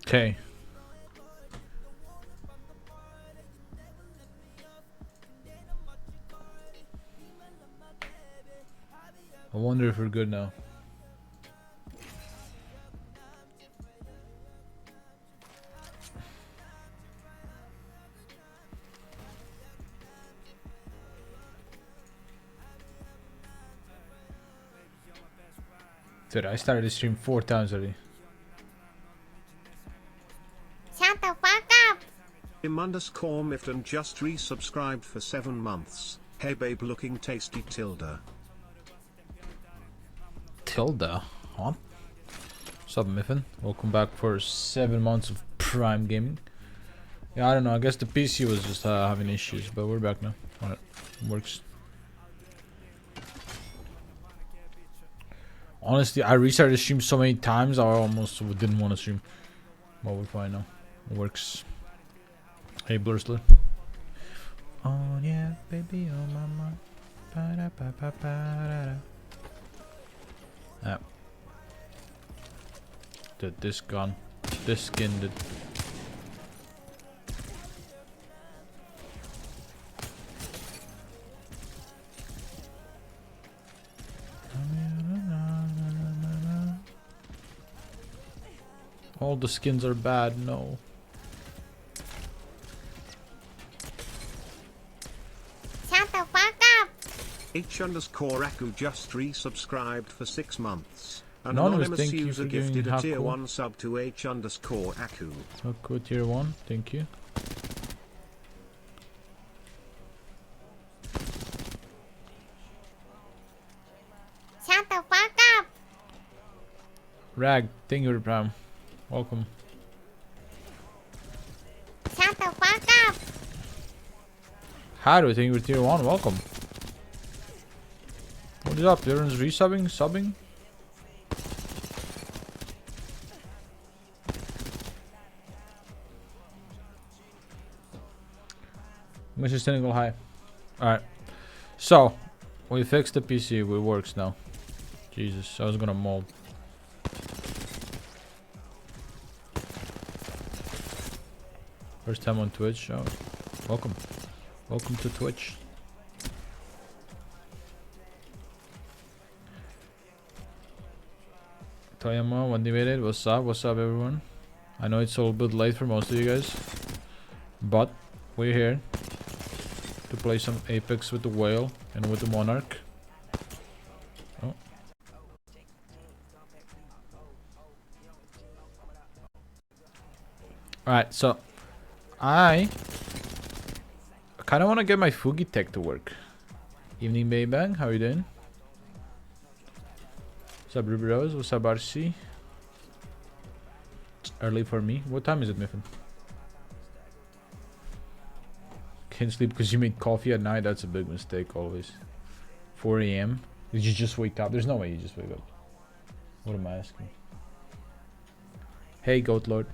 Okay. I wonder if we're good now. Dude, I started the stream 4 times already. Shut the fuck up! _Mifton just resubscribed for 7 months. Hey babe looking tasty tilde. Tilda, huh? What's up, Miffin? Welcome back for 7 months of Prime Gaming. Yeah, I don't know. I guess the PC was just having issues, but we're back now. Alright, works. Honestly, I restarted the stream so many times, I almost didn't want to stream. But we're fine now. It works. Hey, Blurstler. Oh, yeah, baby, oh, mama. Ba-da-ba-ba-ba-da-da. Yeah. Dude, this gun. This skin did. All the skins are bad, no. Shut the fuck up! H_Aku just resubscribed for 6 months. An Anonymous, anonymous thank you user for giving gifted a tier Haku. 1 sub to H_Aku. Haku tier 1, thank you. Shut the fuck up! Rag, thank you, Prime. Welcome. Shut the fuck up! Haru, thank you for tier 1, welcome. What is up? Everyone's resubbing? Subbing? Mr. Cynical, hi. Alright. So, we fixed the PC. It works now. Jesus, I was gonna mold. First time on Twitch. Oh, welcome. Welcome to Twitch. Toyama, when they made it, what's up? What's up, everyone? I know it's a little bit late for most of you guys, but we're here to play some Apex with the Whale and with the Monarch. Oh. Alright, so I kind of want to get my FugiTech to work. Evening, Baybang. How are you doing? What's up, Bros? What's up, RC? It's early for me. What time is it, Miffin? Can't sleep because you made coffee at night. That's a big mistake always. 4 AM. Did you just wake up? There's no way you just wake up. What am I asking? Hey, Goat Lord.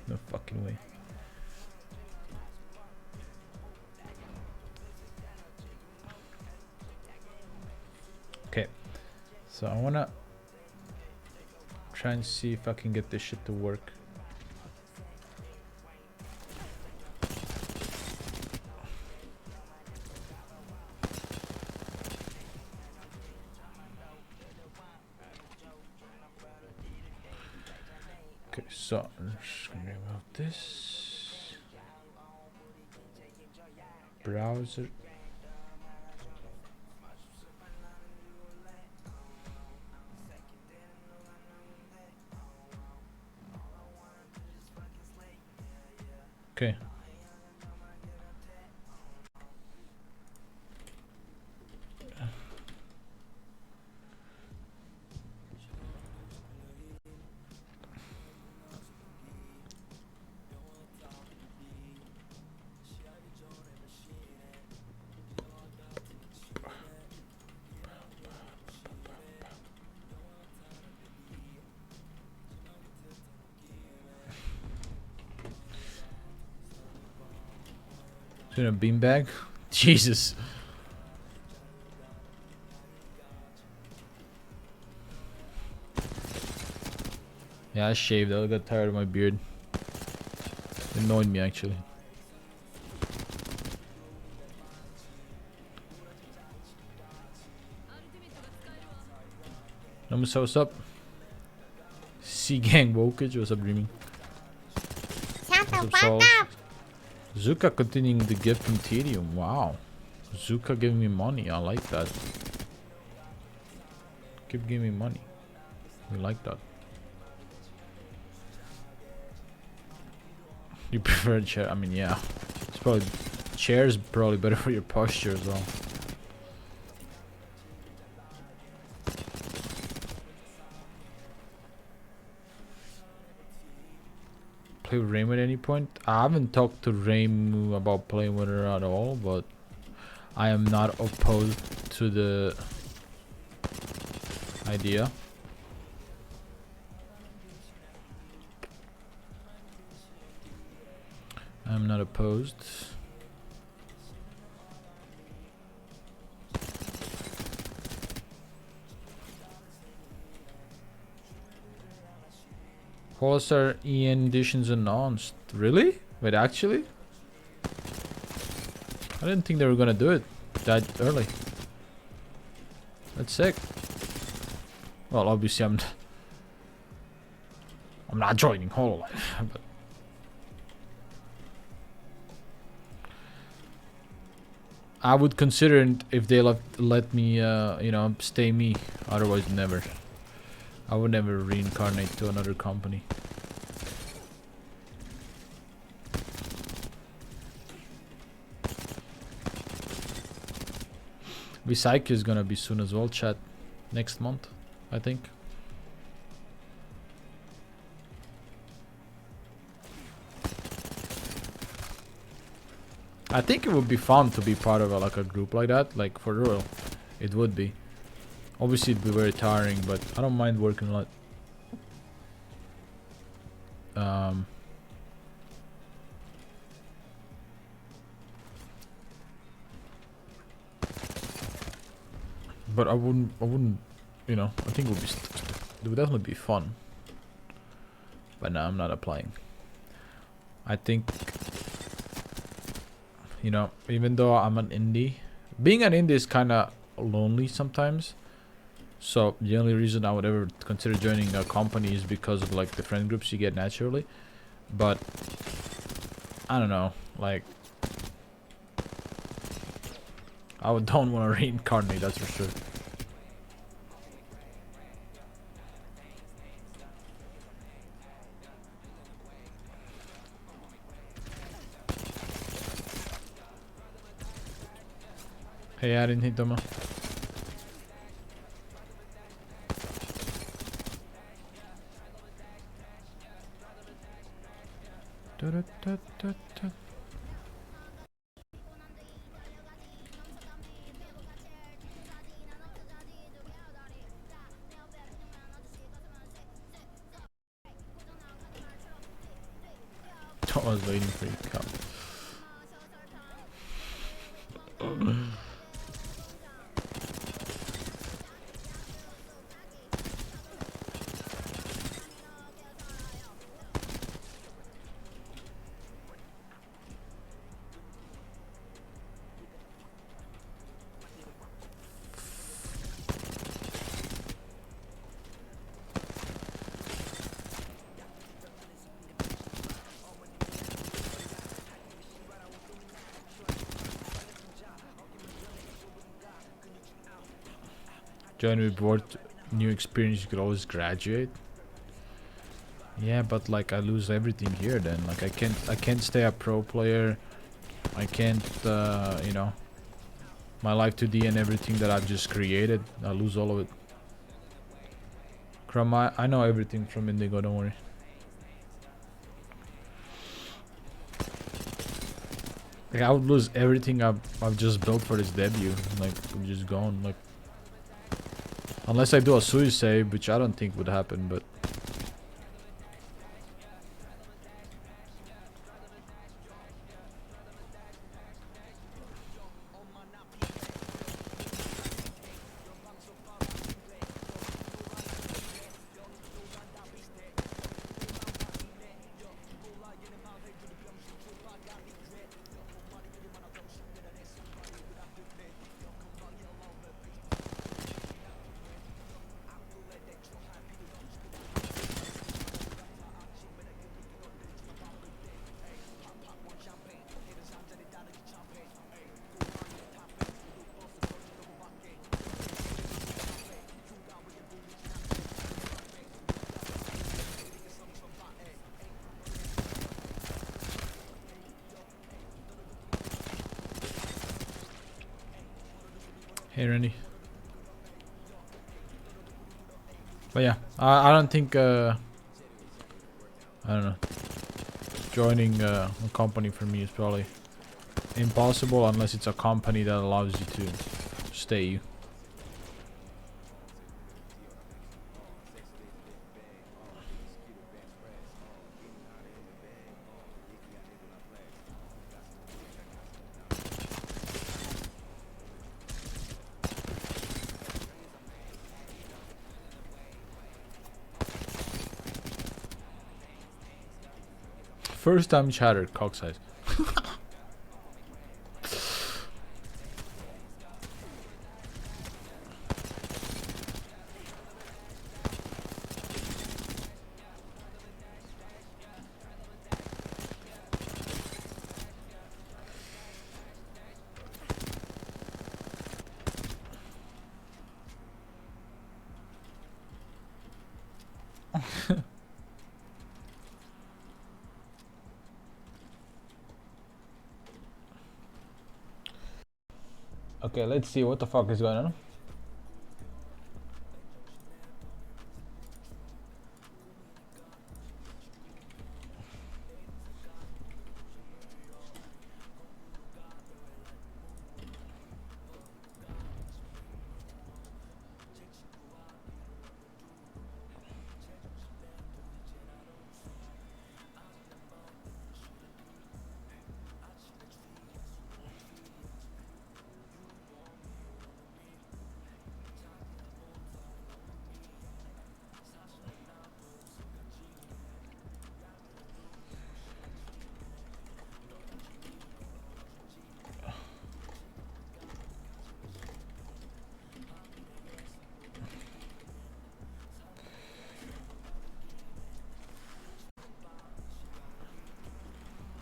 No fucking way. Okay. So I wanna try and see if I can get this shit to work. Okay, so I'm just gonna remove this browser. Okay. In a beanbag? Jesus. Yeah, I shaved. I got tired of my beard. It annoyed me actually. Namusa, what's up? C Gang Wokage, what's up, Dreaming? Shut the What's up, fuck Sauls? up. Zuka continuing the gift from Tedium. Wow. Zuka giving me money. I like that. Keep giving me money. We like that. You prefer a chair? I mean, yeah. It's probably chair is probably better for your posture as well. Play with Raim at any point? I haven't talked to Raim about playing with her at all, but I am not opposed to the idea. I'm not opposed. Hollister EN editions announced. Really? Wait, actually? I didn't think they were gonna do it that early. That's sick. Well, obviously I'm not joining Hololive, but I would consider it if they let me, you know, stay me. Otherwise, never. I would never reincarnate to another company. Recycle is gonna be soon as well, chat. Next month, I think. I think it would be fun to be part of like a group like that, like for real. It would be. Obviously it'd be very tiring, but I don't mind working a lot. But I wouldn't, you know, I think it would be, it would definitely be fun. But no, I'm not applying. I think, you know, even though I'm an indie, being an indie is kind of lonely sometimes. So the only reason I would ever consider joining a company is because of like the friend groups you get naturally. But I don't know, like I don't want to reincarnate, that's for sure. Hey, I didn't hit them. I was waiting for you to come. Join with board, new experience, you could always graduate. Yeah, but like I lose everything here then. Like I can't stay a pro player. I can't you know, my life 2D and everything that I've just created, I lose all of it. Chrome, I know everything from Indigo, don't worry. Like I would lose everything I've just built for this debut. Like I'm just gone. Like unless I do a suicide, which I don't think would happen, but Hey, Randy. But yeah, I don't think I don't know. Joining a company for me is probably impossible unless it's a company that allows you to stay. First time chatter, cock size. Okay, let's see what the fuck is going on.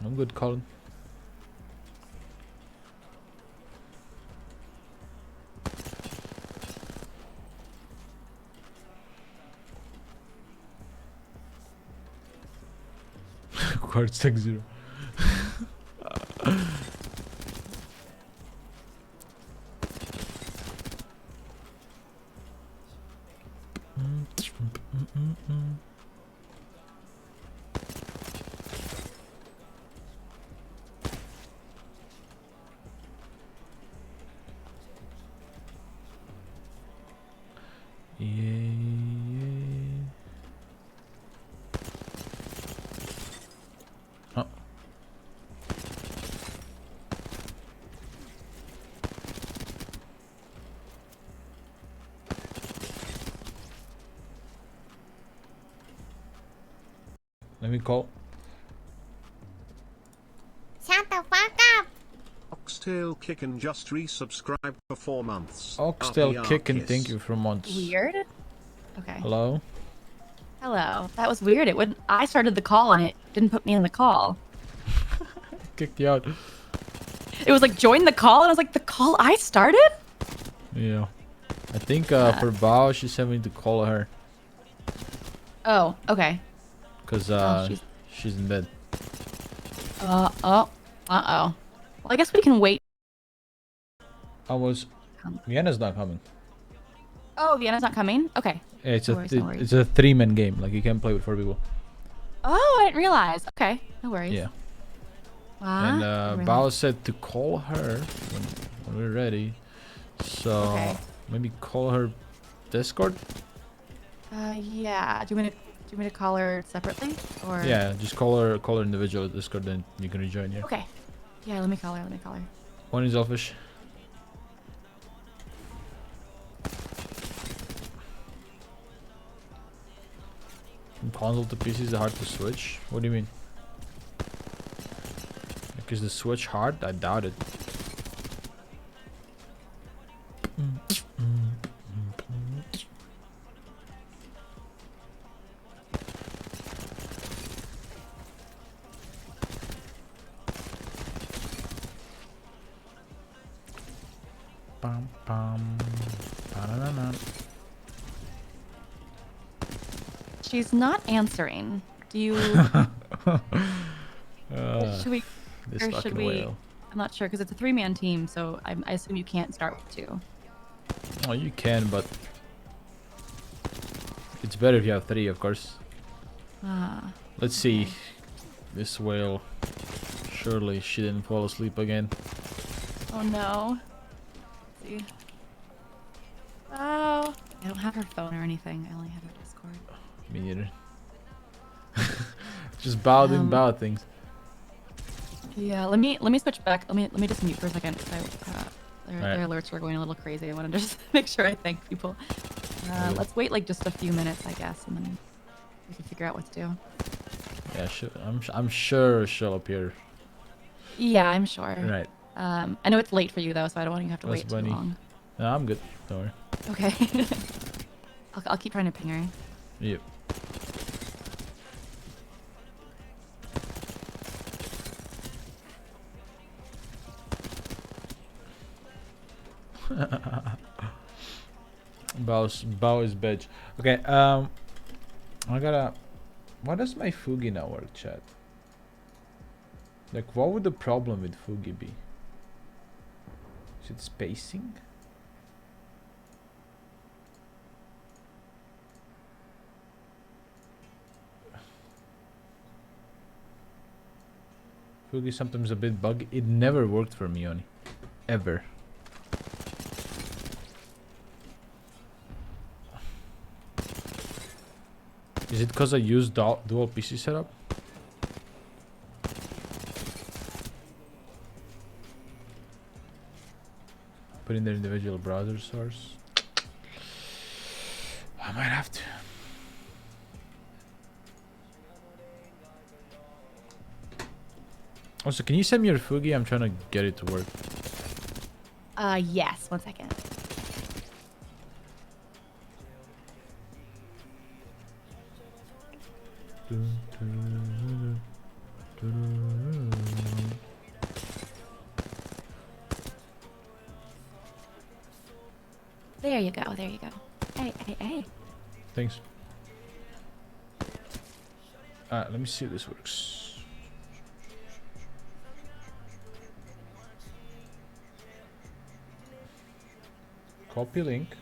I'm good, Colin. Quart 6-0. Oh. Let me call. Shut the fuck up. Oxtail Kickin' just resubscribed for 4 months. Oxtail RPR Kickin', kiss. thank you for months. Weird. Okay. Hello? Hello. That was weird. It wouldn't. I started the call and it didn't put me in the call. Kicked you out. It was like join the call, and I was like, the call I started. Yeah. I think for Bao, she's having to call her. Oh. Okay. Because she's in bed. Oh. Uh oh. Well, I guess we can wait. Vienna's not coming. Oh, Vienna's not coming. Okay. Yeah, it's No worries, no worries. it's a 3-man game. Like you can't play with 4 people. Oh, I didn't realize. Okay. No worries. Yeah. Wow. And Bao said to call her when we're ready. So Okay. maybe call her Discord. Yeah. Do you want me to call her separately, or? Yeah, just call her individual Discord, then you can rejoin here. Okay. Yeah. Let me call her. One is selfish. From console to PC is it hard to switch? What do you mean? Like, is the switch hard? I doubt it. Bum, bum. Ba-da-da-da. She's not answering. Do you? Should we? This Or fucking should we? whale. I'm not sure because it's a 3-man team, so I assume you can't start with 2. Oh, you can, but it's better if you have 3, of course. Let's see. Okay. This whale. Surely she didn't fall asleep again. Oh no. Let's see. Oh, I don't have her phone or anything. I only have her Discord. Me neither. Just Bao doing Bao things. Yeah, let me switch back. Let me just mute for a second. Their Alright. alerts were going a little crazy. I want to just make sure I thank people. Let's wait like just a few minutes, I guess, and then we can figure out what to do. Yeah, I'm sure she'll appear. Yeah, I'm sure. Right. I know it's late for you though, so I don't want you to have to That's wait bunny. too long. No, I'm good. Don't worry. Okay. I'll keep trying to ping her. Yep. Bao is bitch. Okay, I gotta. Why does my Fugi not work, chat? Like, what would the problem with Fugi be? Is it spacing? Fugi is sometimes a bit buggy. It never worked for me, Oni. Ever. Is it because I use dual PC setup? Put in their individual browser source. I might have to. Also, can you send me your Fugi? I'm trying to get it to work. Yes. 1 second. There you go. There you go. Hey. Thanks. Let me see if this works. Copy link.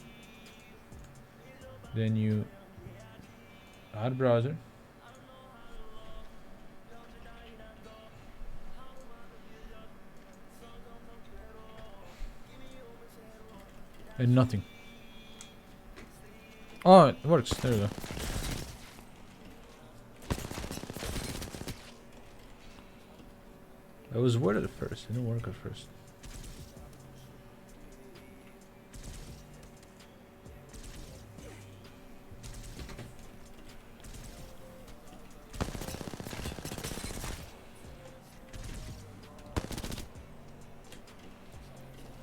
Then you add browser. And nothing. Oh, it works. There we go. It was weird at first. It didn't work at first.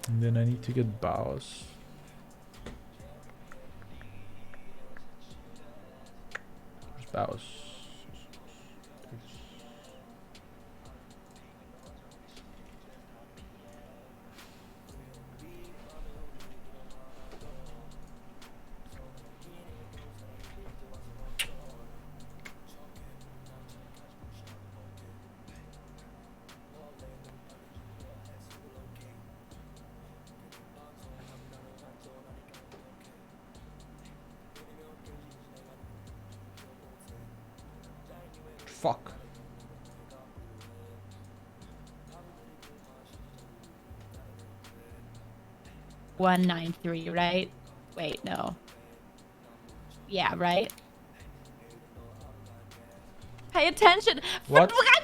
And then I need to get Bao's. Where's Bao's? Fuck. $193, right? Wait, no. Yeah, right? Pay attention. What? I'm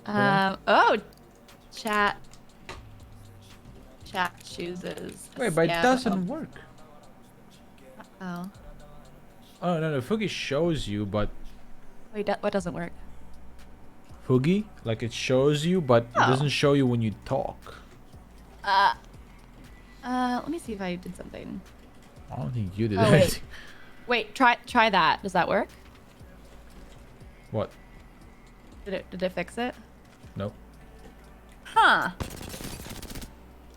trying. Oh, chat chooses. Wait, but it Yeah. doesn't work. Oh. Oh, no, Fugi shows you, but... Wait, what doesn't work? Fugi? Like, it shows you, but it doesn't show you when you talk. Let me see if I did something. I don't think you did Oh, anything. Wait, try that. Does that work? What? Did it fix it? No. Huh.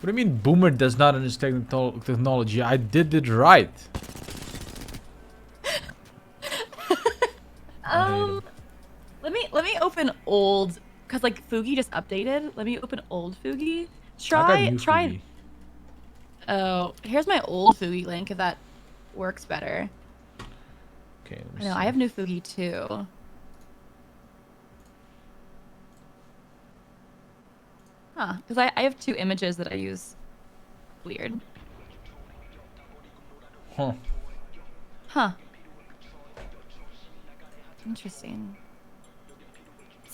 What do you mean Boomer does not understand technology? I did it right. Let me open old, cause like Fugi just updated. Let me open old Fugi. I got new Try. Fugi. Oh, here's my old Fugi link if that works better. Okay. I know, I have new Fugi too. Huh, because I have 2 images that I use. Weird. Huh. Huh. Interesting.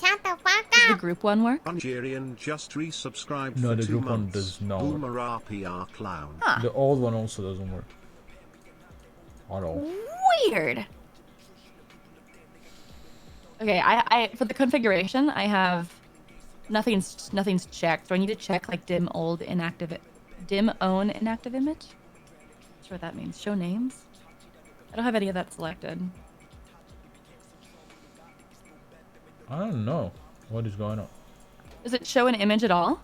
Shut the fuck Does the up. group one work? Nigerian just resubscribed No, for the 2 group one months. does not work. Boomer RPR clown. Huh. The old one also doesn't work. At all. Weird. Okay, I for the configuration, I have nothing's checked. So I need to check like dim own inactive image. Not sure what that means. Show names. I don't have any of that selected. I don't know what is going on. Does it show an image at all?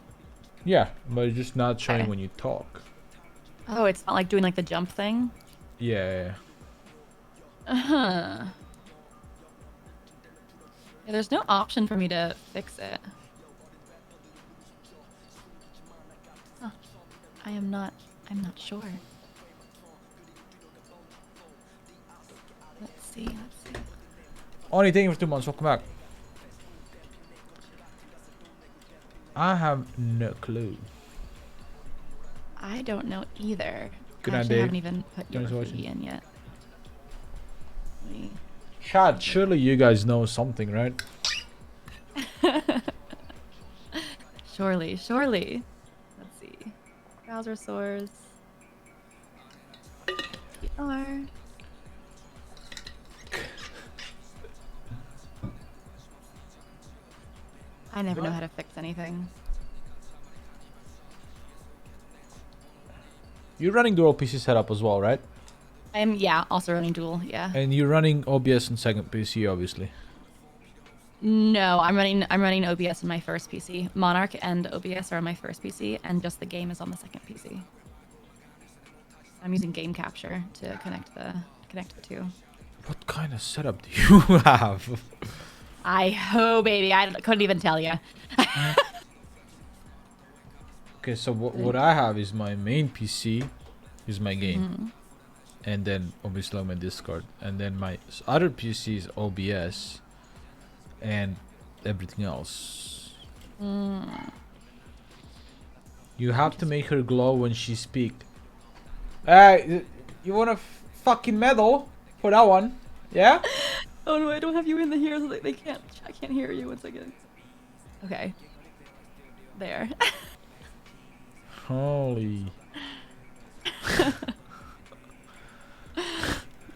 Yeah, but it's just not showing Okay. when you talk. Oh, it's not like doing like the jump thing. Yeah. Uh-huh. Yeah, there's no option for me to fix it. Huh. I'm not sure. Let's see. Only taking for 2 months. Welcome back. I have no clue. I don't know either. Good I night, actually Dave. haven't even put your Thanks for watching. Fugi in yet. Chad, surely you guys know something, right? Surely. Let's see. Browser source. PR. I never know how to fix anything. You're running dual PC setup as well, right? I'm also running dual, yeah. And you're running OBS on second PC, obviously. No, I'm running OBS in my first PC. Monarch and OBS are on my first PC, and just the game is on the second PC. I'm using game capture to connect the two. What kind of setup do you have? Baby, I couldn't even tell you. Okay, so what I have is my main PC, is my game, and then obviously my Discord, and then my other PC is OBS, and everything else. You have to make her glow when she speak. You want a fucking medal for that one? Yeah. Oh no, I don't have you in the here, so they can't. I can't hear you. 1 second. Okay. There. Holy.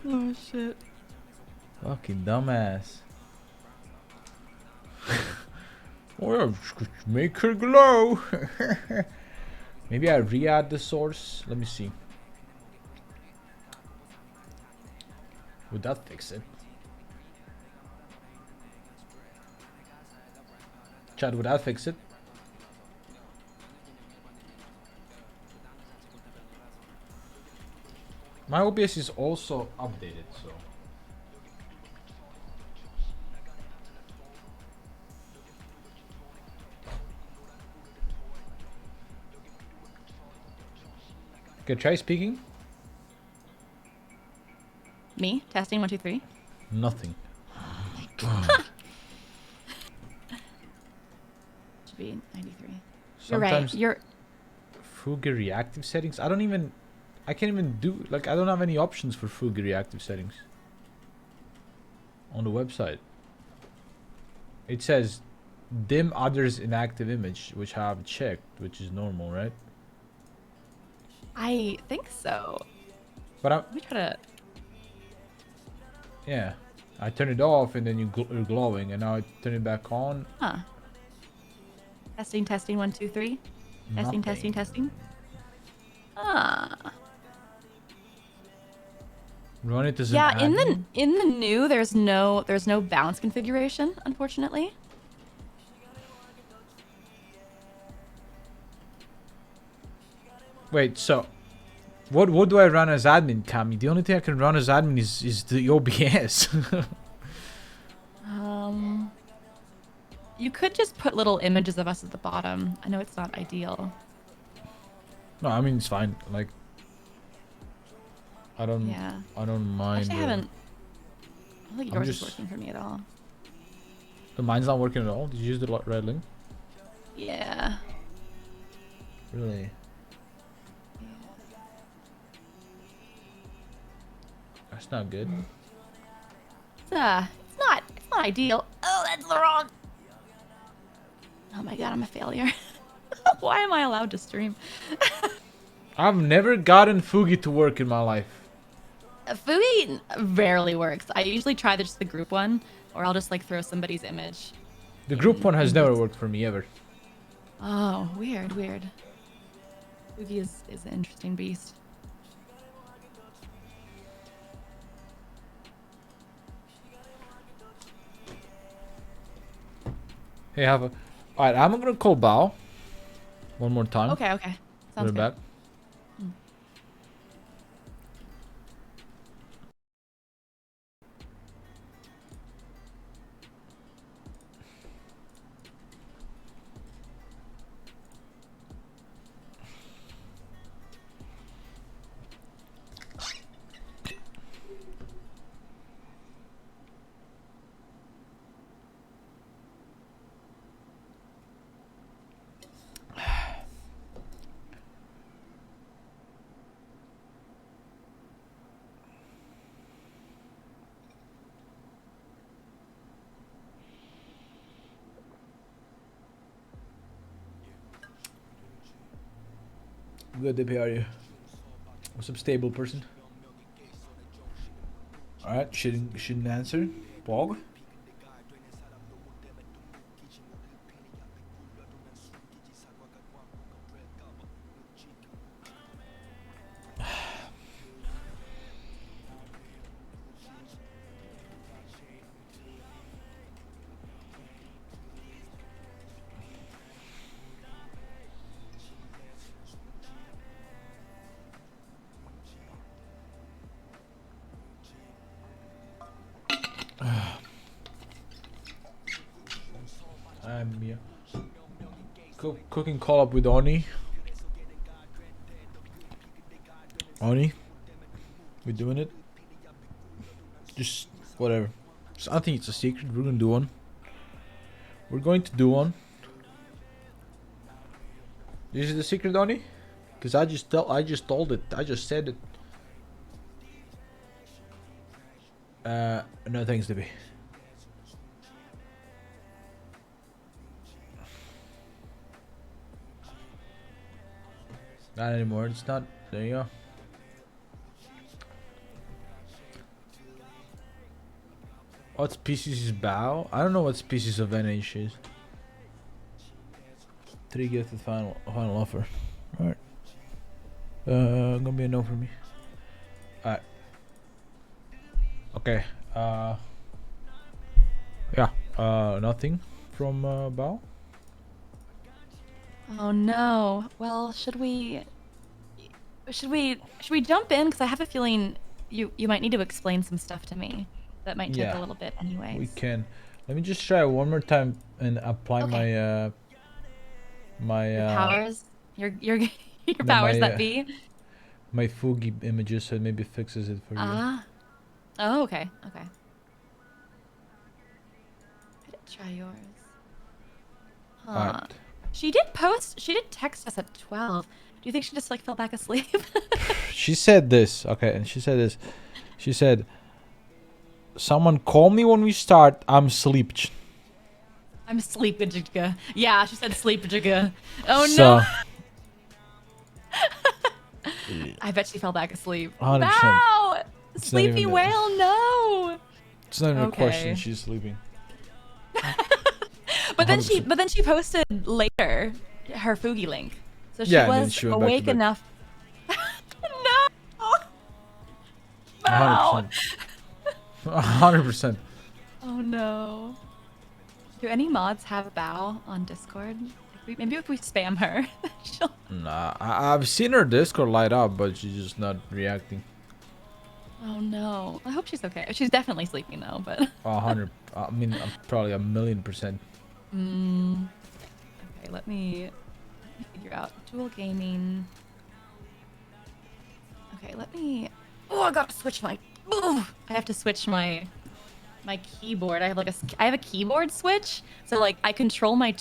Oh shit. Fucking dumbass. Oh yeah, just make her glow. Maybe I re-add the source. Let me see. Would that fix it? Chad, would that fix it? My OBS is also updated, so. Okay, try speaking. Me? Testing 1, 2, 3. Nothing. Should be 93. Sometimes You're right. Fugi reactive settings. I can't even do, like, I don't have any options for Fugi reactive settings on the website. It says dim others inactive image, which I have checked, which is normal, right? I think so. But Let me try to. yeah, I turn it off and then you're glowing, and now I turn it back on. Huh. Testing 1, 2, 3. Nothing. Testing. Ah. Run it as Yeah, an admin? in the new there's no bounce configuration, unfortunately. Wait, so what do I run as admin, Cami? The only thing I can run as admin is the OBS. You could just put little images of us at the bottom. I know it's not ideal. No, I mean it's fine. Like, I don't mind. Actually, I haven't. I don't think I'm yours is just- working for me at all. The mine's not working at all. Did you use the red link? Yeah. Really? That's not good. It's not ideal. Oh, that's the wrong. Oh my god, I'm a failure. Why am I allowed to stream? I've never gotten Fugi to work in my life. Fugi rarely works. I usually try just the group one, or I'll just like throw somebody's image. The group one has never worked for me ever. Oh, weird. Fugi is an interesting beast. Hey, alright, I'm gonna call Bao one more time. Okay. Sounds We're good. back. Good, DP, are you? What's up, stable person? Alright, shouldn't answer. Bog. I'm yeah. Cooking call up with Oni. Oni, we doing it? Just whatever. I think it's a secret. We're gonna do one. We're going to do one. This is the secret, Oni? Cause I just told it. I just said it. No thanks, Debbie. Not anymore. It's not. There you go. What species is Bao? I don't know what species of NH is. 3 gifted final offer. Alright. Gonna be a no for me. Alright. Okay. Yeah. Nothing from Bao. Oh no. Well, should we jump in? Because I have a feeling you might need to explain some stuff to me. That might take a little bit, anyways. We can. Let me just try one more time and apply my your powers. Your powers that be. My Fugi images, so it maybe fixes it for you. Oh, okay. I did try yours. Huh. Alright. She did text us at 12. Do you think she just like fell back asleep? She said this. Okay, and she said this. She said, "Someone call me when we start. I'm sleep." I'm sleepy. Yeah, she said sleepy. Oh So, no. I bet she fell back asleep. 100%. Wow! It's Sleepy not even whale, no. it's not even a Okay. question. She's sleeping. But then 100%. she posted later her Fugi link, so she Yeah, and then was she went back to awake bed. enough. No. 100%. 100%. Oh no. Do any mods have Bao on Discord? Maybe if we spam her, she'll... Nah, I've seen her Discord light up, but she's just not reacting. Oh no. I hope she's okay. She's definitely sleeping though, but... 100. I mean, probably 1,000,000%. Okay, let me figure out. Dual gaming. Oh, I gotta switch my. Ooh, I have to switch my keyboard. I have like I have a keyboard switch, so like I control my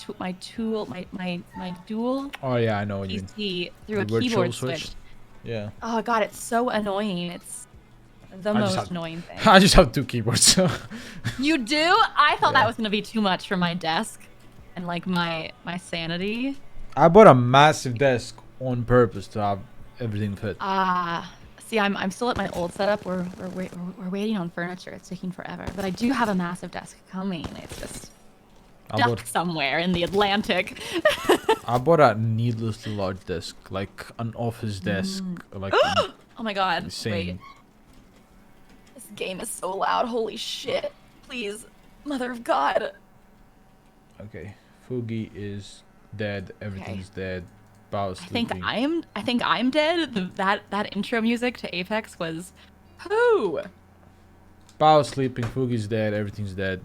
dual Oh yeah, I know what you mean. PC through a The virtual keyboard switch. Yeah. Oh god, it's so annoying. It's the most annoying thing. I just have 2 keyboards. So. You do? I thought Yeah. that was gonna be too much for my desk and like my sanity. I bought a massive desk on purpose to have everything fit. See, I'm still at my old setup. We're waiting on furniture. It's taking forever, but I do have a massive desk coming. It's just stuck somewhere in the Atlantic. I bought a needlessly large desk, like an office desk, like. Oh my god! Insane. Wait, this game is so loud. Holy shit! Please, Mother of God. Okay, Fugi is dead. Everything's dead. Bao's sleeping. I think I'm dead. That intro music to Apex was, who? Bao's sleeping. Fugi's dead. Everything's dead.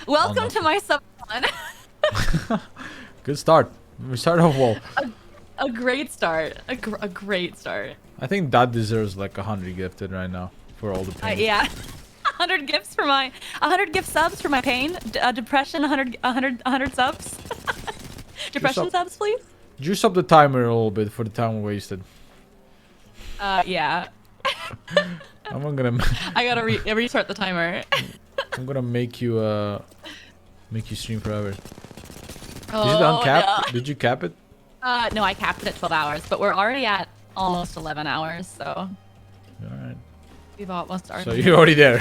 Welcome to my sub one. Good start. We started off well. A great start. A great start. I think that deserves like 100 gifted right now for all the pain. Yeah. 100 gifts for my 100 gift subs for my pain. Depression 100 subs. Depression subs, please. Juice up the timer a little bit for the time we wasted. Yeah. I'm gonna. I gotta restart the timer. I'm gonna make you stream forever. Oh, Is it uncapped? no. Did you cap it? No, I capped it at 12 hours, but we're already at almost 11 hours, so. All right. We've almost started. So you're already there.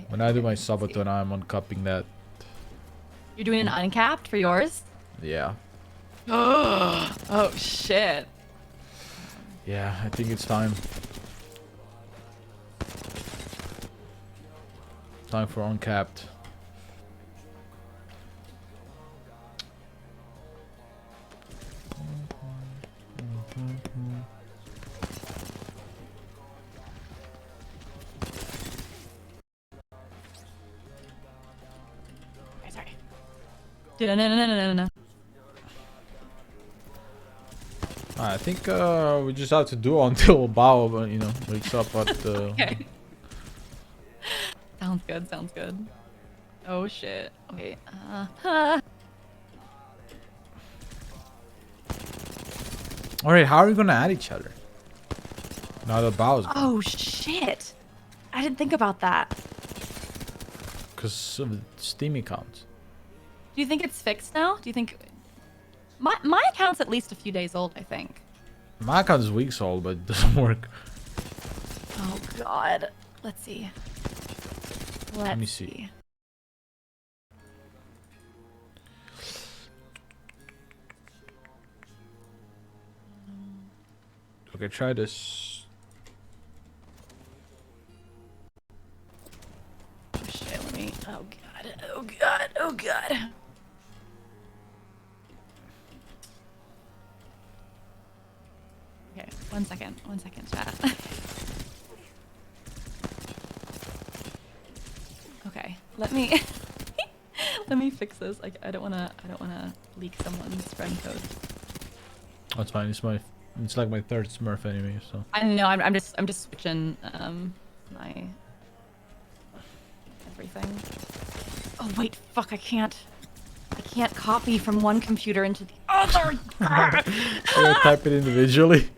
When I do my subathon, I'm uncapping that. You're doing an uncapped for yours? Yeah. Oh shit. Yeah, I think it's time. Time for uncapped. Sorry. No. I think we just have to do until Bao, wakes up at the. Okay. Sounds good. Oh shit. Okay. Alright, how are we gonna add each other? Now that Bao's gone. Oh shit. I didn't think about that. Because of the Steam accounts. Do you think it's fixed now? Do you think my account's at least a few days old, I think. My account is weeks old, but it doesn't work. Oh god. Let's see. Let me see. Okay, try this. Oh shit, let me. Oh god. Okay, one second, chat. Okay, let me fix this. Like, I don't wanna leak someone's friend code. That's fine. It's like my third Smurf anyway. So I know. I'm just switching my everything. Oh wait, fuck! I can't copy from one computer into the other. you gotta type it individually.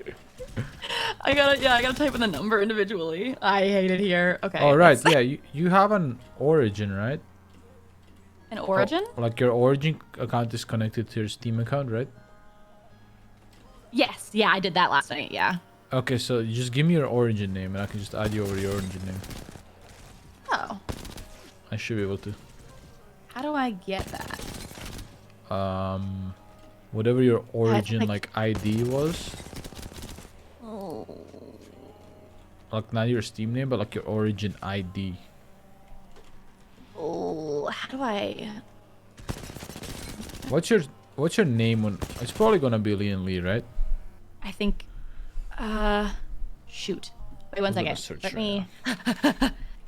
I gotta type in the number individually. I hate it here. Okay. All right. Yeah, you have an origin, right? An origin? Like your origin account is connected to your Steam account, right? Yes. Yeah, I did that last night. Yeah. Okay, so you just give me your origin name, and I can just add you over your origin name. Oh. I should be able to. How do I get that? Whatever your origin like ID was. Oh. Like not your Steam name, but like your origin ID. Oh, how do I? What's your name on? It's probably gonna be Lee and Lee, right? I think. Shoot. Wait one second. Let me.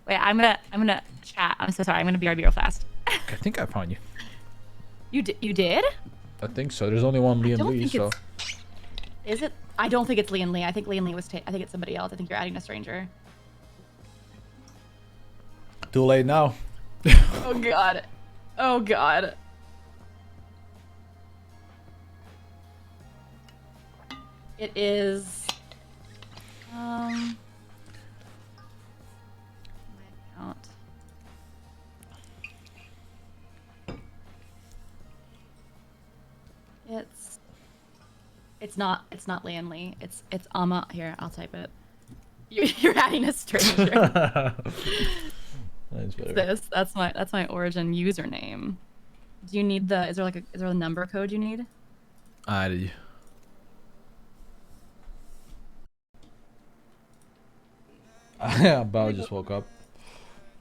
Wait, I'm gonna chat. I'm so sorry. I'm gonna BRB real fast. I think I found you. You did? I think so. There's only one Lee and Lee, so. Is it? I don't think it's Lee and Lee. I think Lee and Lee was. I think it's somebody else. I think you're adding a stranger. Too late now. Oh god. Oh god. It is. My account. It's not Lee and Lee. It's Ama. Here, I'll type it. You're adding a stranger. That's better. That's my origin username. Do you need the? Is there a number code you need? Added. Bao just woke up.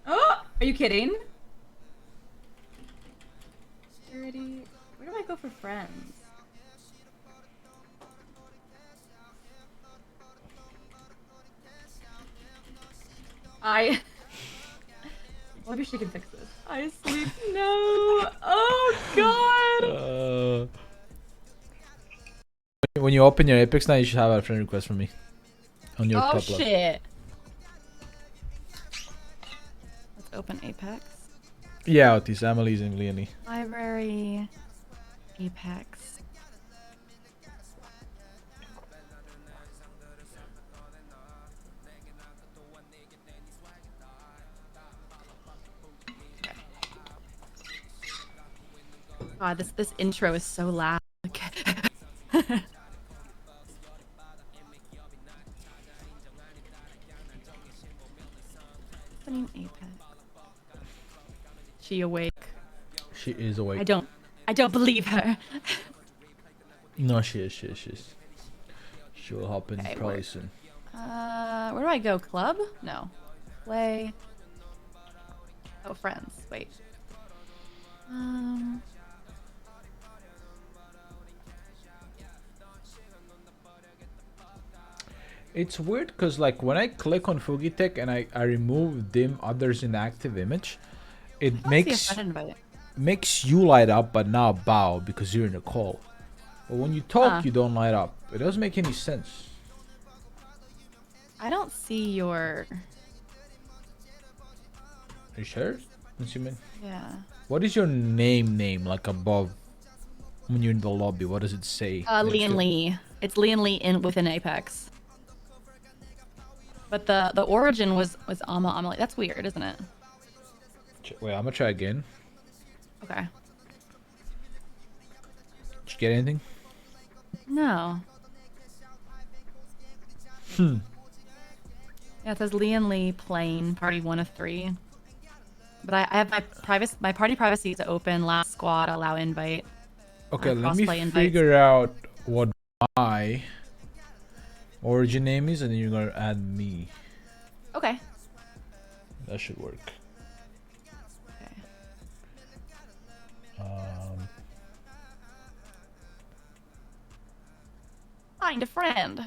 Oh, are you kidding? Security. Where do I go for friends? Maybe she can fix this. I sleep. No. Oh god. When you open your Apex now, you should have a friend request from me. On your Oh top shit. Let's open Apex. Yeah, Otis, AmaLee's and Leonie. Library. Apex. God, this intro is so loud. Opening Apex. She awake? She is awake. I don't believe her. No, she is. She will hop in probably soon. Where do I go? Club? No. Play. Oh, friends. Wait. It's weird because like when I click on FugiTech and I remove dim others inactive image, it makes you light up, but now Bao because you're in a call. But when you talk, you don't light up. It doesn't make any sense. I don't see your. Are you sure? Let's see, man. Yeah. What is your name like above when you're in the lobby? What does it say? Lee and Lee. It's Lee and Lee within Apex. But the origin was AmaLee. That's weird, isn't it? Wait, I'm gonna try again. Okay. Did you get anything? No. Yeah, it says Lee and Lee playing party 1 of 3. But I have my party privacy is open. Last squad, allow invite. Okay, let me figure out what my origin name is, and then you're gonna add me. Okay. That should work. Okay. Find a friend.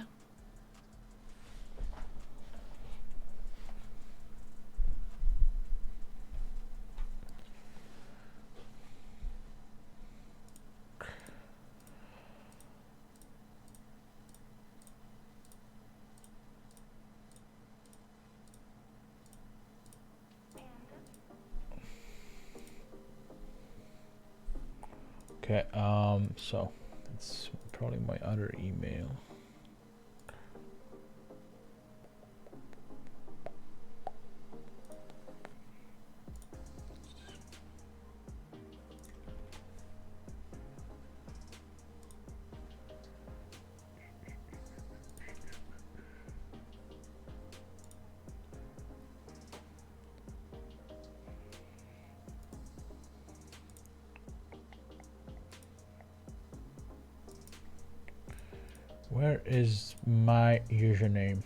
Okay, so it's probably my other email. Where is my username?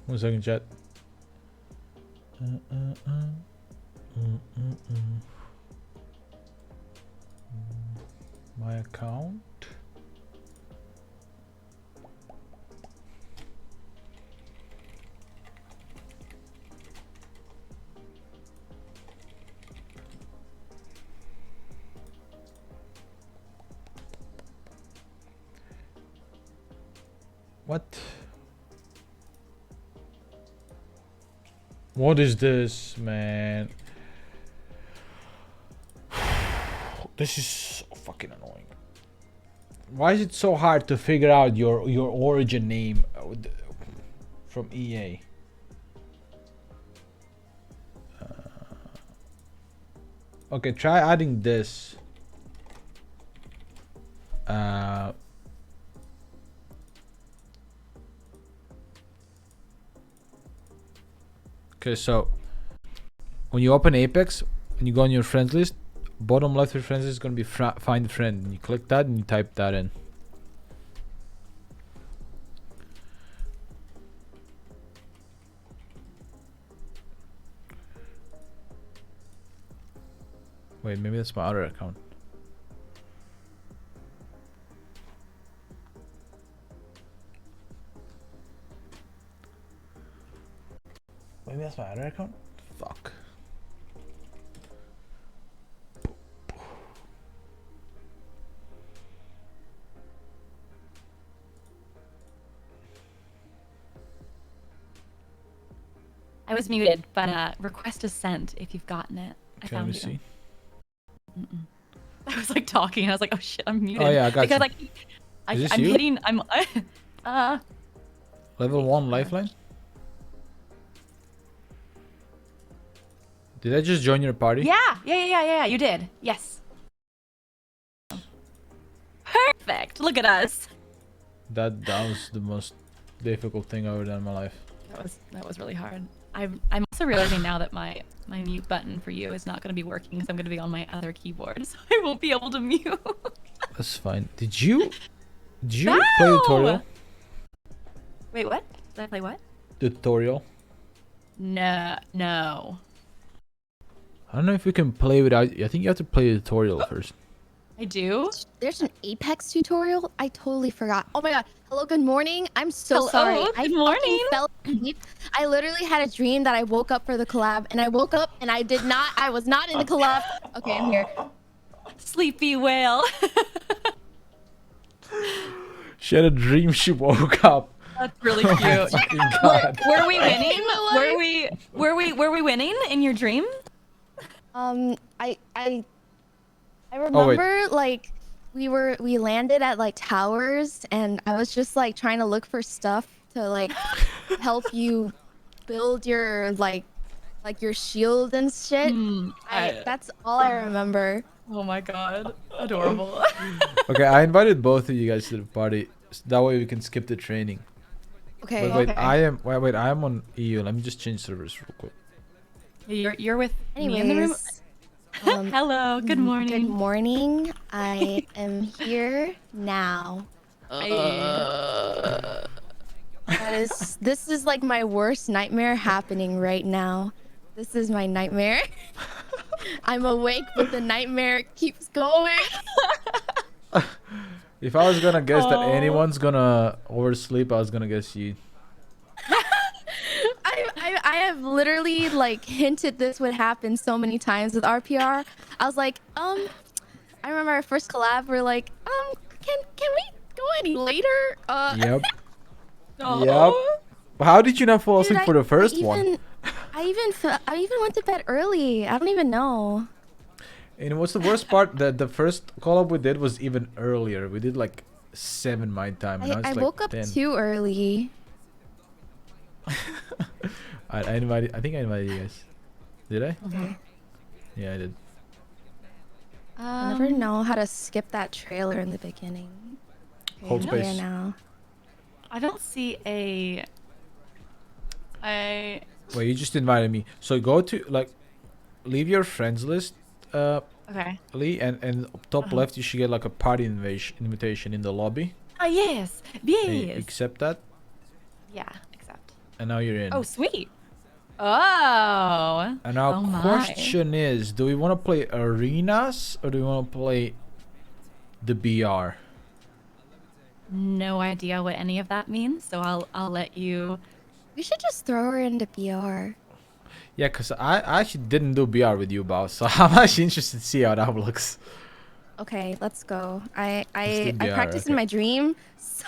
1 second, chat. My account. What? What is this, man? This is so fucking annoying. Why is it so hard to figure out your origin name from EA? Okay, try adding this. Okay, so when you open Apex and you go on your friends list, bottom left of your friends list is gonna be find friend. And you click that and you type that in. Wait, maybe that's my other account. Maybe that's my other account? Fuck. I was muted, but request is sent if you've gotten it. I Okay, let me found you. see. I was like talking. I was like, oh shit, I'm muted. Oh yeah, I got because you. like Is this I'm you? hitting. Level 1 lifeline? Did I just join your party? Yeah. You did. Yes. Perfect. Look at us. That was the most difficult thing I've ever done in my life. That was really hard. I'm also realizing now that my mute button for you is not going to be working because I'm going to be on my other keyboard, so I won't be able to mute. That's fine. Did you play tutorial? Wait, what? Did I play what? Tutorial. No. I don't know if we can play without. I think you have to play the tutorial first. I do. There's an Apex tutorial? I totally forgot. Oh my god. Hello, good morning. I'm so Hello, sorry. good I morning. fucking fell asleep. I literally had a dream that I woke up for the collab and I woke up and I was not in the collab. Okay, I'm here. Sleepy whale. She had a dream. She woke up. That's really cute. Fucking God. Were we winning? Were we winning in your dream? I remember like we landed at like towers and I was just like trying to look for stuff to like help you build your like your shield and shit. That's all I remember. Oh my god, adorable. Okay, I invited both of you guys to the party. So that way we can skip the training. Okay. But wait, Okay. I am on EU. Let me just change servers real quick. You're with me in the room. Anyways, Hello, good morning. Good morning. I am here now. This is like my worst nightmare happening right now. This is my nightmare. I'm awake, but the nightmare keeps going. If I was gonna guess that anyone's gonna oversleep, I was gonna guess you. I have literally like hinted this would happen so many times with RPR. I was like, I remember our first collab. We're like, can we go any later? Yep. Oh. Yep. How did you not fall asleep Dude, for the first one? I even went to bed early. I don't even know. And what's the worst part? The first collab we did was even earlier. We did like 7 my time. And I like woke up 10. too early. I think I invited you guys. Did I? Okay. Yeah, I did. I never know how to skip that trailer in the beginning. Okay, Hold I'm space. here now. I don't see a. Wait, you just invited me. So go to like, leave your friends list, Okay. Lee, and top left you should get like a party invitation in the lobby. Oh yes. And you Yes. accept that, Yeah. Accept. and now you're in. Oh, sweet. Oh. And our Oh my. question is, do we want to play arenas or do we want to play the BR? No idea what any of that means, so I'll let you. We should just throw her into BR. Yeah, because I actually didn't do BR with you, Bao, so I'm actually interested to see how that looks. Okay, let's go. I Let's do BR, practiced okay. in my dream. So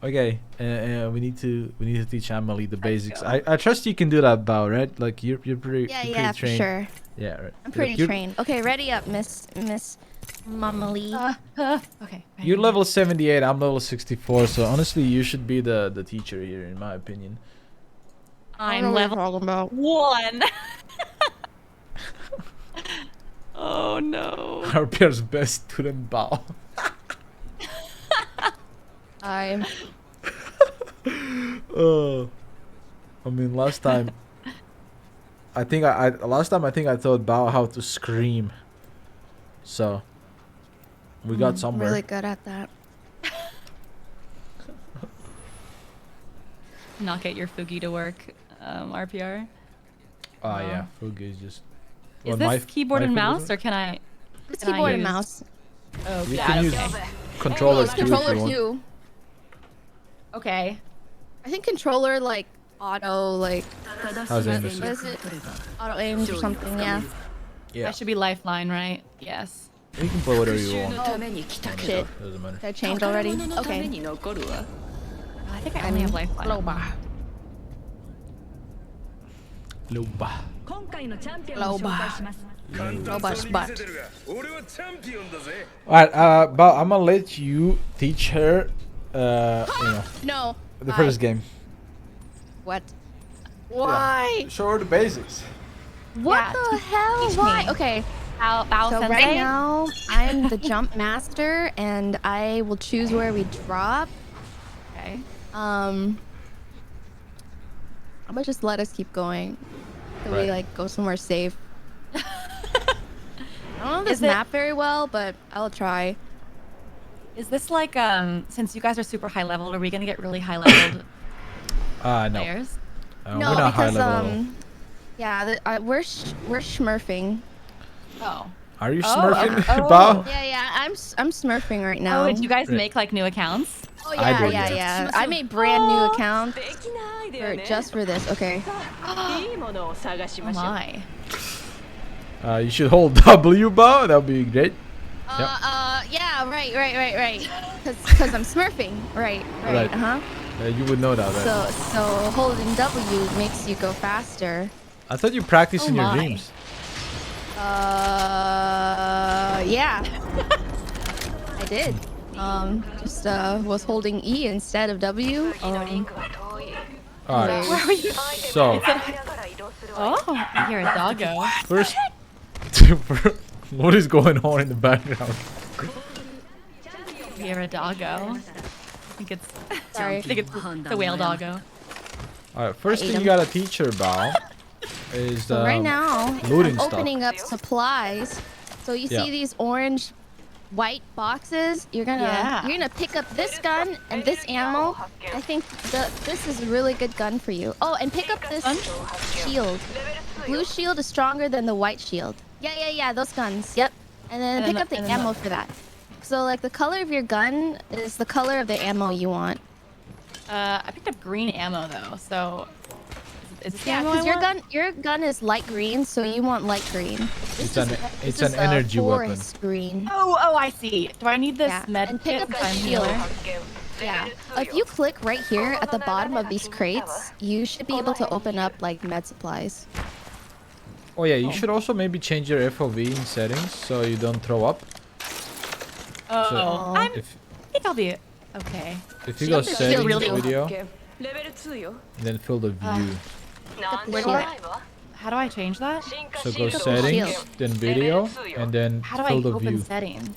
Okay, we need to teach AmaLee the basics. I trust you can do that, Bao, right? Like you're pretty yeah, you're yeah, pretty for trained. sure. Yeah, right. I'm pretty You're- trained. Okay, ready up, Miss AmaLee. Okay. You're level 78, I'm level 64, so honestly you should be the teacher here in my opinion. I'm level 1. Oh no. RPR's best student, Bao. I'm I mean last time I think I taught Bao how to scream. So we got somewhere. really good at that. Not get your Fugi to work, RPR. Ah yeah, Fugi is just Is What, this my keyboard and Fugi mouse, doesn't? or can I? It's Can I keyboard and use- mouse. Oh, You yeah, can use okay. controller too if Controller you want. too. Okay. I think controller like auto like How's aim what assist? is it? Auto aims or something. Yeah. Yeah, That should be lifeline, right? Yes. you can play whatever you want. Shit. Doesn't matter. Did I change already? Okay. I think I only have lifeline. Loba. Loba. Loba. Loba's butt. Alright, Bao, I'm gonna let you teach her No. the first game. What? Why? Show her the basics. What Yeah, the hell? teach Why? me. Okay. Bao So Sensei. right now, I'm the jump master, and I will choose where we drop. Okay. I'm gonna just let us keep going. So Right. we like go somewhere safe. I don't know this Is it- map very well, but I'll try. Is this like since you guys are super high leveled, are we gonna get really high leveled No. players? No, we're not high because level at all. yeah, we're smurfing. Oh. Are you Oh, smurfing, okay. Oh. Bao? Yeah, I'm smurfing right now. Oh, did you guys Right. make like new accounts? Oh I yeah, did, yeah, yeah. yeah. I made brand new accounts just for this. Okay. Oh my. You should hold W, Bao. That would be great. Yeah, right. Because I'm smurfing. Right. Right. Uh-huh. You would know that, right? So holding W makes you go faster. I thought you practiced Oh in your my. dreams. Yeah. I did. Just was holding E instead of W. Alright. Where were you? So Oh, you're a doggo. first, what is going on in the background? You're a doggo. I think it's Sorry. I think it's the whale doggo. Alright, first ate thing you him. gotta teach her, Bao, is So right now, looting I'm stuff. opening up supplies. So you Yeah. see these orange, white boxes. You're gonna pick up this gun and this ammo. I think this is a really good gun for you. Oh, and pick up this shield. Blue shield is stronger than the white shield. Yeah. Those guns. Yep. And then pick up the ammo for that. So like the color of your gun is the color of the ammo you want. I picked up green ammo though, so is this the Yeah, ammo I because want? your gun is light green, so you want light green. It's an This an is, energy weapon. forest green. Oh, I see. Do I need this Yeah, med and pick kit up if the I'm shield. healer? Yeah. If you click right here at the bottom of these crates, you should be able to open up like med supplies. Oh yeah, you should also maybe change your FOV in settings so you don't throw up. Oh, I If think I'll be okay. if you go the shield settings really- video, and then fill the view. Where do you- How do I change that? So go Shield. settings, then video, and then How do I fill the open view. settings?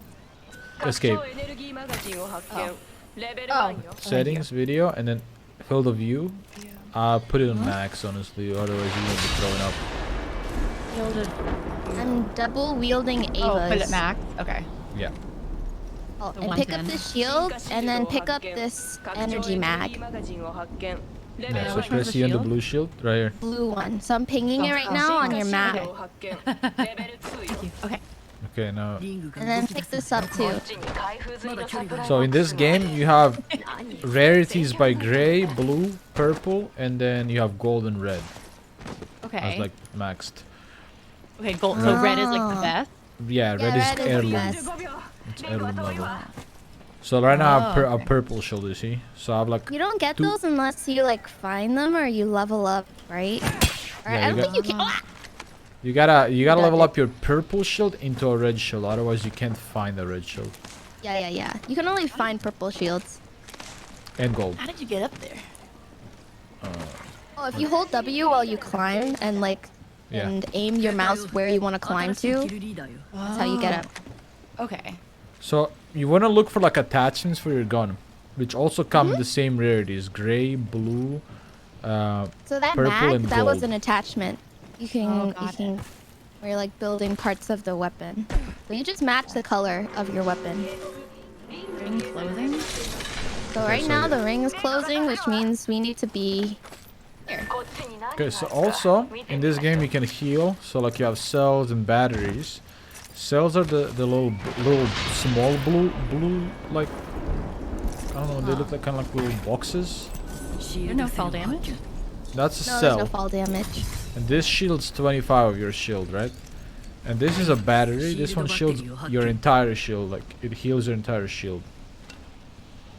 Escape. Oh, Settings, video, and then fill the view. Put it on max, honestly, otherwise you won't be throwing up. Shielded. I'm double wielding Oh, put it Avas. max. Okay. Yeah. Oh, The and pick up 110. this shield, and then pick up this energy mag. Yeah, so which one's press the E on the shield? blue shield right here. Blue one. So I'm pinging it right Oh, now on your map. Okay. Thank you. Okay. Okay, now. And then pick this up too. So in this game, you have rarities by gray, blue, purple, and then you have gold and red Okay. as like maxed. Okay, gold. So red is like the Oh. best. Yeah, red Yeah, is red is the heirloom. best. It's heirloom level. So right now I have Oh, a okay. purple shield, you see? So I have like You don't get Two- those unless you like find them or you level up, right? Or Yeah, I you don't got- think you can. you gotta got level it. up your purple shield into a red shield, otherwise you can't find a red shield. Yeah. You can only find purple shields. And gold. How did you get up there? Oh, if you hold W while you climb and like Yeah. and aim your mouse where you want to climb to, that's how you get up. Okay. So you wanna look for like attachments for your gun, which also come in the same rarities, gray, blue, So that Purple mag, and that was gold. an attachment. You can you got can where you're like building parts of the weapon. So you just match the color of your weapon. Ring closing. So right so now yeah. the ring is closing, which means we need to be here. Okay, so also in this game you can heal. So like you have cells and batteries. Cells are the little small blue like I don't know, they look like kind of like little boxes. There's no fall damage. That's a No, cell. there's no fall damage. And this shields 25 of your shield, right? And this is a battery. This one shields your entire shield, like it heals your entire shield.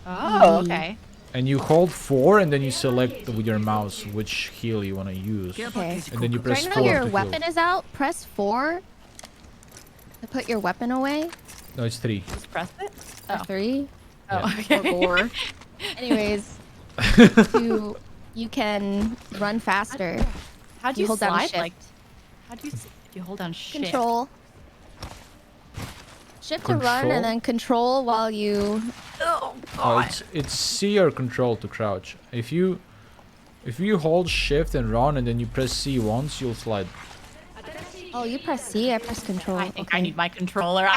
Oh, okay. And you hold 4 and then you select with your mouse which heal you want to use. Okay. And then you press Right 4 now your to weapon heal. is out. Press 4 to put your weapon away. No, it's 3. Just press it. Or Oh. 3. Oh, Yeah. okay. Or 4. Anyways, you can run faster. How do You you hold down slide? shift. Like, how do you? If you hold down shift. Control. Shift to run Control? and then control while you. Oh, it's C or control to crouch. If you hold shift and run and then you press C once, you'll slide. Oh, you press C. I press control. I think okay. I need my controller.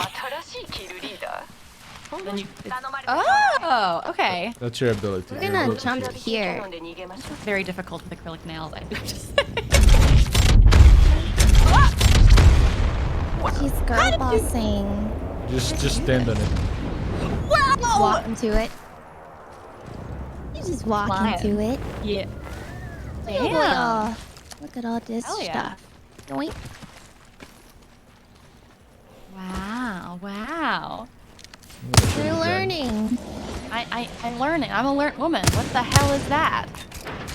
Then you, oh, okay. That's your ability. We're your gonna ability jump shield. here. Very difficult with acrylic nails. I do just. She's girl bossing. Just stand on it. Just walk into it. You just walk Flying. into it. Yeah. Yeah. Look at all this Hell yeah. stuff. Yoink. Wow. Wow. You're learning. I'm learning. I'm a learned woman. What the hell is that?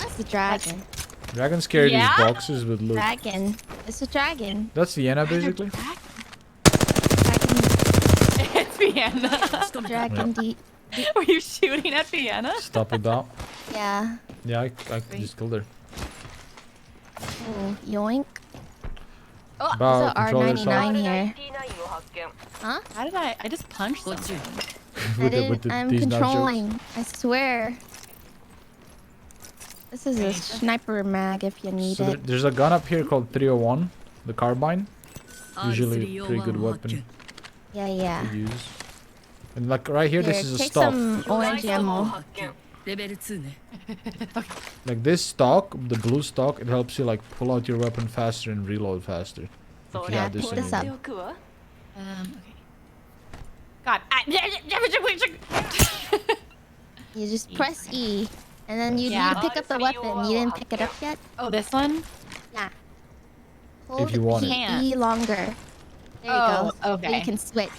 That's a dragon. Dragons carry Yeah? these boxes with loot. Dragon. It's a dragon. That's Vienna basically. Dragon. It's Vienna. Dragon deep. Were you shooting at Vienna? Stop it out. Yeah. Yeah, I just killed her. Oh, yoink. Oh, Bao, There's a control yourself. R99 here. Huh? how did I just punched something. I'm these nunchucks. controlling. I swear. This is a sniper mag if you need So it. there's a gun up here called 301, the carbine. Usually a pretty good weapon Yeah. to use. And like right here, this is a take stock. some orange ammo. Like this stock, the blue stock, it helps you like pull out your weapon faster and reload faster. If you Yeah, have this pick in this your up. gun. Okay. God. You just press E, and then you Yeah. need to pick up the weapon. You didn't pick it up yet? Oh, this one? Yeah. Hold you want it. E longer. There you Oh, go. okay. So you can switch.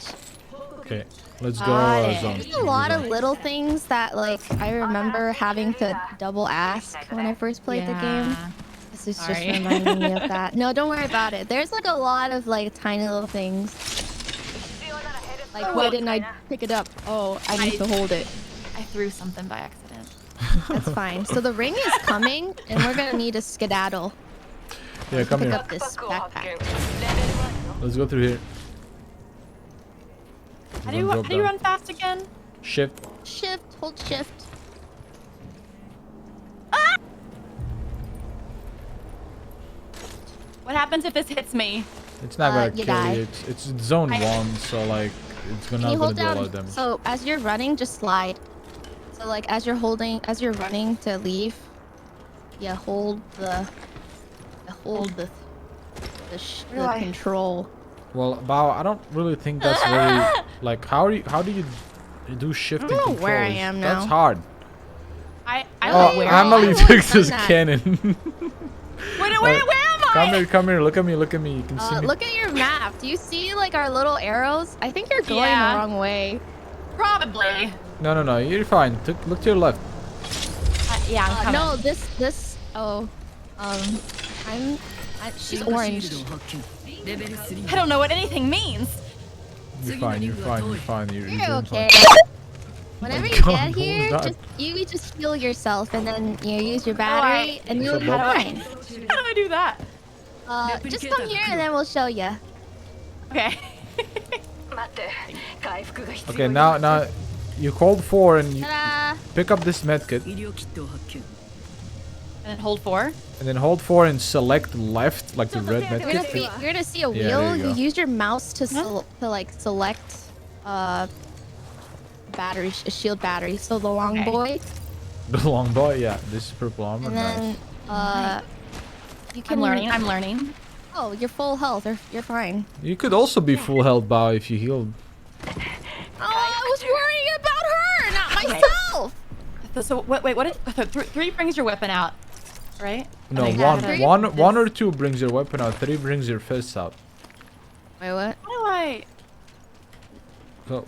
Okay, let's go Got it. zone. There's a lot of little things that like I remember having to double ask when I first played the game. This is just Sorry. reminding me of that. No, don't worry about it. There's like a lot of like tiny little things. Like why didn't I pick it up? Oh, I need to hold it. I threw something by accident. That's fine. So the ring is coming, and we're gonna need a skedaddle. Yeah, come Pick here. up this backpack. Let's go through here. How do you run fast again? Shift. Shift, hold shift. What happens if this hits me? It's not gonna You kill die. you. It's zone I- 1, so like it's Can not you gonna hold do a lot down? of damage. So as you're running, just slide. So like as you're running to leave, yeah, hold the control. Well, Bao, I don't really think that's very like how do you do shift I and don't know control? where I am now. That's hard. I Oh, where AmaLee I've took always this done that. cannon. where am I? Come here, look at me, look at me. You can see me. Look at your map. Do you see like our little arrows? I think you're going Yeah. the wrong way. Probably. No, you're fine. Look to your left. Yeah, I'm coming. No, this. Oh, she's orange. I don't know what anything means. You're fine. You're fine. You're You're doing okay. fine. Whenever my you God, get what was here, that? just heal yourself and then you use your battery and you'll be fine. How do I do that? Just come here and then we'll show you. Okay. Okay, now you hold 4 and you Ta-da! pick up this medkit, And hold 4. and then hold 4 and select left, like the red medkit. You're gonna see a Yeah, there wheel. you You go. use your mouse to select battery, a shield battery. So the long Okay. boy, The long boy, yeah. This is purple armor. and Nice. then you can I'm learning. Oh, you're full health. You're fine. You could also be full health, Bao, if you healed. Oh, I was worrying about her, not myself. So wait, what is 3 brings your weapon out, right? No, And then one or 2 brings your weapon out. 3 brings your fists out. Wait, what? How do I? So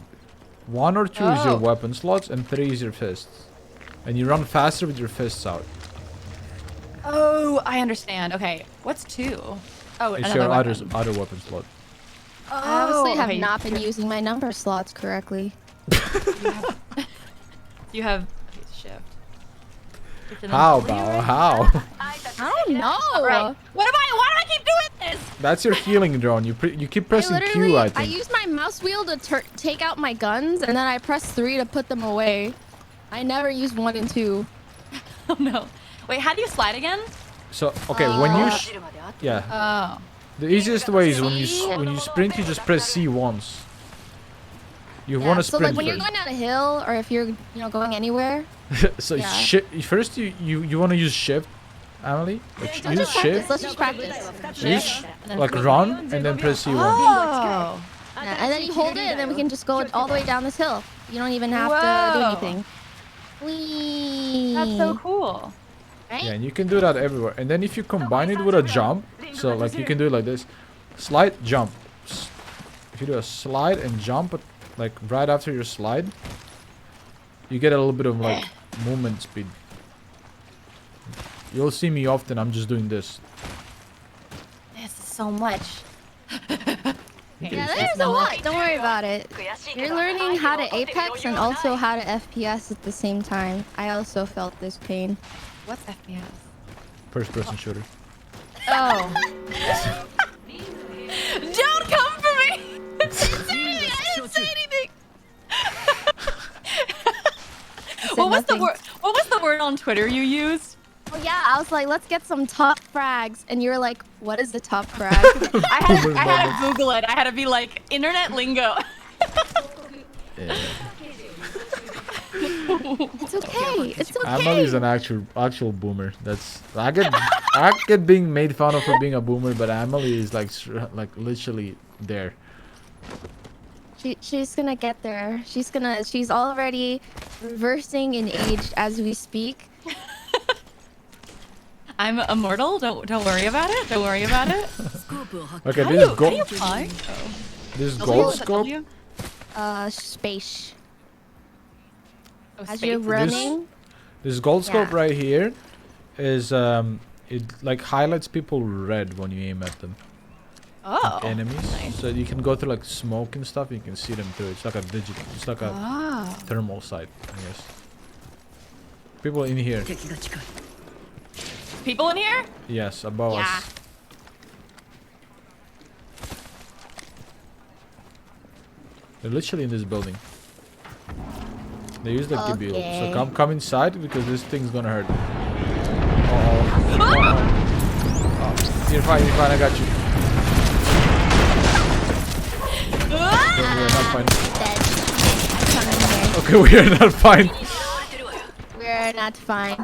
1 or 2 is your Oh. weapon slots, and 3 is your fists. And you run faster with your fists out. Oh, I understand. Okay, what's 2? Oh, It's another your weapon. other weapon slot. I obviously have okay. not been using my number slots correctly. You have okay, shift. How, Bao? How? I don't know. Right. Why do I keep doing this? That's your healing drone. You keep pressing Q, I I think. use my mouse wheel to take out my guns, and then I press 3 to put them away. I never use 1 and 2. Oh no. Wait, how do you slide again? So okay, when you yeah, Oh. the easiest way is when you sprint, you just press C once. You want to So sprint like when you're first. going down a hill, or if you're going anywhere. So yeah. first you want to use shift, AmaLee. Like, use shift, Let's just practice. use like run, and then press C1. Oh. Yeah, and then you hold it, and then we can just go all the way down this hill. You don't even have to do Whoa. anything. Whee! That's so cool. Right? Yeah, and you can do that everywhere. And then if you combine it with a jump, so like you can do it like this, slide, jump. If you do a slide and jump, but like right after your slide, you get a little bit of like movement speed. You'll see me often. I'm just doing this. This is so much. Yeah, there's a lot. Don't worry about it. You're learning how to Apex and also how to FPS at the same time. I also felt this pain. What's FPS? First-person shooter. Oh. Don't come for me! I didn't say anything. What was the word? What was the word on Twitter you used? Oh yeah, I was like, let's get some top frags, and you were like, what is the top frag? I had to Google it. I had to be like internet lingo. Yeah. It's okay. It's okay. AmaLee's an actual boomer. That's I get being made fun of for being a boomer, but AmaLee is like literally there. She's gonna get there. She's already reversing in age as we speak. I'm immortal. Don't worry about it. Don't worry about it. Okay, How this is do you gold. fly? This is W, gold is it scope. W? Space. Oh, As space. you're running. This gold scope Yeah. right here is it like highlights people red when you aim at them. Oh. Enemies. nice. So you can go through like smoke and stuff. You can see them through. It's like a digital. It's like a Oh. thermal sight, I guess. People in here. People in here? Yes, above Yeah. us. They're literally in this building. They use the GBL. Okay. So come inside because this thing's gonna hurt. Uh-oh. Uh-oh. You're fine, I got you. Ah! We are not fine. Dead. Come in here. Okay, we are not fine. We're not fine.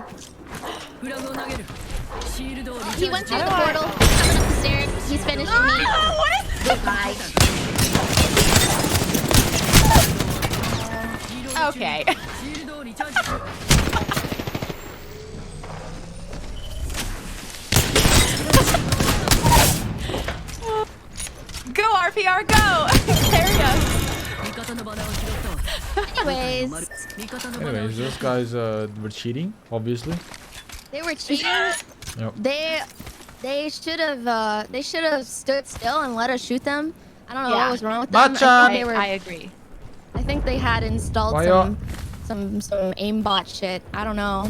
He went through the portal. He's coming up the stairs. He's finishing me. Goodbye. Okay. Go RPR, go! Carry us. Anyways, Those guys were cheating, obviously. they were cheating. Yep. They should have stood still and let us shoot them. I don't know what was wrong with them. I agree. I think they had installed some aimbot shit. I don't know.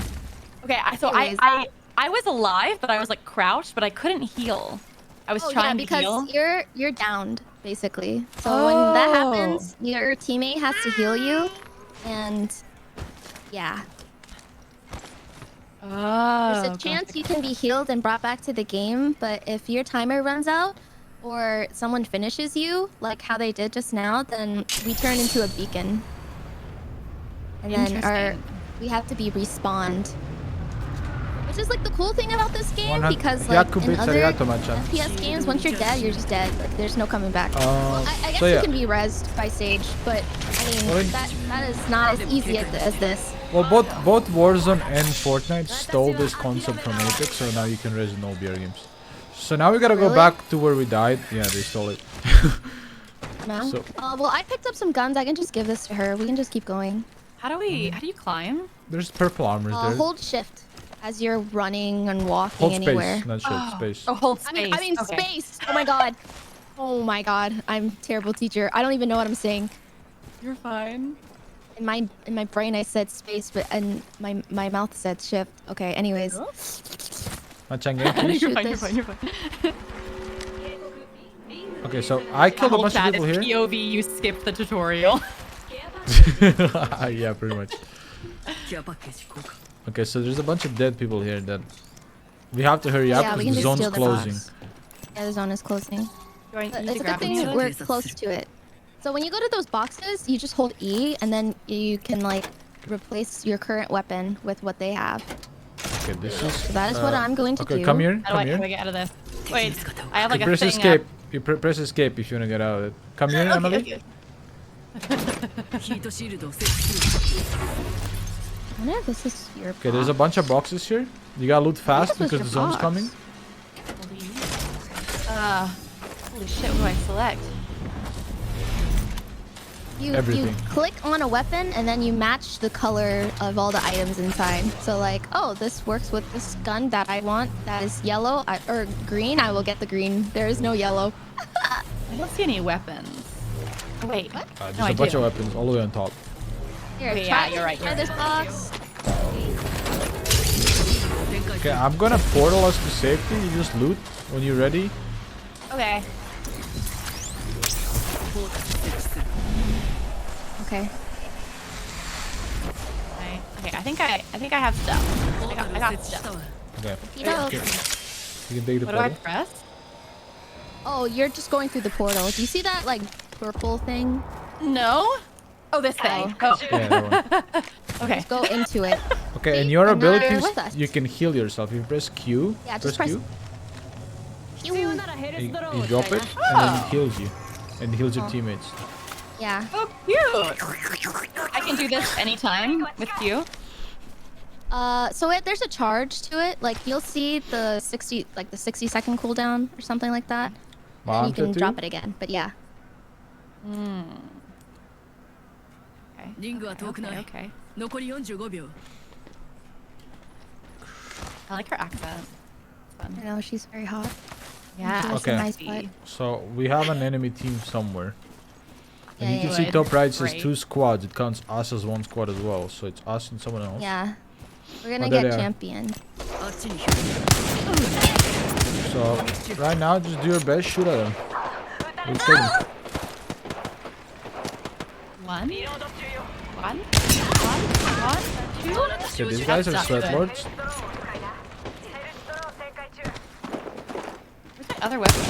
Okay, so Anyways. I was alive, but I was like crouched, but I couldn't heal. I was trying to heal. because you're downed basically. So when that happens, your teammate has to heal you, and yeah. Oh, There's a chance you can be healed and brought back to the game, but if your timer runs out or someone finishes you, like how they did just now, then we turn into a beacon. And then we have to be respawned. Which is like the cool thing about this game, because like in other FPS games, once you're dead, you're just dead. Like, there's no coming back. Well, I guess you can be rezzed by Sage, but I mean, that is not as easy as this. Well, both Warzone and Fortnite stole this concept from Apex, so now you can res in all BR games. So now we gotta go back to where we died. Yeah, they stole it. No? So, well, I picked up some guns. I can just give this to her. We can just keep going. How do you climb? There's purple armors there. Hold shift as you're running and walking anywhere. Hold space, not shift, space. Oh, hold space. I mean space. Oh my god. Oh my god. I'm a terrible teacher. I don't even know what I'm saying. You're fine. In my brain I said space, but and my mouth said shift. Okay, anyways. You're fine. Okay, so I killed a bunch of people here. POV, you skipped the tutorial. Yeah, pretty much. Okay, so there's a bunch of dead people here that we have to hurry up because the zone's closing. Yeah, the zone is closing. But it's a good thing it? we're close to it. So when you go to those boxes, you just hold E, and then you can like replace your current weapon with what they have. Okay, this is. So that is what I'm going to do. Okay, come here. How do I get out of this? Wait, I have like a press thing. Escape. You press escape if you want to get out of it. Come here, AmaLee. I wonder if this is your Okay, there's a bunch of boxes here. You gotta loot fast because the zone's coming. Holy shit, what do I select? You Everything. click on a weapon and then you match the color of all the items inside. So like, oh, this works with this gun that I want. That is yellow or green. I will get the green. There is no yellow. I don't see any weapons. Oh, wait. What? There's a bunch of weapons all the way on top. Here, okay, try, yeah, you're right. try this box. Okay, I'm gonna portal us to safety. You just loot when you're ready. Okay. Okay. Okay, I think I have stuff. I got stuff. Okay. You know, You can take the What do I portal. press? oh, you're just going through the portal. Do you see that like purple thing? No. Oh, this thing. Oh. Yeah, that one. Okay. Just go into it. Okay, and your And now you're abilities, with us. you can heal yourself. You press Q. Yeah, just press Q. Pew. You drop it, and then it heals you, and heals your teammates. Yeah. Oh, cute. I can do this anytime with you. So there's a charge to it. Like you'll see the 60-second cooldown or something like that. And you can drop it again. But yeah. Okay. I like her accent. It's fun. I know she's very hot. Yeah. She has a nice butt. So we have an enemy team somewhere. And you can see Good. top right says Great. 2 squads. It counts us as 1 squad as well. So it's us and someone else. Yeah. We're gonna there get they are. champion. So right now, just do your best. Shoot at them. We'll kill them. One, two. Okay, these guys are sweat lords. Where's my other weapon?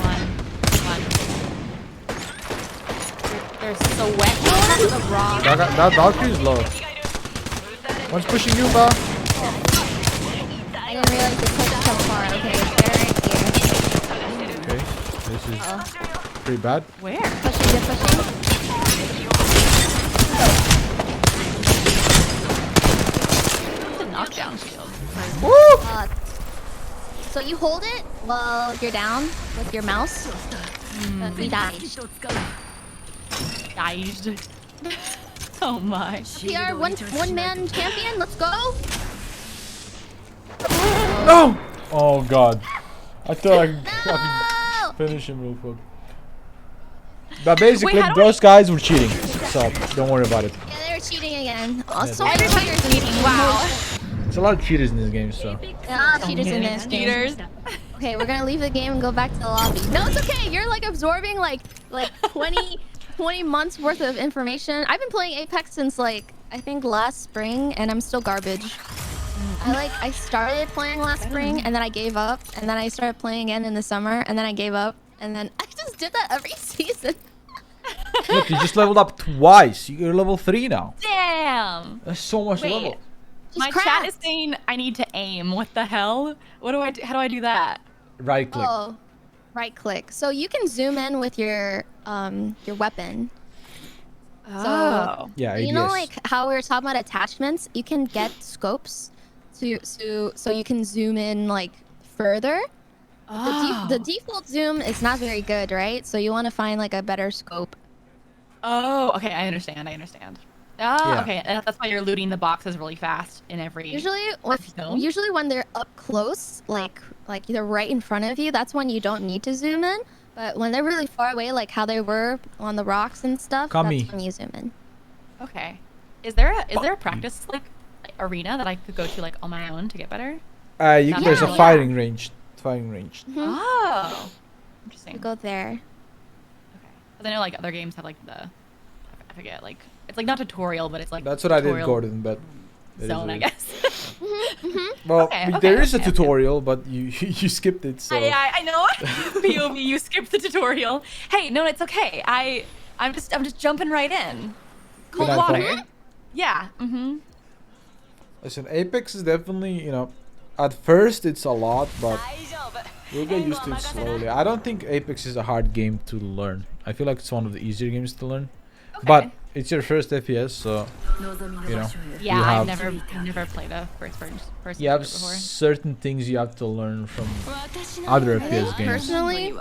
One. They're so wet. Oh, the rock. That Valkyrie is low. One's pushing you, Bao. I didn't realize the click so far. Okay, they're right here. Okay, this is pretty bad. Where? Pushing, they're pushing. The knockdown shield. So you hold it while you're down with your mouse. We died. Died. Oh my. We are one man champion. Let's go. No! Oh god. I thought I could No! finish him real quick. But basically, how do those guys were cheating. So don't worry about it. Yeah, they were cheating again. Oh, Yeah, so they many cheaters in this game. Wow. There's a lot of cheaters in this game, so. Cheaters in this game. Cheaters. Okay, we're gonna leave the game and go back to the lobby. No, it's okay. You're like absorbing like 20 months worth of information. I've been playing Apex since like I think last spring, and I'm still garbage. I started playing last spring, and then I gave up, and then I started playing again in the summer, and then I gave up, and then I just did that every season. Look, you just leveled up twice. You're level 3 now. Damn. That's so much Wait. level. My chat is saying I need to aim. What the hell? What do I do? How do I do that? Right click. Oh, right click. So you can zoom in with your weapon. Oh. Yeah, You know, ADS. like how we were talking about attachments, you can get scopes so you can zoom in like further. The default zoom is not very good, right? So you want to find like a better scope. Oh, okay. I understand. Oh, Yeah. okay. And that's why you're looting the boxes really fast in every. Usually film? when they're up close, like they're right in front of you, that's when you don't need to zoom in. But when they're really far away, like how they were on the rocks and stuff, Kami. that's when you zoom in. Okay. Is there a practice like arena that I could go to like on my own to get better? There's a Yeah. firing range. Oh. Interesting. You go there. Okay. Because I know like other games have like I forget, like it's like not tutorial, but it's like That's what I did, tutorial Gordon, but... it is zone, what I it is. guess. Well, Okay, there is a okay. tutorial, but you skipped it, so... I know. POV, you skipped the tutorial. Hey, no, it's okay. I'm just jumping right in. Cold Good water. night, Yeah. Listen, Apex is definitely, you know, at first it's a lot, but you'll get used to it slowly. I don't think Apex is a hard game to learn. I feel like it's one of the easier games to learn. Okay. But it's your first FPS, so, you know, Yeah, you I've have, never played a first-person you have shooter before. certain things you have to learn from other FPS games. Personally,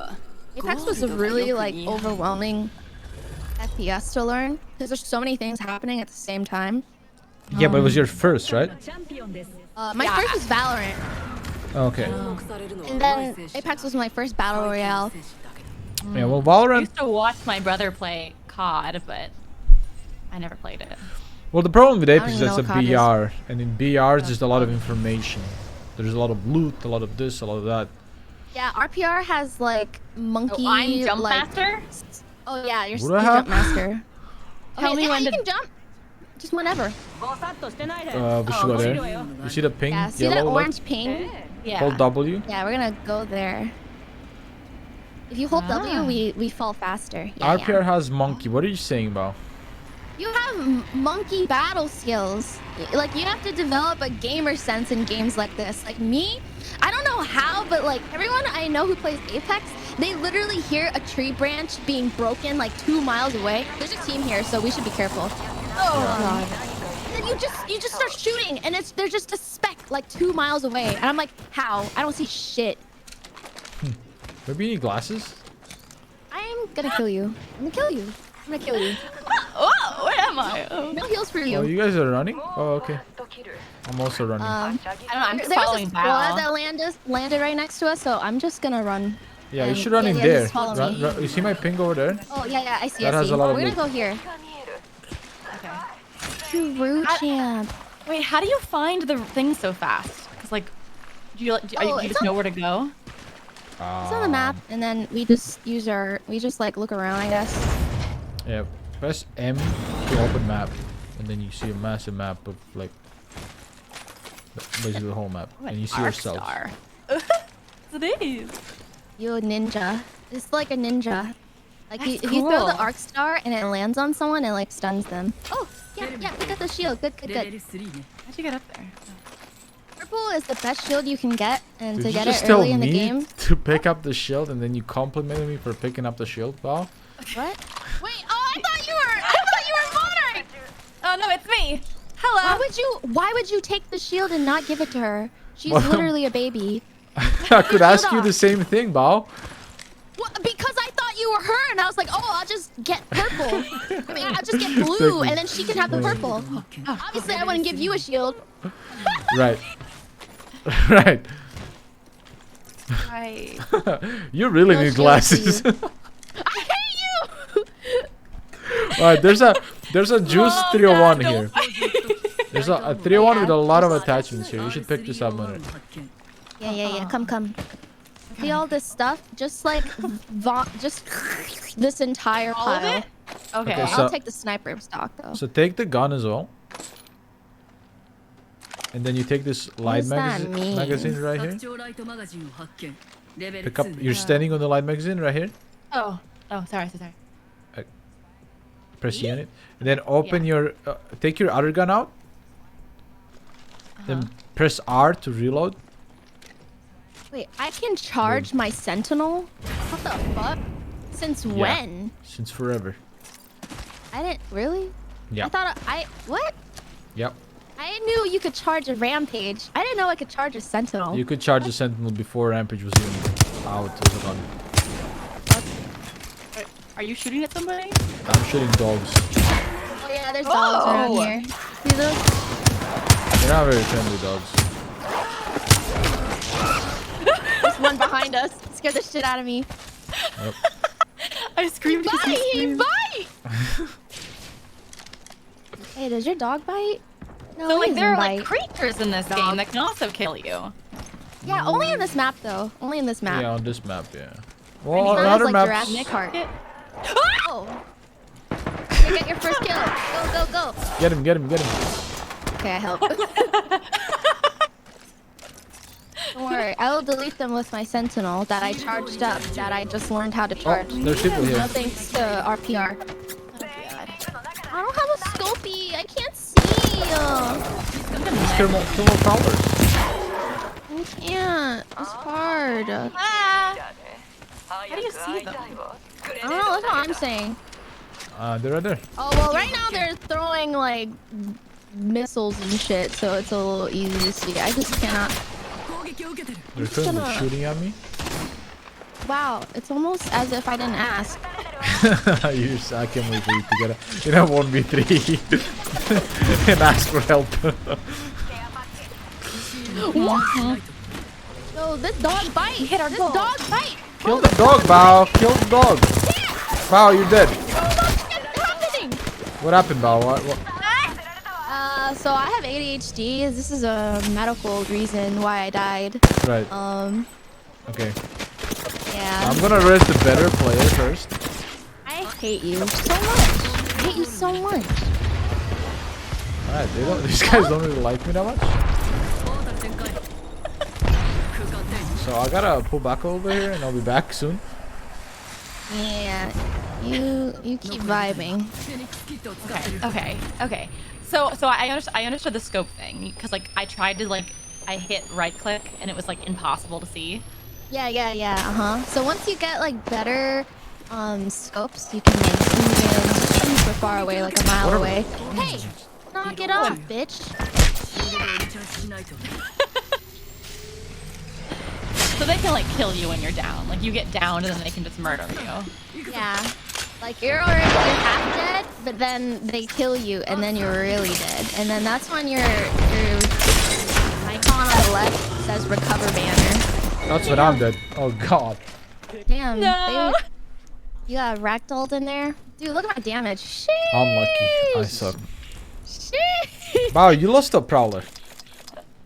Apex was a really like overwhelming FPS to learn because there's so many things happening at the same time. Yeah, but it was your first, right? My first was Valorant, Okay. and then Apex was my first battle royale. Yeah, well, I Valorant... used to watch my brother play COD, but I never played it. Well, the problem with don't Apex is even that's a know what COD BR, and in BR, it's just a lot of information. There's a lot of loot, a lot of this, a lot of that. Yeah, RPR has like monkey. Oh, I'm Jump like, Master? Oh yeah, you're What the Jump heck? Master. Tell me yeah, when you to... can jump. Just whenever. We should go there. You see the ping? Yeah, see that Yellow orange ping? Yeah. Hold W. Yeah, we're gonna go there. If you hold W, we fall faster. Yeah, RPR has monkey. What are you saying about? You have monkey battle skills. Like, you have to develop a gamer sense in games like this. Like me, I don't know how, but like everyone I know who plays Apex, they literally hear a tree branch being broken like 2 miles away. There's a team here, so we should be careful. Oh god. And then you just start shooting, and they're just a speck like 2 miles away. And I'm like, how? I don't see shit. Maybe you need glasses? I'm gonna kill you. I'm gonna kill you. I'm gonna kill you. Oh, where am I? Oh. No heals for you. Oh, you guys are running? Oh, okay. I'm also running. I don't know. I'm just There was a following squad Bao. that landed right next to us, so I'm just gonna run. Yeah, you and- should run in yeah, there. just follow me. You see my ping over there? Oh yeah, I see. That I has see. a lot of We're gonna loot. go here. Okay. True champ. Wait, how do you find the thing so fast? Because like, do you it's just know where to go? It's on the map, and then we just like look around, I guess. Yeah, press M to open map, and then you see a massive map of like basically the whole map, Oh, and you see Arc yourself. Star. It is. You a ninja. It's like a ninja. Like That's you throw the cool. arc star and it lands on someone and like stuns them. Oh, yeah, pick up the shield. Good. How'd you get up there? Purple is the best shield you can get, and Did to you get just it tell early in the me game. to pick up the shield and then you complimented me for picking up the shield, Bao? What? Wait, oh, I thought you were Monarch! Oh no, it's me. Hello. Why would you take the shield and not give it to her? She's Well, literally a baby. I could ask you off. the same thing, Bao. Well, because I thought you were her, and I was like, oh, I'll just get purple. I mean, I'll just get blue, and then she can have the purple. Obviously, I wouldn't give you a shield. Right. Right. Right. You really No need shield glasses. for I hate you! Alright, there's a juice Oh, 301 no, here. don't- There's a 301 Yeah. with a lot of attachments here. You should pick this up, Monarch. Yeah. Come. See all this stuff? Just like, just this entire All of pile. it? Okay. Okay, I'll so- take the sniper stock though. So take the gun as well. And then you take this light does that mean? magazine right here. Pick up. You're standing on the light magazine right here. Oh, sorry. Press unit, and then open your. Take your other gun out. Then press R to reload. Wait, I can charge my sentinel? What the fuck? Since Yeah. when? Since forever. I didn't really. Yeah. I thought what? Yep. I knew you could charge a rampage. I didn't know I could charge a sentinel. You could charge the sentinel before rampage was even out of the gun. Are you shooting at somebody? I'm shooting dogs. Oh yeah, there's dogs around Oh. here. See those? They're not very friendly dogs. There's one behind us. Scared the shit out of me. Yep. I screamed because you Bite! screamed. Bite! Hey, does your dog bite? No, So it like there doesn't are like bite. creatures in this game that can also kill you. Yeah, only in this map though. Only in this map. Yeah, on this map, yeah. It's Well, not on as, other like, maps. Jurassic Park. It- Oh. Okay, get your first kill. Go. Get him. Okay, I help. Don't worry, I will delete them with my sentinel that I charged up, that I just learned how to Oh, charge. there's people here. No thanks to RPR. I don't have a scopey. I can't see. Kill more prowlers. I can't. It's hard. How do you see them? I don't know. That's what I'm saying. They're right there. Oh well, right now they're throwing like missiles and shit, so it's a little easy to see. I just cannot. They're currently shooting at me. Wow, it's almost as if I didn't ask. I can't wait for you to get a 1v3 and ask for help. What? No, this dog bite. hit our This goal. dog bite. Kill the dog, Bao. Kill the dog. Bao, you're dead. What's happening? What happened, Bao? What? So I have ADHD. This is a medical reason why I died. Right. Okay. Yeah. I'm gonna arrest the better player first. I hate you so much. I hate you so much. Alright, these guys don't really like me that much. So I gotta pull back over here and I'll be back soon. Yeah. You keep vibing. Okay. So I understood the scope thing because like I tried to I hit right click and it was like impossible to see. Yeah. So once you get like better scopes, you can like zoom in super far away, like a mile away. Hey, knock it off, bitch. So they can like kill you when you're down. Like you get down and then they can just murder you. Yeah. Like you're half dead, but then they kill you and then you're really dead. And then that's when your icon on the left says recover banner. That's when I'm dead. Oh god. Damn. No. You got ragdolled in there? Dude, look at my damage. Sheesh. Unlucky. I suck. Sheesh. Wow, you lost a prowler.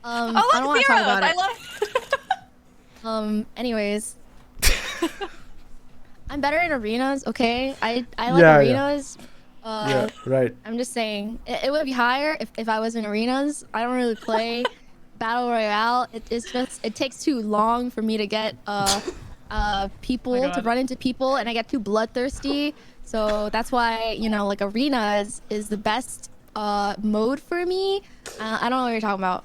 I Oh don't look, want to talk zeros. about I it. love. Anyways. I'm better in arenas, okay? I like Yeah, yeah. arenas. Yeah, right. I'm just saying, it would be higher if I was in arenas. I don't really play Battle Royale. It takes too long for me to get people to run into people, and I get too bloodthirsty. So that's why, you know, like arena is the best mode for me. I don't know what you're talking about.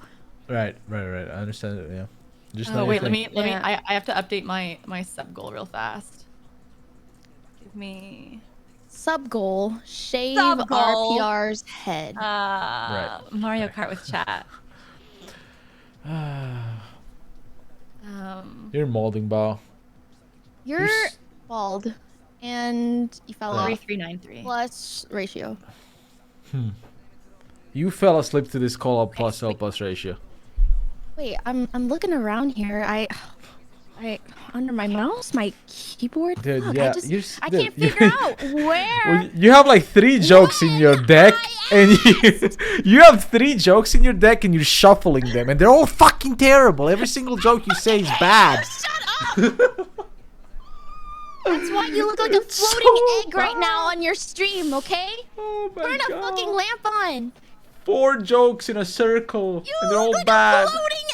Right. I understand it. Yeah. Just Oh wait, let me. Yeah. I have to update my sub goal real fast. Give me Sub goal: shave Sub goal. RPR's head. Mario Kart with chat. You're molding, Bao. You're bald, and you fell off. 3393. Plus ratio. You fell asleep to this call up plus L plus ratio. Wait, I'm looking around here. I under my mouse, my keyboard. Dude, Fuck, yeah, I can't figure out where. Well, you have like 3 jokes in your deck, and you have 3 jokes in your deck, and you're shuffling them, and they're all fucking terrible. Every single joke you say is bad. Shut up! That's why you look like a floating egg right now on your stream, okay? Oh my Turn a fucking lamp on. 4 jokes in a circle, You and they're all look like bad. a floating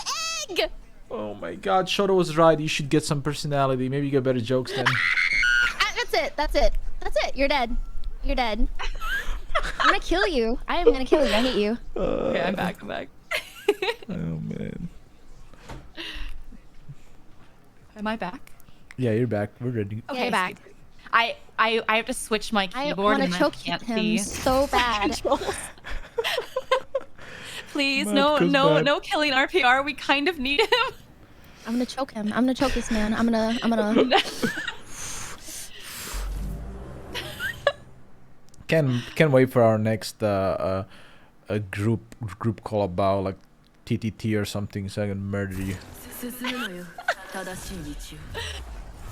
egg. Oh my god, Shoto was right. You should get some personality. Maybe you get better jokes then. That's it. You're dead. I'm gonna kill you. I am gonna kill you. I hate you. Okay, I'm back. Oh man. Am I back? Yeah, you're back. We're ready. Okay, back. I have to switch my I keyboard want and to I choke can't him see. so bad. Please, Matt goes bad. no killing RPR. We kind of need him. I'm gonna choke him. I'm gonna choke this man. I'm gonna. Can't wait for our next a group call about like TTT or something, so I can murder you.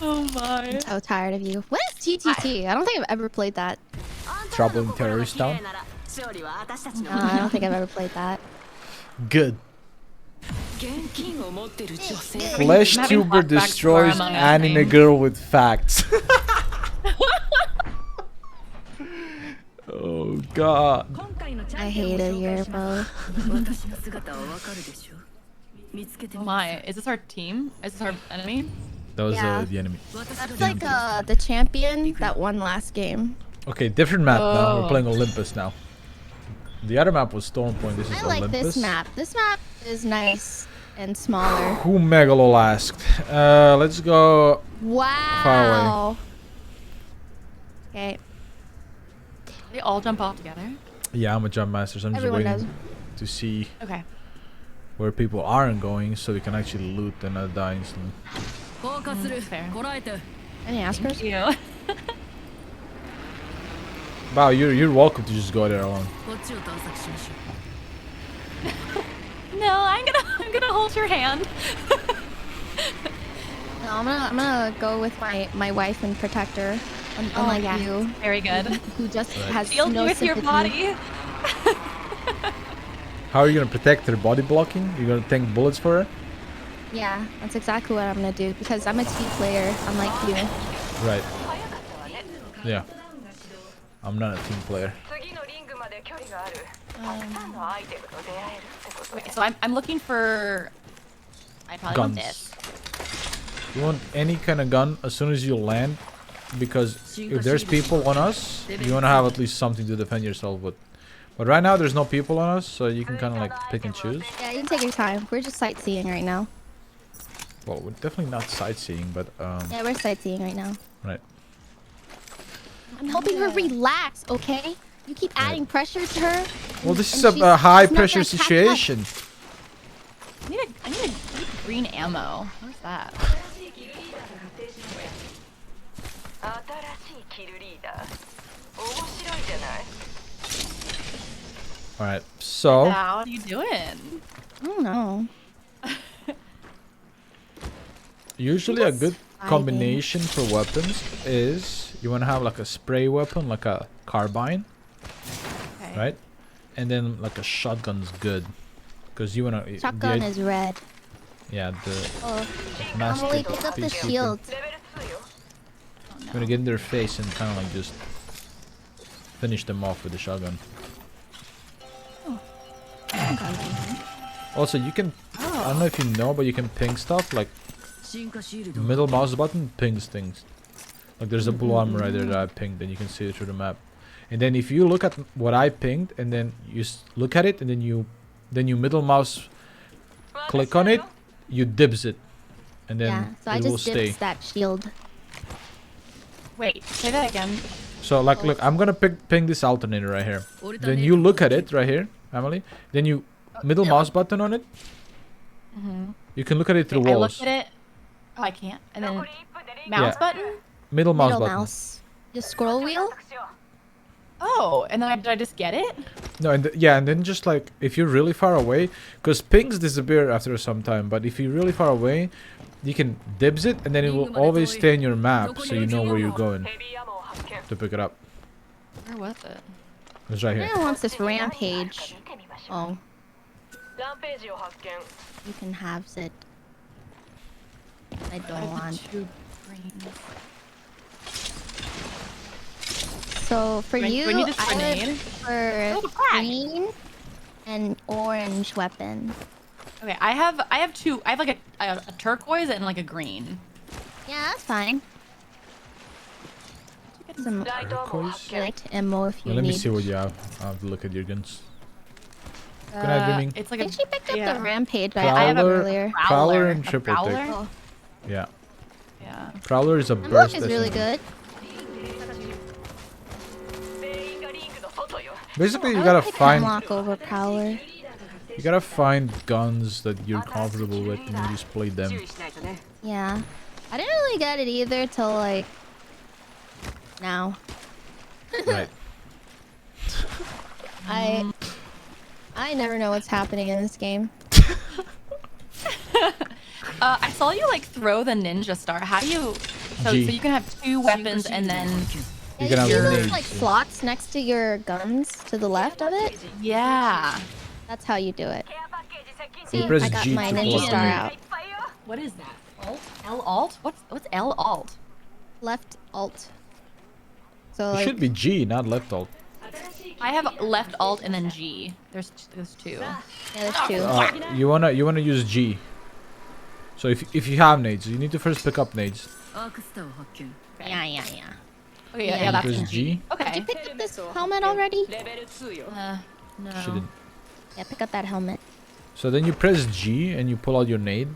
Oh my. I'm so tired of you. What is TTT? I don't think I've ever played that. Trouble in Terrorist Town. No, I don't think I've ever played that. Good. Flesh FugiTuber destroys anime girl with facts. Oh god. I hate it here, bro. Oh my. Is this our team? Is this our enemy? That was Yeah. the enemy. That's like the champion that won last game. Okay, different map now. Oh. We're playing Olympus now. The other map was Storm Point. This is I like Olympus. this map. This map is nice and smaller. Who Megalol asked? Let's go. Wow. Far away. Okay. They all jump off together. Yeah, I'm a jump master, so I'm just Everyone waiting does. to see Okay. where people aren't going, so we can actually loot and not die instantly. Fair. Any askers? Thank you. Wow, you're welcome to just go there alone. No, I'm gonna hold your hand. No, I'm gonna go with my wife and protector, unlike yeah. you, Very good. who just has Shield no you with your sympathy. body. How are you gonna protect her body blocking? You're gonna tank bullets for her? Yeah, that's exactly what I'm gonna do because I'm a team player, unlike you. Right. Yeah. I'm not a team player. Wait, so I'm looking for. I probably want Guns. this. You want any kind of gun as soon as you land, because if there's people on us, you wanna have at least something to defend yourself with. But right now there's no people on us, so you can kind of like pick and choose. Yeah, you can take your time. We're just sightseeing right now. Well, we're definitely not sightseeing, but Yeah, we're sightseeing right now. right. I'm helping her relax, okay? You keep adding pressure to her. Well, this is and a high she's not pressure gonna catch up. situation. I need green ammo. Where's that? All right, so How are you doing? I don't know. usually a good fighting. combination for weapons is you want to have like a spray weapon, like a carbine, Okay. right? And then like a shotgun's good, because you wanna. Shotgun is red. Yeah, the Oh, master Emily, pick up the peacekeeper. shield. You wanna get in their face and kind of like just finish them off with the shotgun. Also, you can. I don't know if you know, but you can ping stuff like middle mouse button pings things. Like there's a blue armor right there that I pinged, and you can see it through the map. And then if you look at what I pinged, and then you look at it, and then you middle mouse click on it, you dibs it, and then Yeah, so I it will just stay. dipped that shield. Wait, say that again. So like, look, I'm gonna ping this alternator right here. Then you look at it right here, Emily. Then you middle mouse button on it. You can look at it through I walls. look at it. Oh, I can't. And then mouse button. Middle mouse Middle button. mouse. The scroll wheel? Oh, and then did I just get it? No, and yeah, and then just like if you're really far away, because pings disappear after some time. But if you're really far away, you can dibs it, and then it will always stay in your map, so you know where you're going to pick it up. Where was it? It's right here. Everyone wants this rampage. Oh, you can have it. I don't want. Two brains. So for Do I you, need this I grenade? look for Oh, crack. green and orange weapon. Okay, I have two. I have like a turquoise and like a green. Yeah, that's fine. Some Turquoise? light ammo if you Well, let me need. see what you have. I'll have to look at your guns. Good night, Dreaming. It's I like think she picked up the rampage Prowler. I have earlier. Prowler and A triple prowler? tick. Oh, Yeah. Yeah. Prowler is a that burst. book is really SMG. good. Basically, you I gotta would pick find Hemlock over Prowler. guns that you're comfortable with, and you just play them. Yeah. I didn't really get it either till like now. Right. I never know what's happening in this game. I saw you like throw the ninja star. How do you? So G. you can have two weapons and then. You Yeah, can you see have those grenades. like slots next to your guns to the left of it? Yeah. That's how you do it. See, You press I got G my to ninja pull out star grenade. out. What is that? Alt? L alt? What's L alt? Left alt. So It like, should be G, not left alt. I have left alt and then G. There's two. yeah, there's two. You wanna use G. So if you have nades, you need to first pick up nades. Yeah. Okay, Yeah. yeah, that's Press G. Did you okay. pick up this helmet already? No. Shouldn't. Yeah, pick up that helmet. So then you press G and you pull out your nade,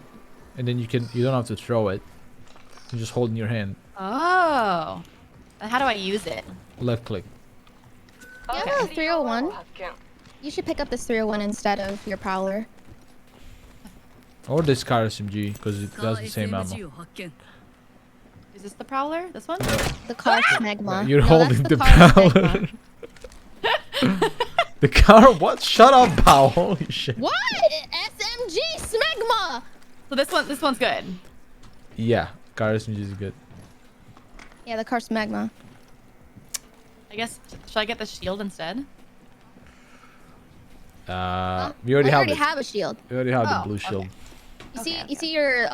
and then you don't have to throw it. You just hold in your hand. Oh. And how do I use it? Left click. You have a 301. You should pick up this 301 instead of your Prowler. Or this car SMG, because it does the same ammo. Is this the prowler? This one? The car Smegma. You're No, holding that's the car Prowler. Smegma. The car? What? Shut up, Bao. Holy shit. What? SMG Smegma! So this one's good. Yeah, car SMG is good. Yeah, the car Smegma. I guess should I get the shield instead? We I already have already it. have a shield. We already have the Oh, blue shield. okay. You see your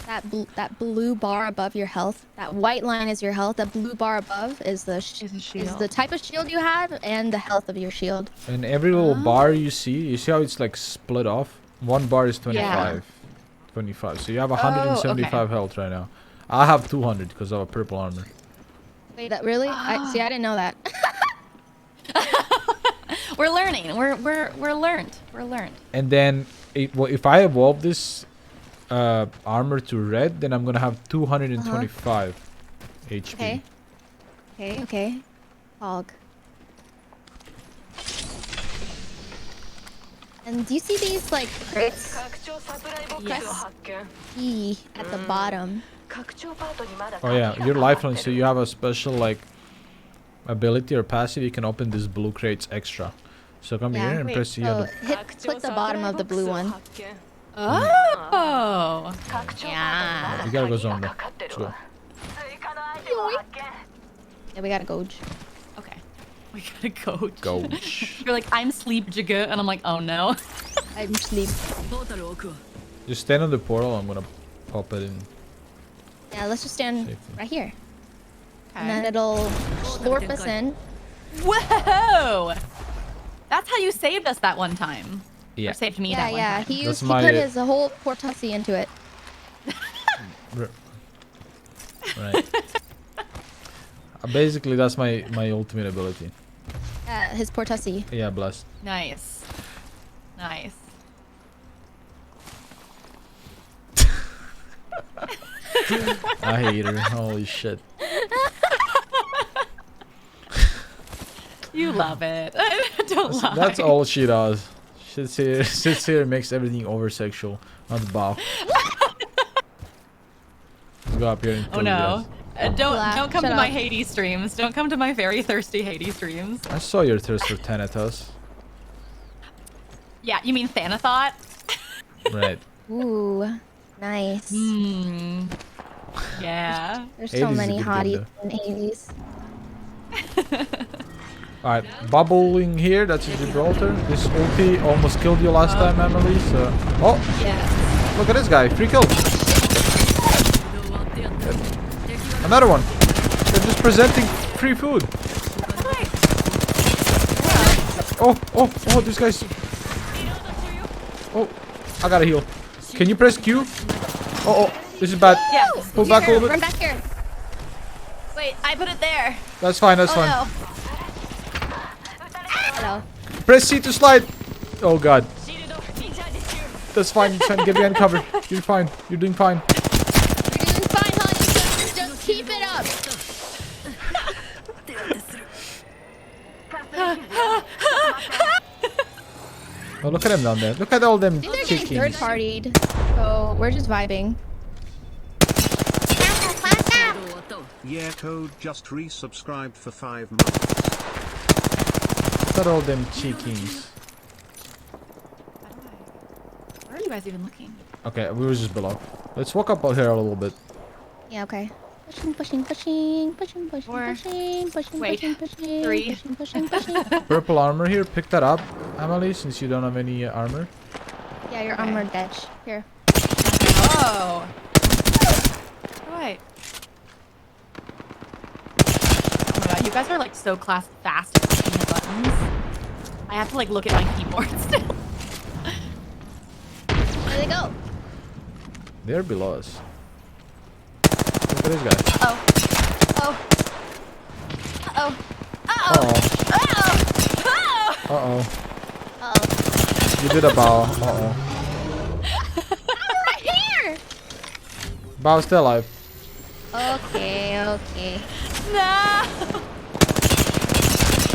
that blue bar above your health. That white line is your health. That blue bar above is the Is a is shield. the type of shield you have and the health of your shield. And every little bar you see how it's like split off? One bar is 25. 25. So you have 175 health right now. I have 200 because of a purple armor. Wait, that really? I didn't know that. We're learning. We're learned. We're learned. And then if I evolve this armor to red, then I'm gonna have 225 HP. Okay. Hog. And do you see these like crits? Press E at the bottom. Oh yeah, your lifeline. So you have a special like ability or passive. You can open these blue crates extra. So come Yeah. here and Wait, press E So on the. click the bottom of the blue one. Oh. Yeah. You gotta go zone though. Let's go. Yeah, we got a Goj. Okay. We gotta go. Go. You're like, I'm sleep jigga, and I'm like, oh no. I'm asleep. Just stand on the portal. I'm gonna pop it in. Yeah, let's just stand Safety. right here. And then it'll slurp us in. Whoa! That's how you saved us that one time. Yeah. Or saved me Yeah, that one yeah. time. He That's he my- put his whole Portussi into it. Right. Basically, that's my ultimate ability. His poor tussy. Yeah, blessed. Nice. Nice. I hate her. Holy shit. You love it. Don't lie. That's all she does. Sits here and makes everything over sexual. Not Bao. Let's go up here and kill Oh you no. guys. Don't come Shut to my up. Hades streams. Don't come to my very thirsty Hades streams. I saw your thirst for Thanatos. Yeah, you mean Thanathought? Right. Ooh, nice. Hmm. Yeah. There's Hades so is a many good hotties game, in Hades. Alright, bubbling here. That's a Gibraltar. This ulti almost killed you last time, AmaLee. So. Oh! Yes. Look at this guy. 3 kills. Another one. They're just presenting free food. Oh, this guy's... Oh, I gotta heal. Can you press Q? Oh, this is bad. Yeah. Pull back a little Run bit. back here. Wait, I put it there. That's fine, that's fine. No. Hello. Press C to slide. Oh god. That's fine, it's fine. Get behind cover. You're fine. You're doing fine. You're doing fine, honey. Just keep it up. Oh, look at them down there. Look at all them I think they're getting chickens. third-partied, so we're just vibing. Yeah, code just resubscribed for 5 months. Look at all them chickens. Where are you guys even looking? Okay, we were just below. Let's walk up out here a little bit. Yeah, okay. Pushing. Four. Pushing. Wait. 3. Pushing. Purple armor here. Pick that up, AmaLee, since you don't have any armor. Yeah, you're Okay. armored edge. Here. Oh. Right. Oh my god, you guys are like so fast at clicking the buttons. I have to like look at my keyboard still. Where they go? They're below us. Look at this guy. Oh. Uh-oh. Oh. You did a Bao. Uh-oh. Right here. Bao's still alive. Okay. No.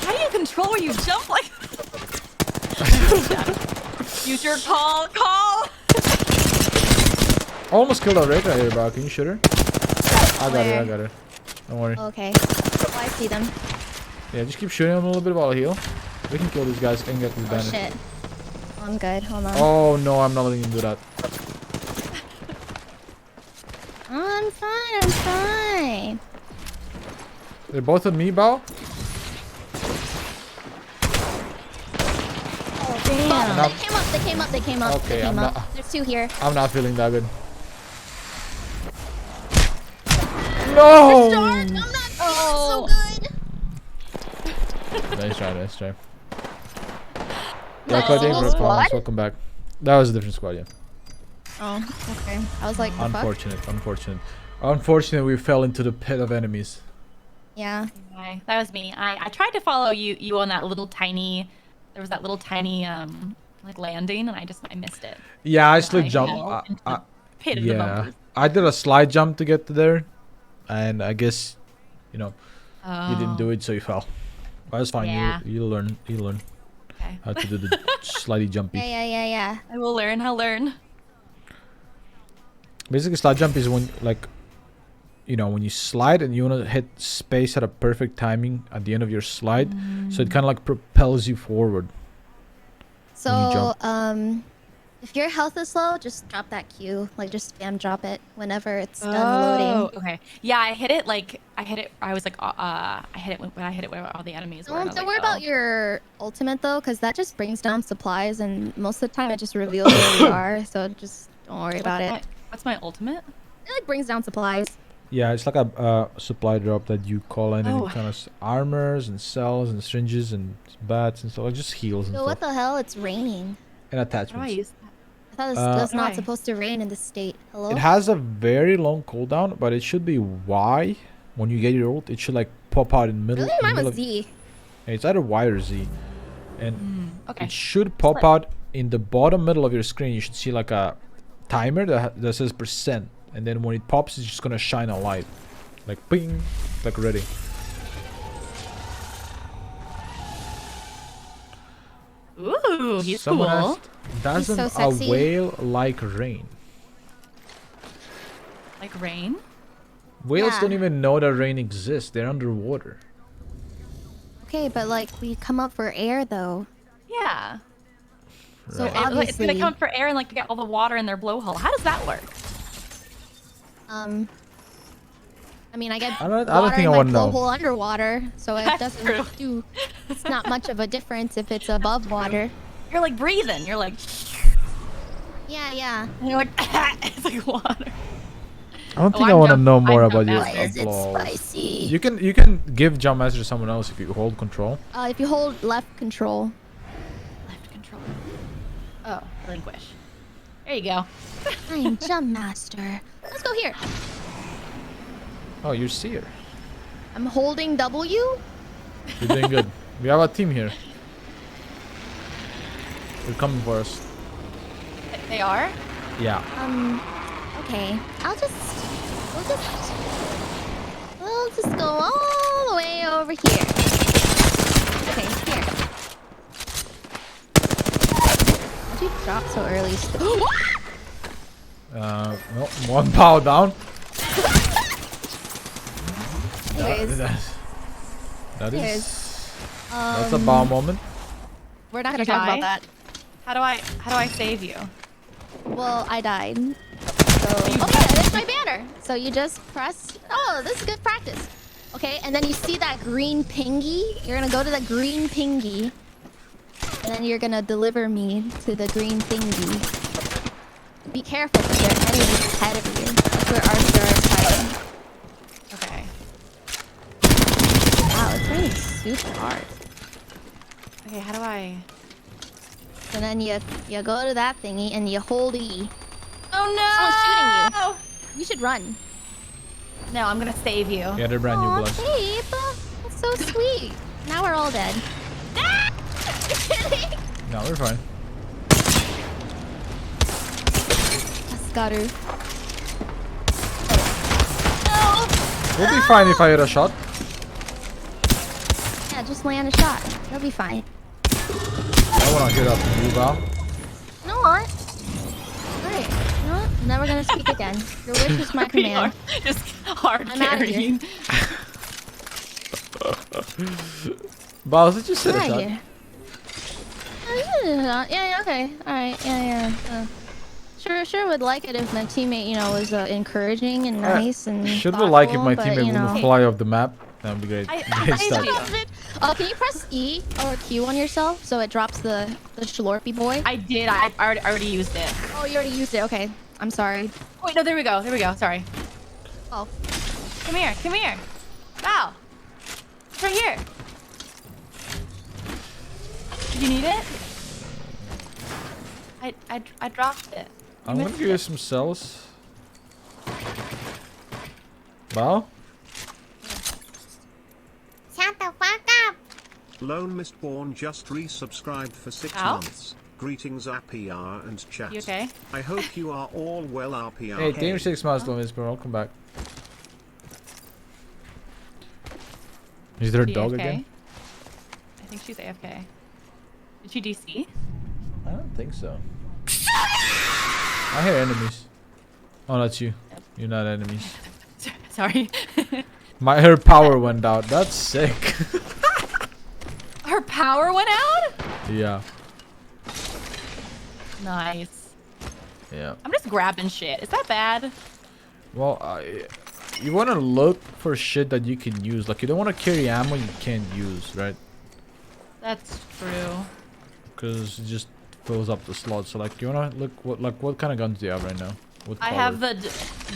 How do you control where you jump like? Use your call. Almost killed our Reka here, Bao. Can you shoot her? I Where? got her. Don't worry. Okay. Oh, I see them. Yeah, just keep shooting them a little bit while I heal. We can kill these guys and get this Oh banner. shit. I'm good. Hold on. Oh no, I'm not letting him do that. I'm fine. They're both on me, Bao. Oh damn. Now- They came up. Okay, I'm not- There's 2 here. I'm not feeling that good. No! I'm not so good. Nice try. No, Yeah, Cody, single squad? welcome back. That was a different squad, yeah. Oh, okay. I was like, the fuck? Unfortunate, we fell into the pit of enemies. Yeah. Okay, that was me. I tried to follow you on that little tiny. There was that little tiny like landing, and I missed it. Yeah, I I slid fell jump. into the pit of the Yeah, bumpers. I did a slide jump to get to there, and I guess, you know, you didn't do it, so you fell. But that's fine. Yeah. You'll learn. Okay. How to do the slidey jumpy. Yeah. I will learn. I'll learn. Basically, slide jump is when, like, you know, when you slide and you want to hit space at a perfect timing at the end of your slide, so it kind of like propels you forward. So, if your health is low, just drop that Q. Like, just spam drop it whenever it's done loading. Okay. Yeah, I hit it. I was like, I hit it when I hit it where all the enemies were. and I was Don't like, worry about oh. your ultimate though, because that just brings down supplies, and most of the time it just reveals where you are. So just don't worry about it. What's my ultimate? It like brings down supplies. Yeah, it's like a supply drop that you call in, and Oh. it kind of armors and cells and syringes and bats and stuff. Like just heals and So what stuff. the hell? It's raining. And How do I attachments. use that? I thought it was not Why? supposed to rain in this state. Hello? It has a very long cooldown, but it should be Y. When you get your ult, it should like pop out in the middle. Really? in the Mine middle was of, Z. it's either Y or Z, and Okay. it should pop out in the bottom middle of your screen. You should see like a timer that says %, and then when it pops, it's just gonna shine a light, like ping, like ready. Ooh, he's Someone cool. asked, doesn't so a sexy. whale like rain? Like rain? Whales Yeah. don't even know that rain exists. They're underwater. Okay, but like we come up for air though. Yeah. So Right. It's obviously, gonna come up for air and like to get all the water in their blowhole. How does that work? I mean, I get I don't water think in I my wanna know. blowhole underwater, so it That's true. doesn't do. It's not much of a difference if it's above water. You're like breathing. You're like, Yeah. and you're like, it's like water. I don't think I'm I want to jump- know more I'm about jump your master. Why is it flaws. spicy? You can give jump master to someone else if you hold control. If you hold left control. Left control. Oh, relinquish. There you go. I'm jump master. Let's go here. Oh, you're seer. I'm holding W. You're doing good. We have a team here. They're coming for us. They are? Yeah. Okay. We'll just go all the way over here. Okay, here. Why'd you drop so early? No, one power down. Anyways, That Anyways, is. That's a Bao moment. we're not gonna You talk die? about that. How do I save you? Well, I died. So okay, there's my banner. So you just press. Oh, this is good practice. Okay, and then you see that green pingy. You're gonna go to the green pingy, and then you're gonna deliver me to the green thingy. Be careful, because there are enemies ahead of you. That's where Arthur is hiding. Okay. Wow, it's raining super hard. Okay, how do I... And then you go to that thingy and you hold E. Oh Someone's no! shooting you. You should run. No, I'm gonna save you. Yeah, they're brand new Aw, bless. babe. That's so sweet. Now we're all dead. No, we're fine. Scatter. We'll be fine if I hit a shot. Yeah, just land a shot. You'll be fine. I wanna hit up you, Bao. You know what? Alright. You know what? I'm never gonna speak again. Your wish is my command. Just hard I'm outta here. carrying. Bao, let's just hit a Get shot. outta here. Yeah, okay. Alright, yeah. Sure would like it if my teammate, was encouraging and nice and Should we like if my thoughtful, teammate but, would fly off the map? That would be great. I Great start. do. Can you press E or Q on yourself so it drops the Schlorpy boy? I did. I already used it. Oh, you already used it. Okay. I'm sorry. Wait, no, there we go. Sorry. Oh. Come here. Wow. It's right here. You need it? I dropped it. I'm gonna give you some cells. Bao? Shut the fuck up. Lone Mistborn just resubscribed for 6 Ow. months. Greetings RPR and chat. You okay? I hope you are all well RPR. Hey, thank you for 6 months, Miss Bro. Welcome back. Is there a She dog AFK? again? I think she's AFK. Did she DC? I don't think so. I hear enemies. Oh, that's you. You're not enemies. Sorry. Her power went out. That's sick. Her power went out? Yeah. Nice. Yeah. I'm just grabbing shit. Is that bad? Well, you want to look for shit that you can use. Like, you don't want to carry ammo you can't use, right? That's true. Because it just fills up the slot. So, like, you want to look what kind of guns do you have right now? What I color? have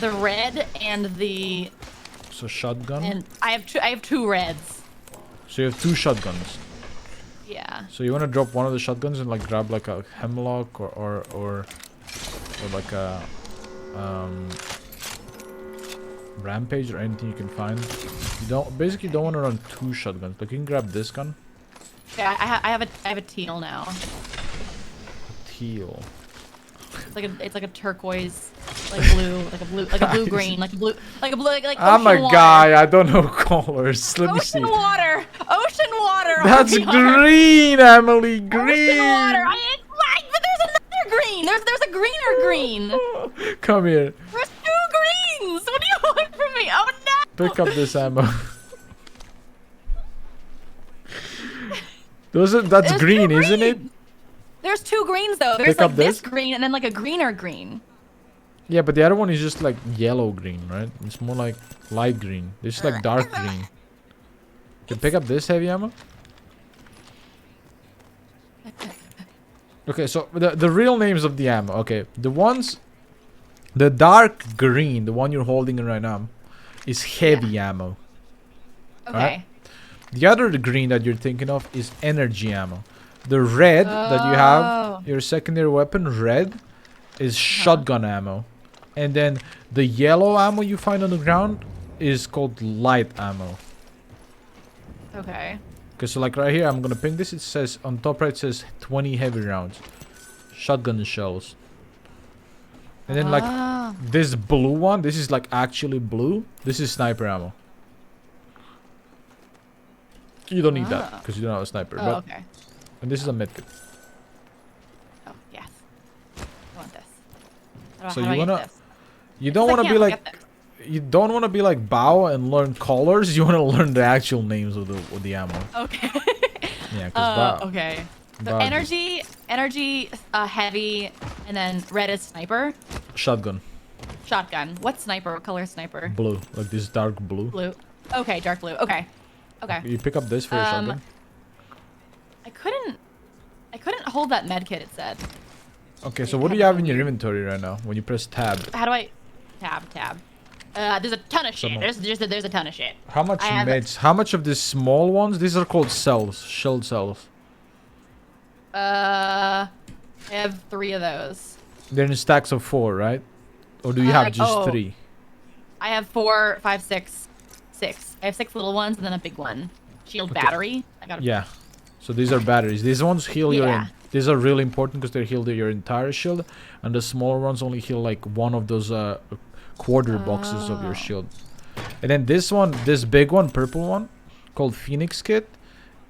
the red and the So shotgun. and I have two reds. So you have 2 shotguns. Yeah. So you want to drop one of the shotguns and like grab like a hemlock or or like a rampage or anything you can find. You don't want to run 2 shotguns. Like you can grab this gun. Yeah, I have a teal now. Teal. It's like a turquoise, like blue, like a blue green, like I'm a ocean guy. water. I don't know colors. Let me see. Ocean water. That's RPR. green, Emily. Green. Ocean water. It's fine, but there's another green. There's a greener green. Come here. There's 2 greens. What do you want from me? Oh no. Pick up this ammo. That's There's green, 2 isn't it? greens. There's 2 greens though. There's Pick up like this this. green and then like a greener green. Yeah, but the other one is just like yellow green, right? It's more like light green. This is like dark green. You pick up this heavy ammo? Okay, so the real names of the ammo. Okay, the dark green, the one you're holding right now, is heavy ammo. Okay. Right? The other green that you're thinking of is energy ammo. The red that you have, your secondary weapon, red, is shotgun ammo. And then the yellow ammo you find on the ground is called light ammo. Okay. Okay, so like right here, I'm gonna ping this. It says, on top right, it says 20 heavy rounds. Shotgun shells. And then like this blue one, this is like actually blue. This is sniper ammo. You don't need that because you don't have a sniper. Oh, But okay. and this is a medkit. Oh, yes. I want this. So How do I you get wanna, this? you don't want to be like, you don't want to be like Bao and learn colors. You want to learn the actual names of the ammo. Okay. Yeah, because Bao. Okay. So Bao energy, heavy, and then red is sniper. Shotgun. Shotgun. What sniper? What color is sniper? Blue, like this dark blue. Blue. Okay, dark blue. Okay. Okay. You pick up this for your shotgun. I couldn't hold that med kit, it said. Okay, so what do you have in your inventory right now when you press tab? How do I tab? There's a ton of shit. Some There's a ton of shit. How much I have meds? How much of these small ones? These are called cells, shelled cells. I have 3 of those. They're in stacks of 4, right? Or do you have just oh. 3? I have 4, 5, 6. 6. I have 6 little ones and then a big one. Shield battery. I got. Yeah. So these are batteries. These ones heal your. These are really important because they heal your entire shield, and the smaller ones only heal like one of those quarter boxes of your shield. And then this one, this big one, purple one, called Phoenix Kit.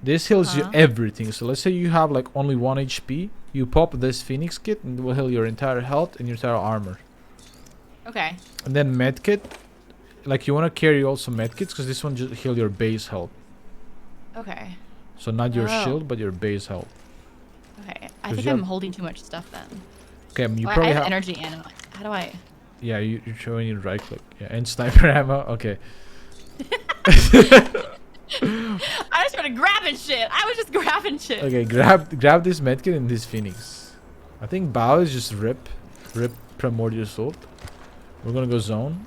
This heals you everything. So let's say you have like only 1 HP. You pop this Phoenix Kit and it will heal your entire health and your entire armor. Okay. And then med kit, like you want to carry also med kits because this one just heal your base health. Okay. So not your shield, but your base health. Okay. I think I'm holding too much stuff then. Okay, you I probably have have energy ammo. How do I? Yeah, you're showing your right click. Yeah, and sniper ammo. Okay. I just started grabbing shit. I was just grabbing shit. Okay, grab this medkit and this Phoenix. I think Bao is just rip Primordial Assault. We're gonna go zone.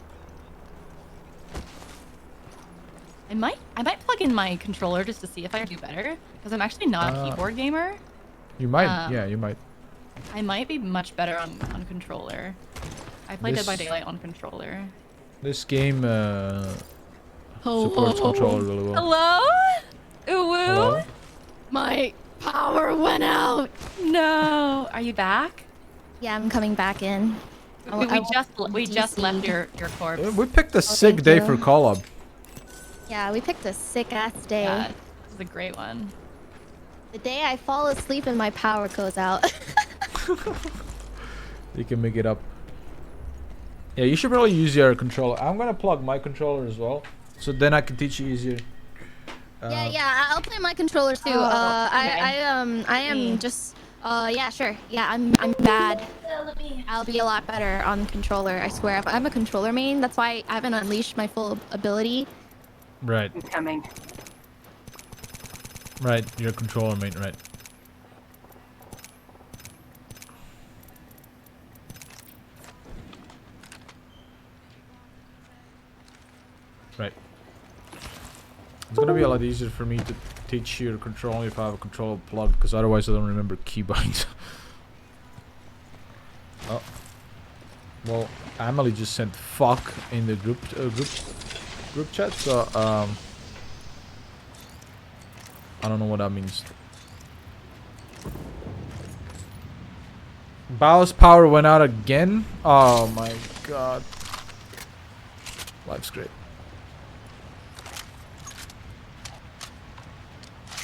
I might plug in my controller just to see if I do better because I'm actually not a keyboard gamer. You might, yeah, you might. I might be much better on controller. I played Dead by Daylight on controller. This game supports controller really well. Hello? Uwu? Hello? My power went out. No. Are you back? Yeah, I'm coming back in. We just left your corpse. We picked a sick day for call-up. Yeah, we picked a sick ass day. Yeah, this is a great one. The day I fall asleep and my power goes out. You can make it up. Yeah, you should probably use your controller. I'm gonna plug my controller as well, so then I can teach you easier. Yeah, I'll play my controller too. Okay. I am just. Yeah, sure. Yeah, I'm bad. I'll be a lot better on controller. I swear. I'm a controller main. That's why I haven't unleashed my full ability. Right. I'm coming. Right, you're a controller mate, right. Right. It's gonna be a lot easier for me to teach you controlling if I have a controller plug, because otherwise I don't remember keybinds. Oh. Well, AmaLee just sent fuck in the group chat, so I don't know what that means. Bao's power went out again. Oh my god. Life's great.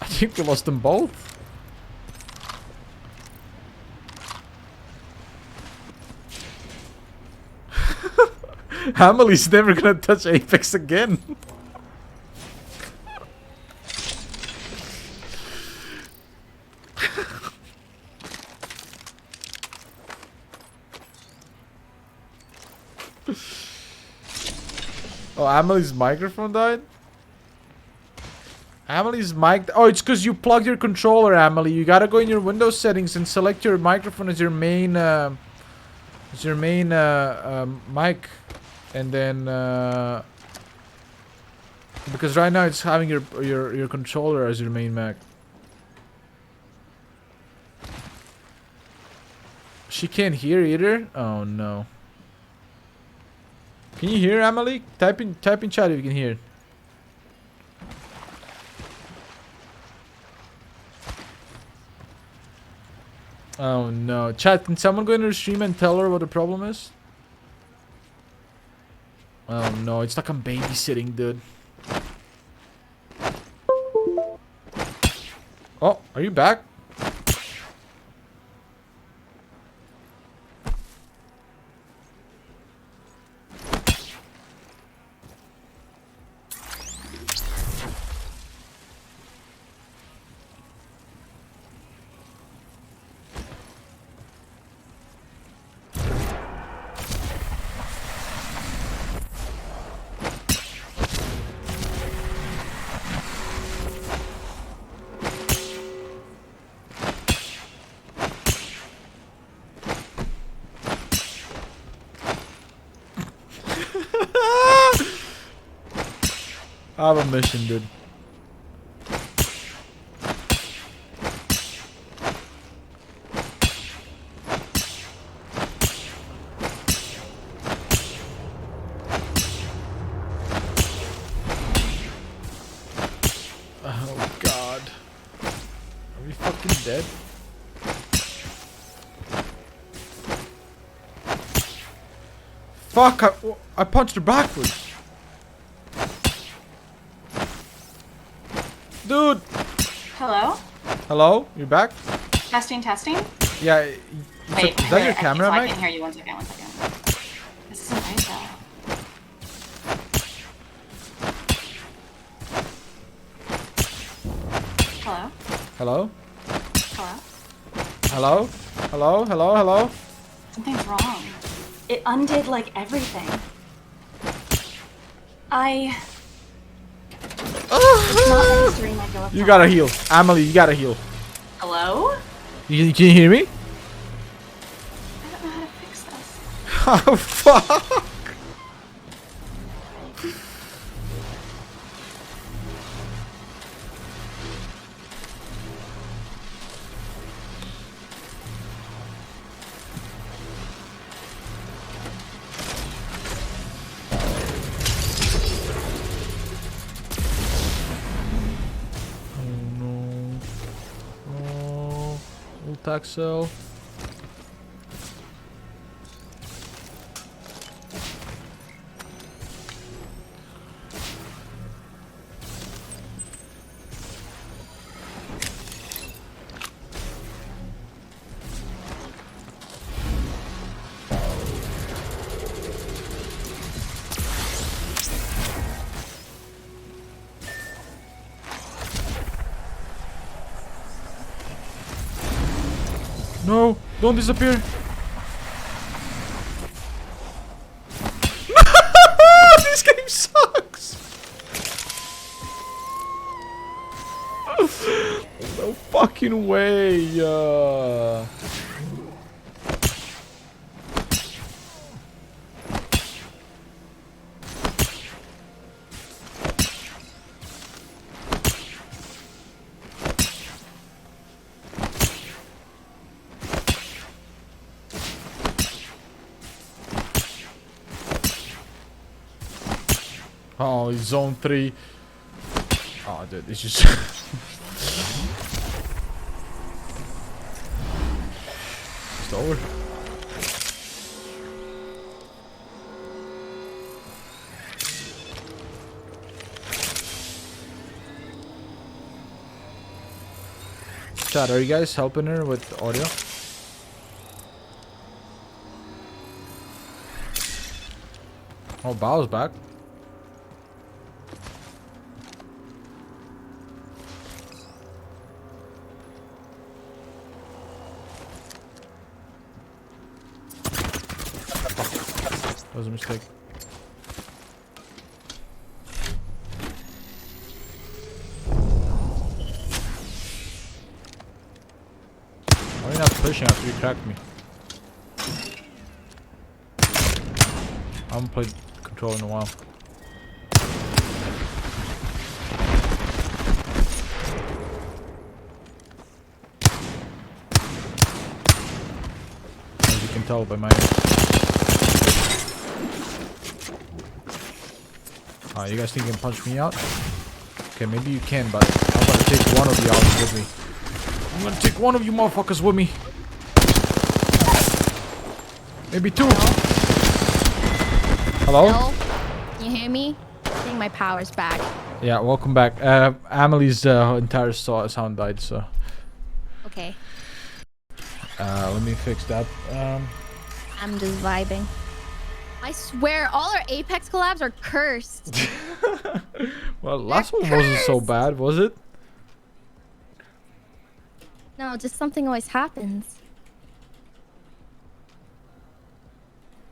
I think we lost them both. AmaLee's never gonna touch Apex again. Oh, AmaLee's microphone died? AmaLee's mic. Oh, it's because you plugged your controller, AmaLee. You gotta go in your Windows settings and select your microphone as your main mic, and then because right now it's having your controller as your main mic. She can't hear either. Oh no. Can you hear, AmaLee? Type in chat if you can hear. Oh no. Chat, can someone go into the stream and tell her what the problem is? Oh no, it's like I'm babysitting, dude. Oh, are you back? I have a mission, dude. Oh god. Are we fucking dead? Fuck, I punched her backwards. Dude! Hello? Hello? You back? Testing, testing? Yeah. Wait, is that your camera I mic? can hear you. One second. This isn't right though. Hello? Hello? Hello? Hello? Hello? Hello? Hello? Something's wrong. It undid like everything. It's not registering my go. You gotta heal. AmaLee, you gotta heal. Hello? Can you hear me? I don't know how to fix this. Oh, fuck. Taxel. No, don't disappear. This game sucks. No fucking way. Oh, it's zone 3. Oh, dude, it's just... It's over. Chat, are you guys helping her with audio? Oh, Bao's back. That was a mistake. Why are you not pushing after you cracked me? I haven't played control in a while. As you can tell by my... You guys think you can punch me out? Okay, maybe you can, but I'm gonna take one of you out with me. I'm gonna take one of you motherfuckers with me. Maybe 2. Hello? Hello? Can you hear me? I think my power's back. Yeah, welcome back. Amalee's entire sound died, so... Okay. Let me fix that. I'm just vibing. I swear, all our Apex collabs are cursed. Well, last one wasn't so bad, was it? No, just something always happens.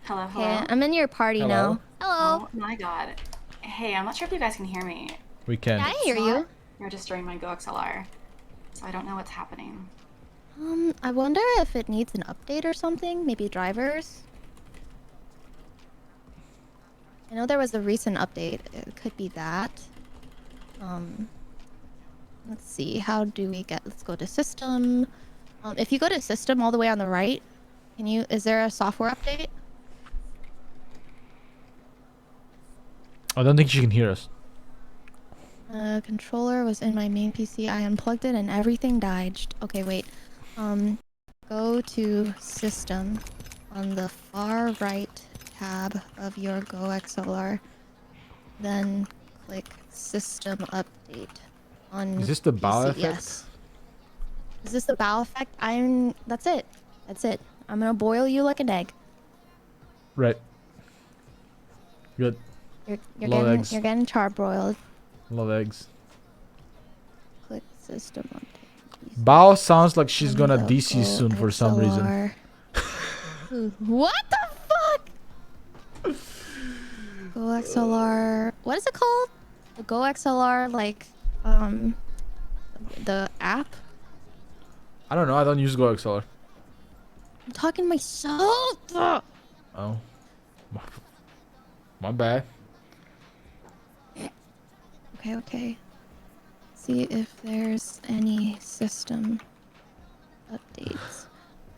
Hello, hello. Okay, I'm in your party Hello. now. Hello. Oh my god. Hey, I'm not sure if you guys can hear me. We can. Yeah, I hear you. Registering my GoXLR, so I don't know what's happening. I wonder if it needs an update or something. Maybe drivers. I know there was a recent update. It could be that. Let's see. How do we get? Let's go to system. If you go to system all the way on the right, can you? Is there a software update? I don't think she can hear us. Controller was in my main PC. I unplugged it and everything died. Okay, wait. Go to system on the far right tab of your GoXLR. Then click system update on Is this the PC. Bao effect? Yes. Is this the Bao effect? That's it. That's it. I'm gonna boil you like an egg. Right. Good. You're Love getting eggs. you're getting charbroiled. Love eggs. Click system update. Bao sounds like she's gonna Window, DC soon for some reason. What the fuck? GoXLR. What is it called? The GoXLR, like, the app? I don't know. I don't use GoXLR. I'm talking to myself. Oh. My bad. Okay. See if there's any system updates.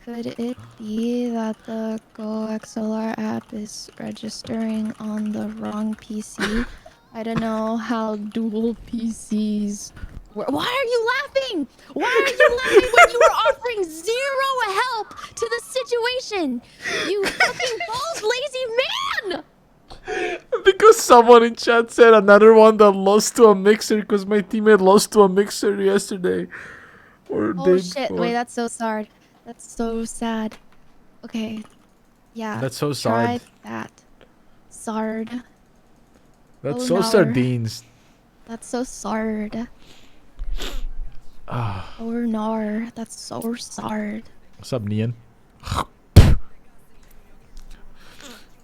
Could it be that the GoXLR app is registering on the wrong PC? I don't know how dual PCs work. Why are you laughing? Why are you laughing when you were offering zero help to the situation? You fucking balls lazy man! Because someone in chat said another one that lost to a mixer because my teammate lost to a mixer yesterday. Or Oh day shit, before. wait, that's so sad. That's so sad. Okay. Yeah. That's so try sad. that. Sard. That's Oh, so no. sardines. That's so sard. Ah. Or nar. That's so sard. What's up, Nian?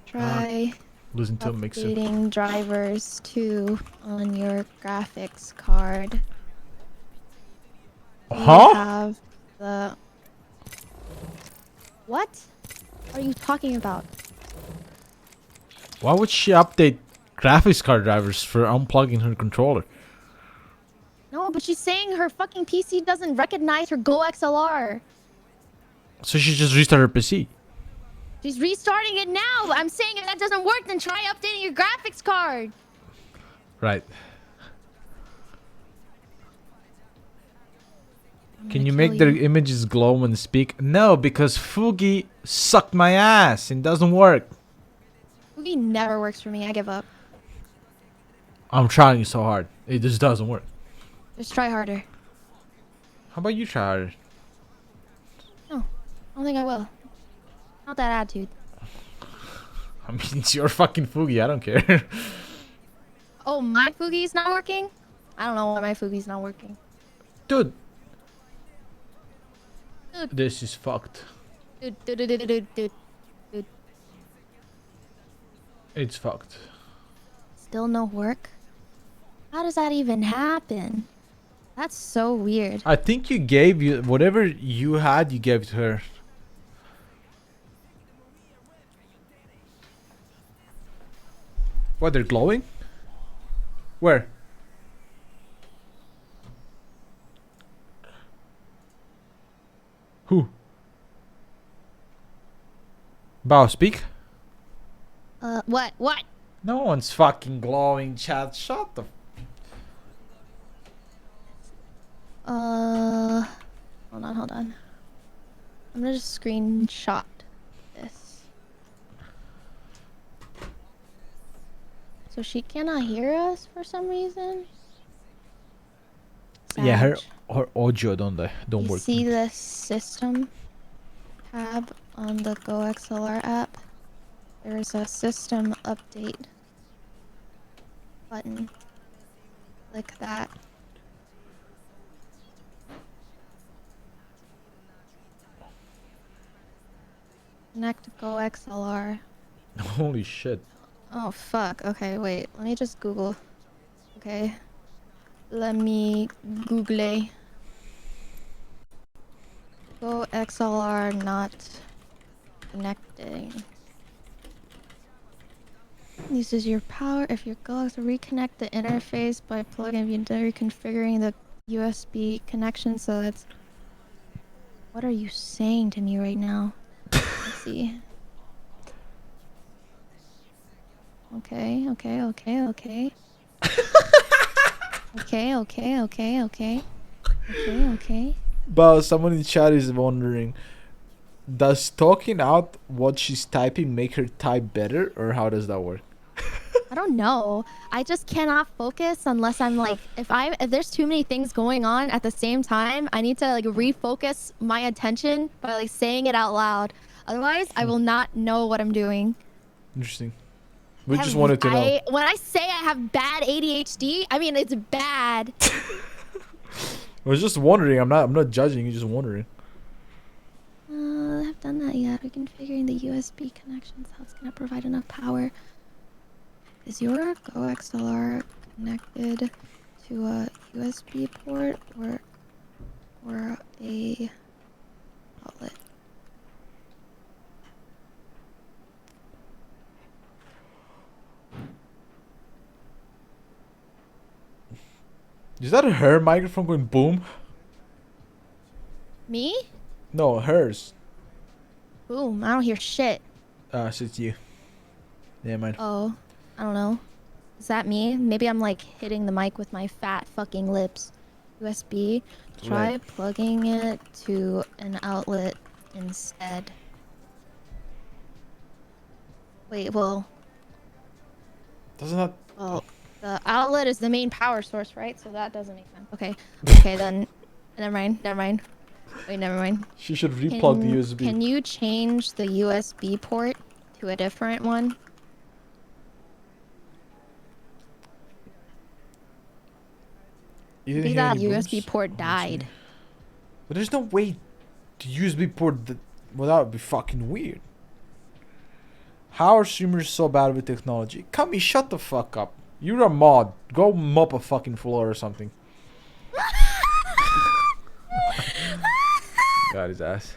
Try Losing to a mixer. updating drivers too on your graphics card. You Huh? have the... What are you talking about? Why would she update graphics card drivers for unplugging her controller? No, but she's saying her fucking PC doesn't recognize her GoXLR. So she just restarted her PC. She's restarting it now. I'm saying if that doesn't work, then try updating your graphics card. Right. I'm Can gonna you kill make their images glow when they speak? No, because Fugi sucked my ass and doesn't work. Fugi never works for me. I give up. I'm trying so hard. It just doesn't work. Just try harder. How about you try harder? No, I don't think I will. Not that attitude. I mean, it's your fucking Fugi. I don't care. Oh, my Fugi's not working? I don't know why my Fugi's not working. Dude. This is fucked. Dude. It's fucked. Still no work? How does that even happen? That's so weird. I think you gave whatever you had, you gave to her. What, they're glowing? Where? Who? Bao, speak? What? No one's fucking glowing, chat. Shut the... Hold on. I'm gonna just screenshot this. So she cannot hear us for some reason? Yeah, her Sag. audio don't You work. see the system tab on the GoXLR app? There is a system update button. Click that. Connect to GoXLR. Holy shit. Oh fuck. Okay, wait. Let me just Google. Okay. Let me Google. GoXLR not connecting. Uses your power if your GoX reconnect the interface by plugging and reconfiguring the USB connection so that's... What are you saying to me right now? Let's see. Okay. Okay. But someone in chat is wondering, does talking out what she's typing make her type better, or how does that work? I don't know. I just cannot focus unless I'm like, if there's too many things going on at the same time, I need to like refocus my attention by like saying it out loud. Otherwise, I will not know what I'm doing. Interesting. We just wanted to know. When I say I have bad ADHD, I mean it's bad. I was just wondering. I'm not judging. You're just wondering. I've done that yet. Reconfiguring the USB connections. How it's gonna provide enough power. Is your GoXLR connected to a USB port or a outlet? Is that her microphone going boom? Me? No, hers. Boom. I don't hear shit. So it's you. Yeah, mine. Oh, I don't know. Is that me? Maybe I'm like hitting the mic with my fat fucking lips. USB. Try Right. plugging it to an outlet instead. Wait, well, Doesn't that... well, the outlet is the main power source, right? So that doesn't make sense. Okay. Okay, then. Never mind. Wait, never mind. She should replug the USB. Can you change the USB port to a different one? You didn't Maybe hear that any USB booms? port Oh, died. but there's no way to USB port that... Well, that would be fucking weird. How are streamers so bad with technology? Kami, shut the fuck up. You're a mod. Go mop a fucking floor or something. Got his ass.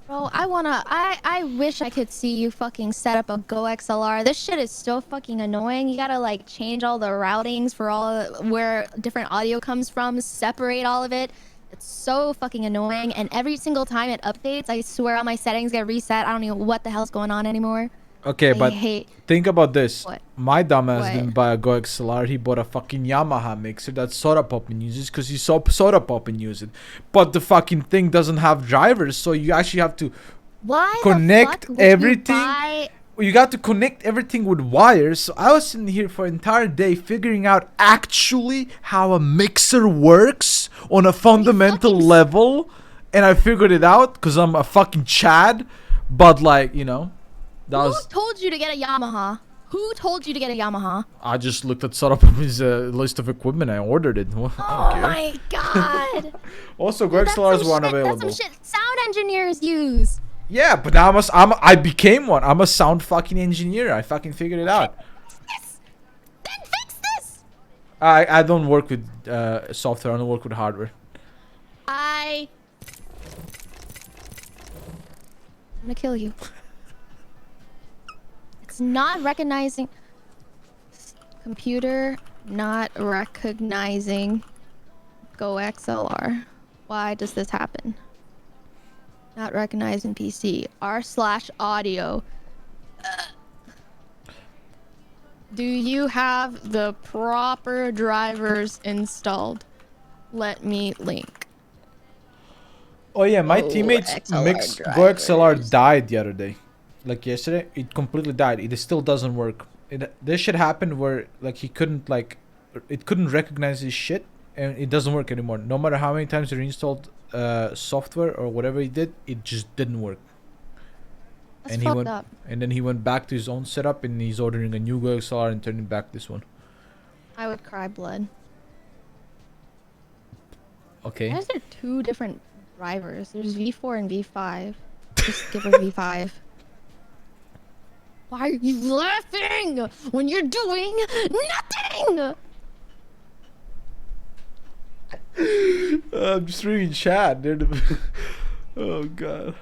Bro, I wish I could see you fucking set up a GoXLR. This shit is so fucking annoying. You gotta like change all the routings for all where different audio comes from, separate all of it, It's so fucking annoying, and every single time it updates, I swear all my settings get reset. I don't know what the hell's going on anymore. Okay, I but hate think about this. what? My dumbass What? didn't buy a Go XLR. He bought a fucking Yamaha mixer that Soda Poppin uses because he saw Soda Poppin use it. But the fucking thing doesn't have drivers, so you actually have to Why connect the fuck would everything. You buy... You got to connect everything with wires. So I was sitting here for an entire day figuring out actually how a mixer works on a fundamental level, and I figured it out because I'm a fucking Chad. But like, you know, that Who was. told you to get a Yamaha? Who told you to get a Yamaha? I just looked at Sarapami's list of equipment. I ordered it. Well, I Oh don't care. my god. Also, Go XLRs were unavailable. That's some shit sound engineers use. Yeah, but now I became one. I'm a sound fucking engineer. I fucking figured it out. Then fix this. I don't work with software. I don't work with hardware. I'm gonna kill you. It's not recognizing. Computer not recognizing Go XLR. Why does this happen? Not recognizing PC. R/audio. Do you have the proper drivers installed? Let me link. Oh yeah, my Go teammate's XLR mix Go drivers. XLR died the other day. Like yesterday, it completely died. It still doesn't work. This shit happened where like he couldn't like, it couldn't recognize his shit, and it doesn't work anymore. No matter how many times he reinstalled software or whatever he did, it just didn't work. That's And fucked up. and then he went back to his own setup, and he's ordering a new Go XLR and turning back this one. I would cry blood. Okay. Why is there two different drivers? There's V4 and V5. Just give her V5. Why are you laughing when you're doing nothing? I'm just reading chat, dude. Oh god.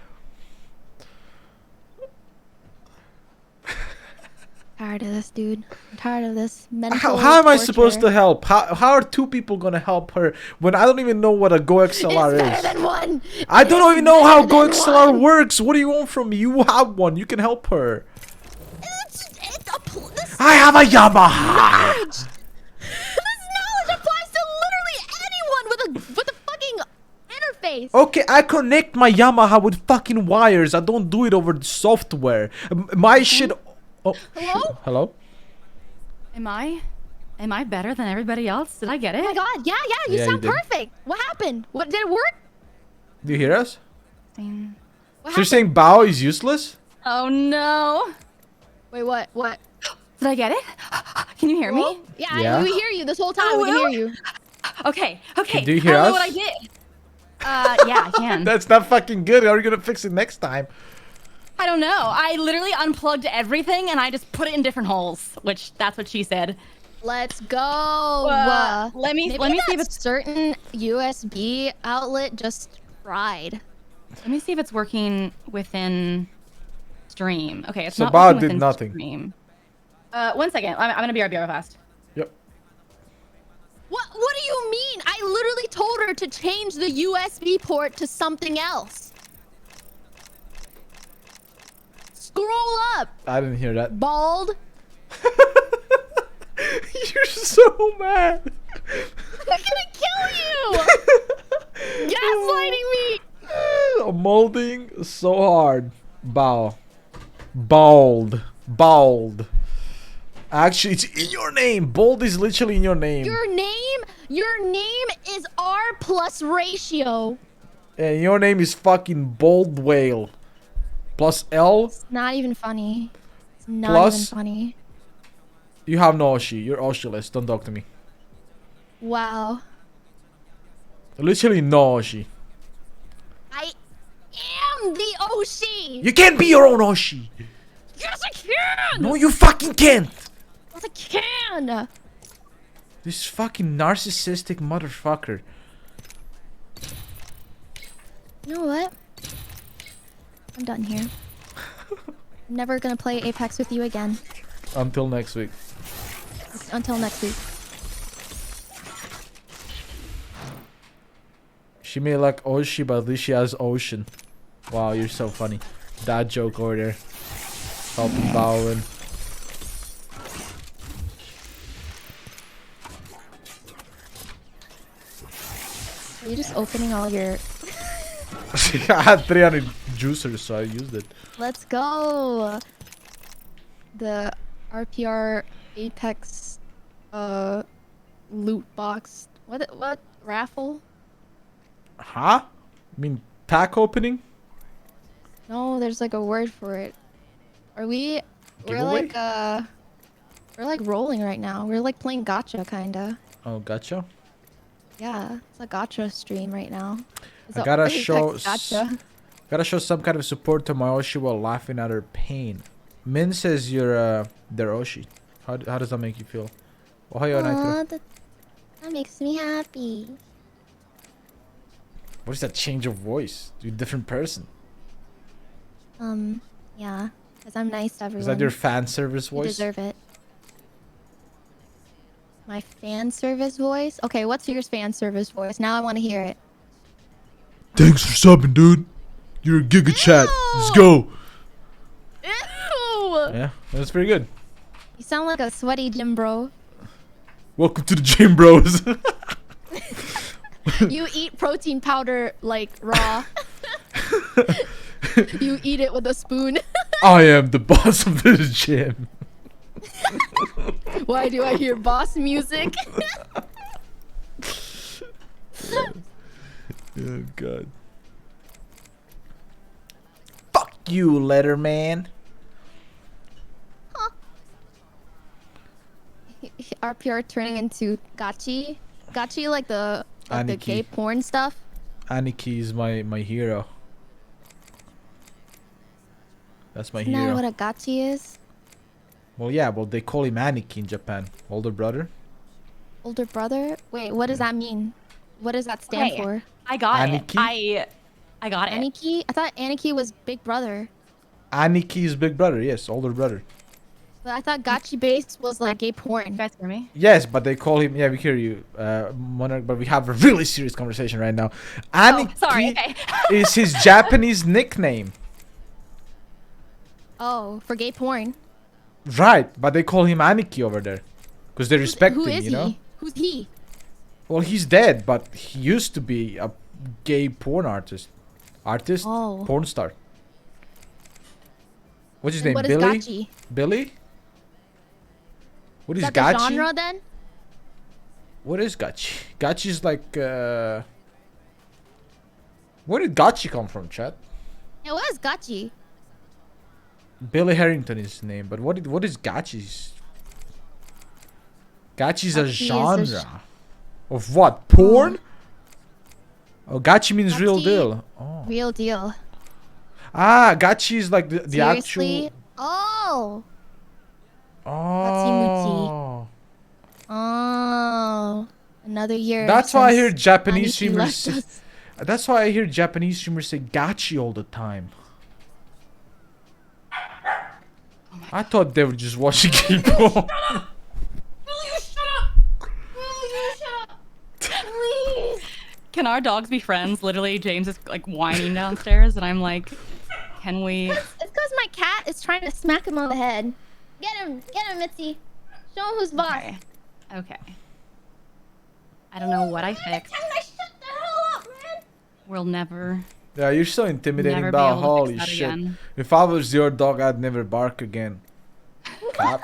Tired of this, dude. I'm tired of this mental How am I supposed to torture. help? How are two people gonna help her when I don't even know what a Go XLR It's better is? than one. I don't even know It's how better Go than XLR one. works. What do you want from me? You have one. You can help her. This I have a Yamaha. knowledge. This knowledge applies to literally anyone with a fucking interface. Okay, I connect my Yamaha with fucking wires. I don't do it over the software. My shit. Oh, Hello? shit. Hello? Am I better than everybody else? Did I get it? Oh my god, yeah, you Yeah, you sound did. perfect. What happened? What did it work? Do you hear us? I mean, What So you're happened? saying Bao is useless? oh no. Wait, what? What? Did I get it? Can you hear me? Hello? Yeah, Yeah? we hear you this whole time. We can hear you. Okay. Do you hear I don't us? know what I did. Yeah, I can. That's not fucking good. How are you gonna fix it next time? I don't know. I literally unplugged everything and I just put it in different holes, which that's what she said. Let's go. Let me Maybe see if that it's certain USB outlet just fried. let me see if it's working within stream. Okay, it's So not Bao working did within nothing. Stream. 1 second. I'm gonna be right fast. Yep. What do you mean? I literally told her to change the USB port to something else. Scroll up, I didn't hear that. bald. You're so mad. I'm gonna kill you. Gaslighting me. Molding so hard. Bao. Bald. Bald. Actually, it's in your name. Bold is literally in your name. Your name is R plus ratio. And your name is fucking Bold Whale. Plus L. It's not even funny. It's not Plus- even funny. You have no Oshi. You're Oshiless. Don't talk to me. Wow. Literally no Oshi. I am the Oshi. You can't be your own Oshi. Yes, I can. No, you fucking can't. Yes, I can. This fucking narcissistic motherfucker. You know what? I'm done here. I'm never gonna play Apex with you again. Until next week. Until next week. She may like Oshi, but at least she has Ocean. Wow, you're so funny. That joke over there. Helping Bao win. Are you just opening all your... I had 300 juicers, so I used it. Let's go! The RPR Apex loot box. What? Raffle? Huh? I mean, pack opening? No, there's like a word for it. Are we... Giveaway? We're like rolling right now. We're like playing gacha, kinda. Oh, gotcha. Yeah, it's a gacha stream right now. It's I a gotta Apex show gacha. gotta show some kind of support to my Oshi while laughing at her pain. Min says you're their Oshi. How does that make you feel? Ohayo Nitro. That makes me happy. What is that change of voice? You're a different person. Yeah, because I'm nice to everyone. Is that your fan service You voice? deserve it. My fan service voice? Okay, what's your fan service voice? Now I want to hear it. Thanks for subbing, dude. You're a giga chat. Let's go. Ew! Yeah, that's pretty good. You sound like a sweaty gym bro. Welcome to the gym, bros. You eat protein powder like raw. You eat it with a spoon. I am the boss of this gym. Why do I hear boss music? Oh god. Fuck you, Letterman. RPR turning into gachi. Gachi like the Aniki. gay porn stuff. Aniki is my hero. That's my Isn't hero. that what a gachi is? Well, yeah, well, they call him Aniki in Japan. Older brother. Older brother? Wait, what does that mean? What does that stand Okay. for? I got Aniki? it. I got it. Aniki? I thought Aniki was big brother. Aniki's big brother, yes, older brother. But I thought gachi base was like gay You porn. guys hear me? Yes, but they call him. Yeah, we hear you, Monarch. But we have a really serious conversation right now. Aniki Oh, sorry. Okay. is his Japanese nickname, Oh, for gay porn. right? But they call him Aniki over there, because they respect Who him. is You know. he? Who's he? Well, he's dead, but he used to be a gay porn artist. Oh. Porn star. What's his name? And what is Billy? gachi? Billy? What is Is that the gachi? genre then? What is gachi? Gachi is like. Where did gachi come from, chat? It was gachi. Billy Harrington is his name, but what is gachi's? Gachi's a Gachi is a genre of what? Porn? Oh, gachi means real Gachi- deal. Oh. Real deal. Ah, gachi is like the Seriously? actual. Oh. Oh. Oh. Another year. That's why I hear since Japanese Aniki streamers. left Say, us. that's why I hear Japanese streamers say gachi all the time. I thought they were just watching gay porn. Will you shut up? Will you shut up? Please. Can our dogs be friends? Literally, James is like whining downstairs, and I'm like, can we? It's because my cat is trying to smack him on the head. Get him, Mitzi. Show him who's boss. Okay. Okay. I don't know what I fixed. Tell him to shut the hell up, man. We'll never. Yeah, you're so intimidating, Never be Bao. able to Holy fix that shit. again. If I was your dog, I'd never bark again. Cap.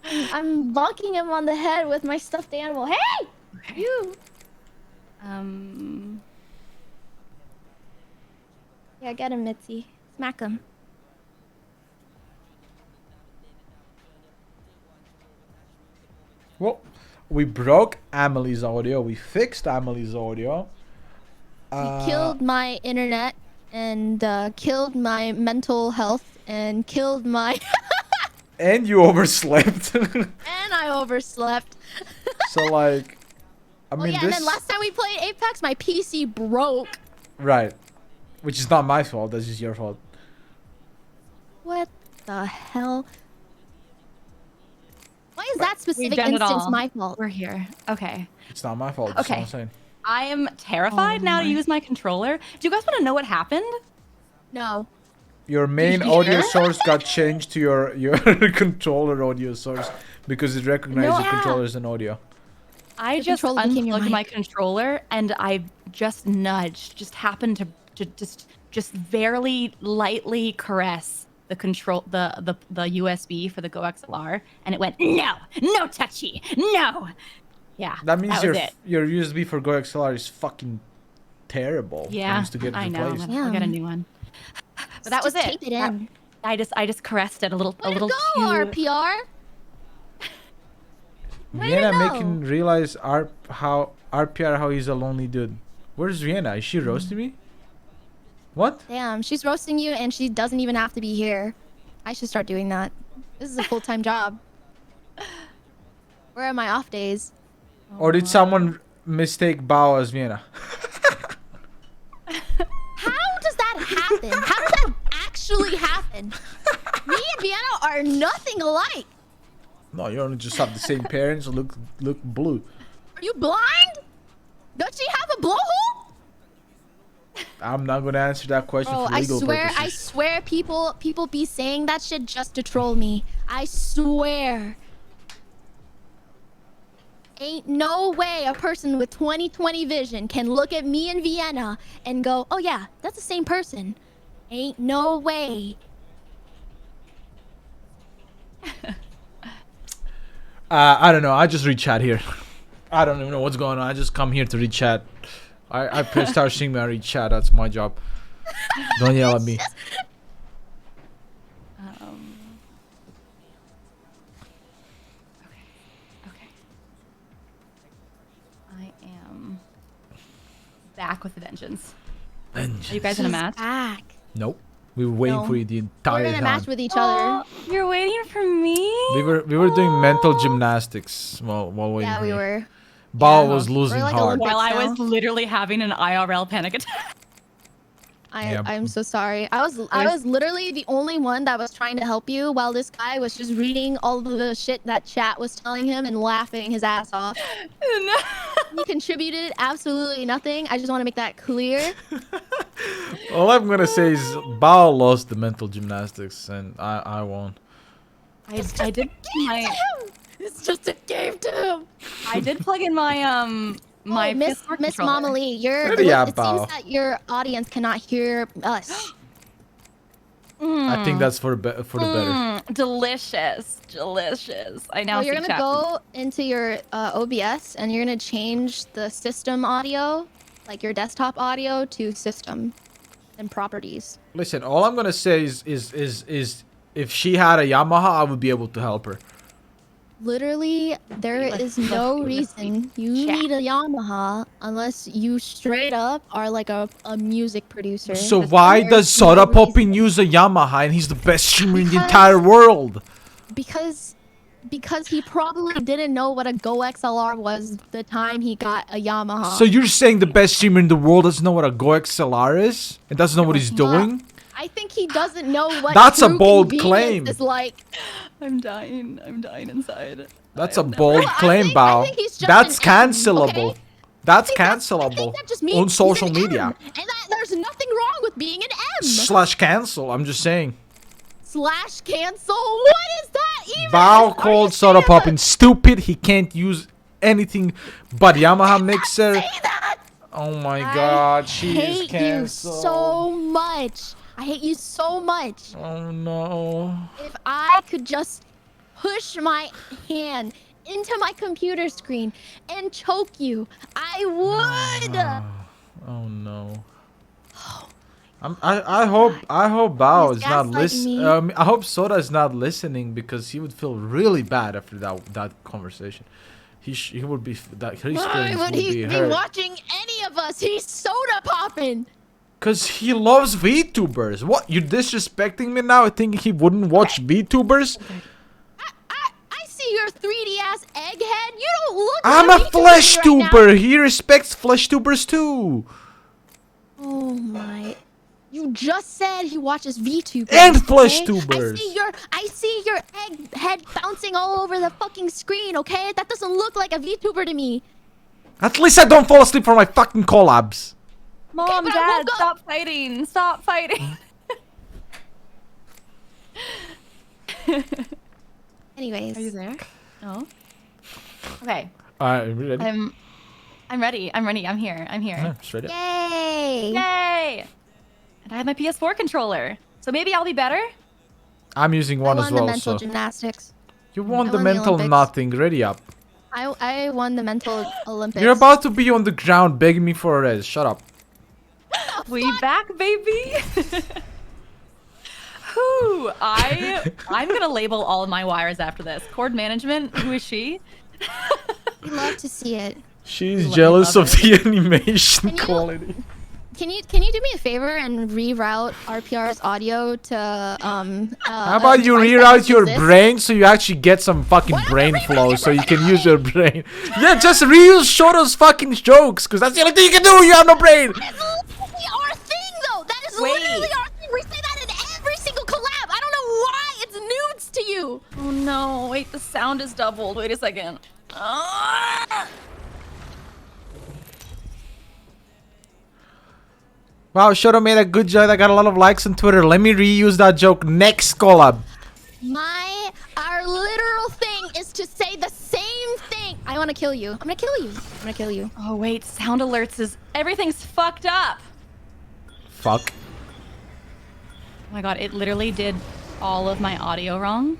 I'm bonking him on the head with my stuffed animal. Hey! You! Yeah, get him, Mitzi. Smack him. Well, we broke AmaLee's audio. We fixed AmaLee's audio. He killed my internet and killed my mental health and killed my... And you overslept. and I overslept. So, like... I Oh mean, yeah, and this... then last time we played Apex, my PC broke. Right. Which is not my fault. That's just your fault. What the hell? Why is that We've specific done it instance all. my fault? We're here. Okay. It's not my fault. That's Okay. what I'm saying. I am terrified now to use my controller. Do you guys want to know what happened? No. Your main you audio sure? source got changed to your controller audio source because it recognized the controller as an audio. I The just controller became your unplugged my mic. controller and I just nudged, just happened to just very lightly caress the USB for the Go XLR, and it went no touchy, no. Yeah, That means was it. your USB for Go XLR is fucking terrible. It Yeah, needs to get I know. replaced. I'll get a new one. But that was Just it. tape it in. I just caressed it a little Way to go, too. RPR. Vienna know. making realize RPR how he's a lonely dude. Where's Vienna? Is she roasting me? What? Damn, she's roasting you and she doesn't even have to be here. I should start doing that. This is a full-time job. Where are my off days? Or did someone mistake Bao as Vienna? How does that happen? How does that actually happen? Me and Vienna are nothing alike. No, you only just have the same parents. Look blue. Are you blind? Does she have a blowhole? I'm not gonna answer that question Bro, for I legal swear, purposes. people be saying that shit just to troll me. I swear. Ain't no way a person with 20/20 vision can look at me and Vienna and go, oh yeah, that's the same person. Ain't no way. I don't know. I just read chat here. I don't even know what's going on. I just come here to read chat. I press start seeing me. I read chat. That's my job. Don't yell at me. Okay. I am back with a vengeance. Are you guys in a She's match? back. Nope. We were waiting No. for you the We're entire in a time. match with each other. You're waiting for me? We were doing mental gymnastics while waiting Yeah, for we you. were. Bao Yeah. was losing We're like hard. Olympics While I now. was literally having an IRL panic attack. Yeah. I'm so sorry. I was literally the only one that was trying to help you while this guy was just reading all of the shit that chat was telling him and laughing his ass off. He contributed absolutely nothing. I just want to make that clear. All I'm gonna say is Bao lost the mental gymnastics and I won. I did my It's just a game to him. I did plug in my my Miss PS4 Miss controller. AmaLee, Yeah, it Bao. seems that your audience cannot hear us. I think that's for the better. Delicious. I now So see you're gonna chat. go into your OBS and you're gonna change the system audio, like your desktop audio, to system and properties. Listen, all I'm gonna say is if she had a Yamaha, I would be able to help her. Literally, there is no reason you need a Yamaha unless you straight up are like a music producer. So There's why no does Soda reason. Poppin use a Yamaha and he's the best streamer in the entire world? Because he probably didn't know what a Go XLR was the time he got a Yamaha. So you're saying the best streamer in the world doesn't know what a Go XLR is and doesn't know what he's doing? I think he doesn't know what That's a true bold convenience claim. is like. I'm dying inside. That's a bold claim, I Bao. think he's just That's an M, cancelable. okay? That's I cancelable think that just means on he's social an media. M, and that there's nothing wrong with being an M. Slash cancel. I'm just saying. Slash cancel. What is that even? Bao Are called you Soda saying Poppin stupid. He can't use anything but Yamaha mixer. Say that? Oh my god, she is hate you canceled. so much. I hate you so much. Oh no. If I could just push my hand into my computer screen and choke you, I would. Oh no. I hope Bao He's is not gaslighting me. I hope Soda is not listening because he would feel really bad after that conversation. He would be that his Why feelings would would he be be hurt. watching any of us? He's soda popping. Cause he loves VTubers. What, you disrespecting me now? I think he wouldn't watch VTubers. I see your 3D ass egghead. You don't look. I'm like a VTuber flesh right now. tuber. He respects flesh tubers too. Oh my! You just said he watches VTubers. And flesh okay? tubers. I see your egg head bouncing all over the fucking screen. Okay, that doesn't look like a VTuber to me. At least I don't fall asleep for my fucking collabs. Mom, but I Dad, woke up. stop fighting! Stop fighting! Anyways. Are you there? No. Okay. Are you ready? I'm ready. I'm ready. I'm here. I'm here. Yeah, straight up. Yay! Yay! And I have my PS4 controller, so maybe I'll be better. I'm using one I as won the well, mental so... gymnastics. You won I the won the mental Olympics. nothing. Ready up. I won the mental Olympics. You're about to be on the ground begging me for a res. Shut up. We back, baby. Who? I'm gonna label all of my wires after this. Cord management. Who is she? We love to see it. She's Love jealous of it. the animation Can you- quality. Can you do me a favor and reroute RPR's audio to How about you reroute your brain so you actually get some fucking brain flow so you can use your brain? Yeah, just reuse Shoto's fucking jokes, because that's the only thing you can do. You have no brain. That is literally our thing, though. That is Wait. literally our thing. We say that in every single collab. I don't know why it's nudes to you. Oh no! Wait, the sound is doubled. Wait a second. Ah! Wow, Shoto made a good joke that got a lot of likes on Twitter. Let me reuse that joke next collab. Our literal thing is to say the same thing. I want to kill you. I'm gonna kill you. I'm gonna kill you. Oh wait, sound alerts is everything's fucked up. Fuck. Oh my god, it literally did all of my audio wrong.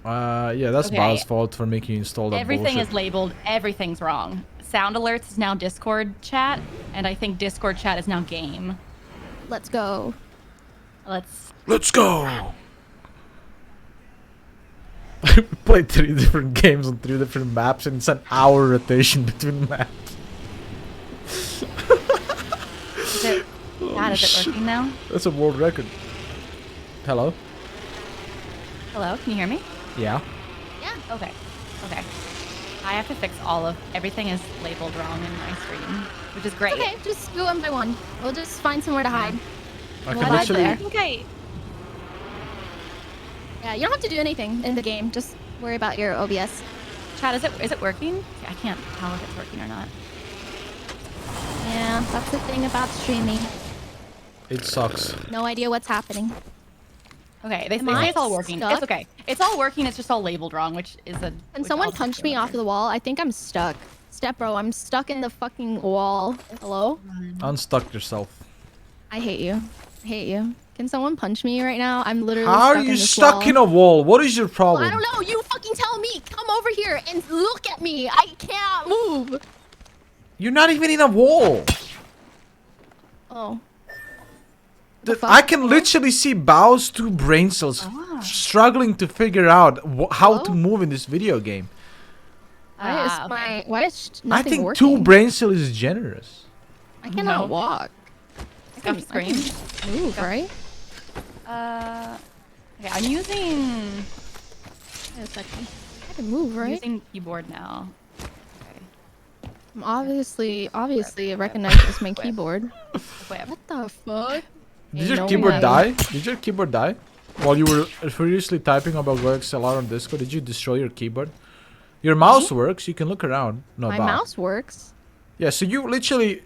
Yeah, that's Okay. Bao's fault for making you install that Everything bullshit. is labeled. Everything's wrong. Sound alerts is now Discord chat, and I think Discord chat is now game. Let's go. Let's go! We played 3 different games on 3 different maps and it's an hour rotation between maps. Is it, Dad, is it working now? That's a world record. Hello? Hello, can you hear me? Yeah? Yeah. Okay. Okay. I have to fix all of everything is labeled wrong in my stream, which is great. Okay, just do one by one. We'll just find somewhere to hide. I We'll can hide literally... there. Okay. Yeah, you don't have to do anything in the game. Just worry about your OBS. Chat, is it working? I can't tell if it's working or not. Yeah, that's the thing about streaming. It sucks. No idea what's happening. Okay, they Am say I it's all working. stuck? It's okay. It's all working. It's just all labeled wrong, which is a. Can someone punch me off the wall? I think I'm stuck. Step bro, I'm stuck in the fucking wall. Hello? Unstuck yourself. I hate you. I hate you. Can someone punch me right now? I'm literally How stuck are in you this stuck wall. in a wall? What is your Well, problem? I don't know. You fucking tell me. Come over here and look at me. I can't move. You're not even in a wall. Oh. I can literally see Bao's 2 brain cells struggling to figure out how to move in this video game. Why is I nothing think working? 2 brain cells is generous. I cannot No. walk. Stop screen. Move, right? Okay, I'm using Wait a second. I can move, right? using keyboard now. Okay. I'm obviously recognized as my keyboard. Wait, What the fuck? Did your no keyboard way. die? Did your keyboard die? While you were furiously typing about GoXLR on Discord, did you destroy your keyboard? Your mouse works, you can look around. No, My Bao. mouse works. Yeah, so you literally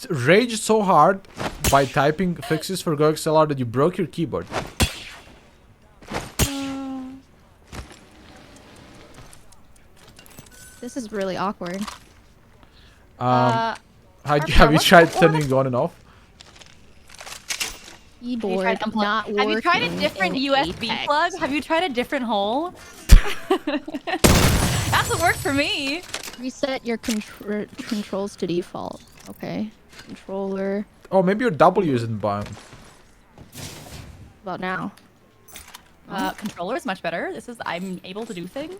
raged so hard by typing fixes for GoXLR that you broke your keyboard. This is really awkward. Have you what's tried that turning it on and off? Keyboard not working. Have you tried a different in USB Apex. plug? Have you tried a different hole? That's what worked for me. Reset your controls to default. Okay. Controller. Oh, maybe your W isn't bound. About now. Controller is much better. I'm able to do things.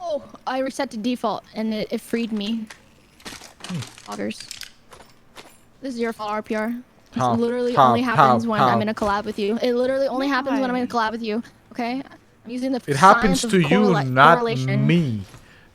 Oh, I reset to default and it freed me. Otters. This is your fault, RPR. This How? literally How? only happens when How? I'm in a collab with you. It literally only happens when I'm in a collab with you. Okay? I'm using the It happens science to of you, not correlation. me.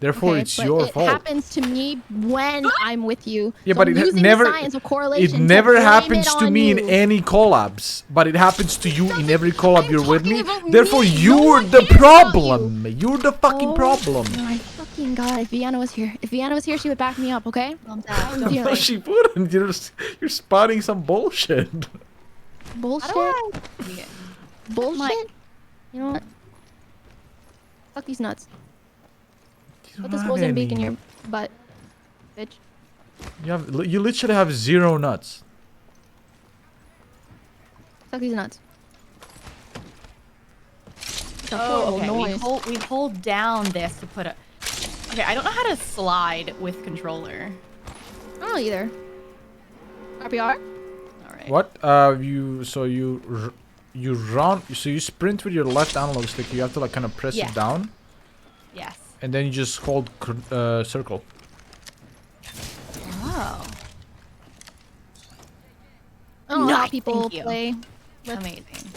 Therefore, Okay, it's but your it fault. happens to me when I'm with you. Yeah, So but I'm it using never. the science of It correlation to never blame happens it to on me in you. any collabs, but it happens to you in every collab I'm you're with talking me. about Therefore, me. No you're one the cares about you. problem. You're the fucking Oh problem. my fucking god! If Vienna was here, she would back me up. Okay? Calm I'm down. feeling No, it. she wouldn't. You're spouting some bullshit. Bullshit. Yeah. Bullshit. You know what? Fuck these nuts. You Put don't this have Mozambique in any. your butt, bitch. You literally have 0 nuts. Fuck these nuts. It's a Oh, horrible okay. noise. We hold down this to put a. Okay, I don't know how to slide with controller. I don't know either. RPR? All right. What? You run. So you sprint with your left analog stick. You have to like kind of press Yes. it down, Yes. and then you just hold circle. Oh. I don't know how Nice, people thank you. play with Amazing.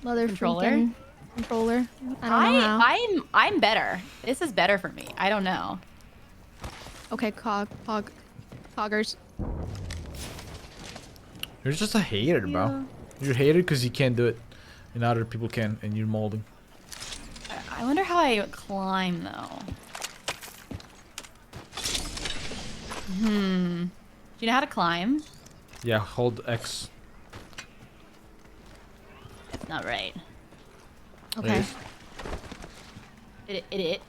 mother Controller? freaking controller. I don't know how. I'm better. This is better for me. I don't know. Okay, coggers. You're just a hater, bro. You're a hater because you can't do it, and other people can, and you're molding. I wonder how I climb though. Do you know how to climb? Yeah, hold X. That's not right. Okay. It.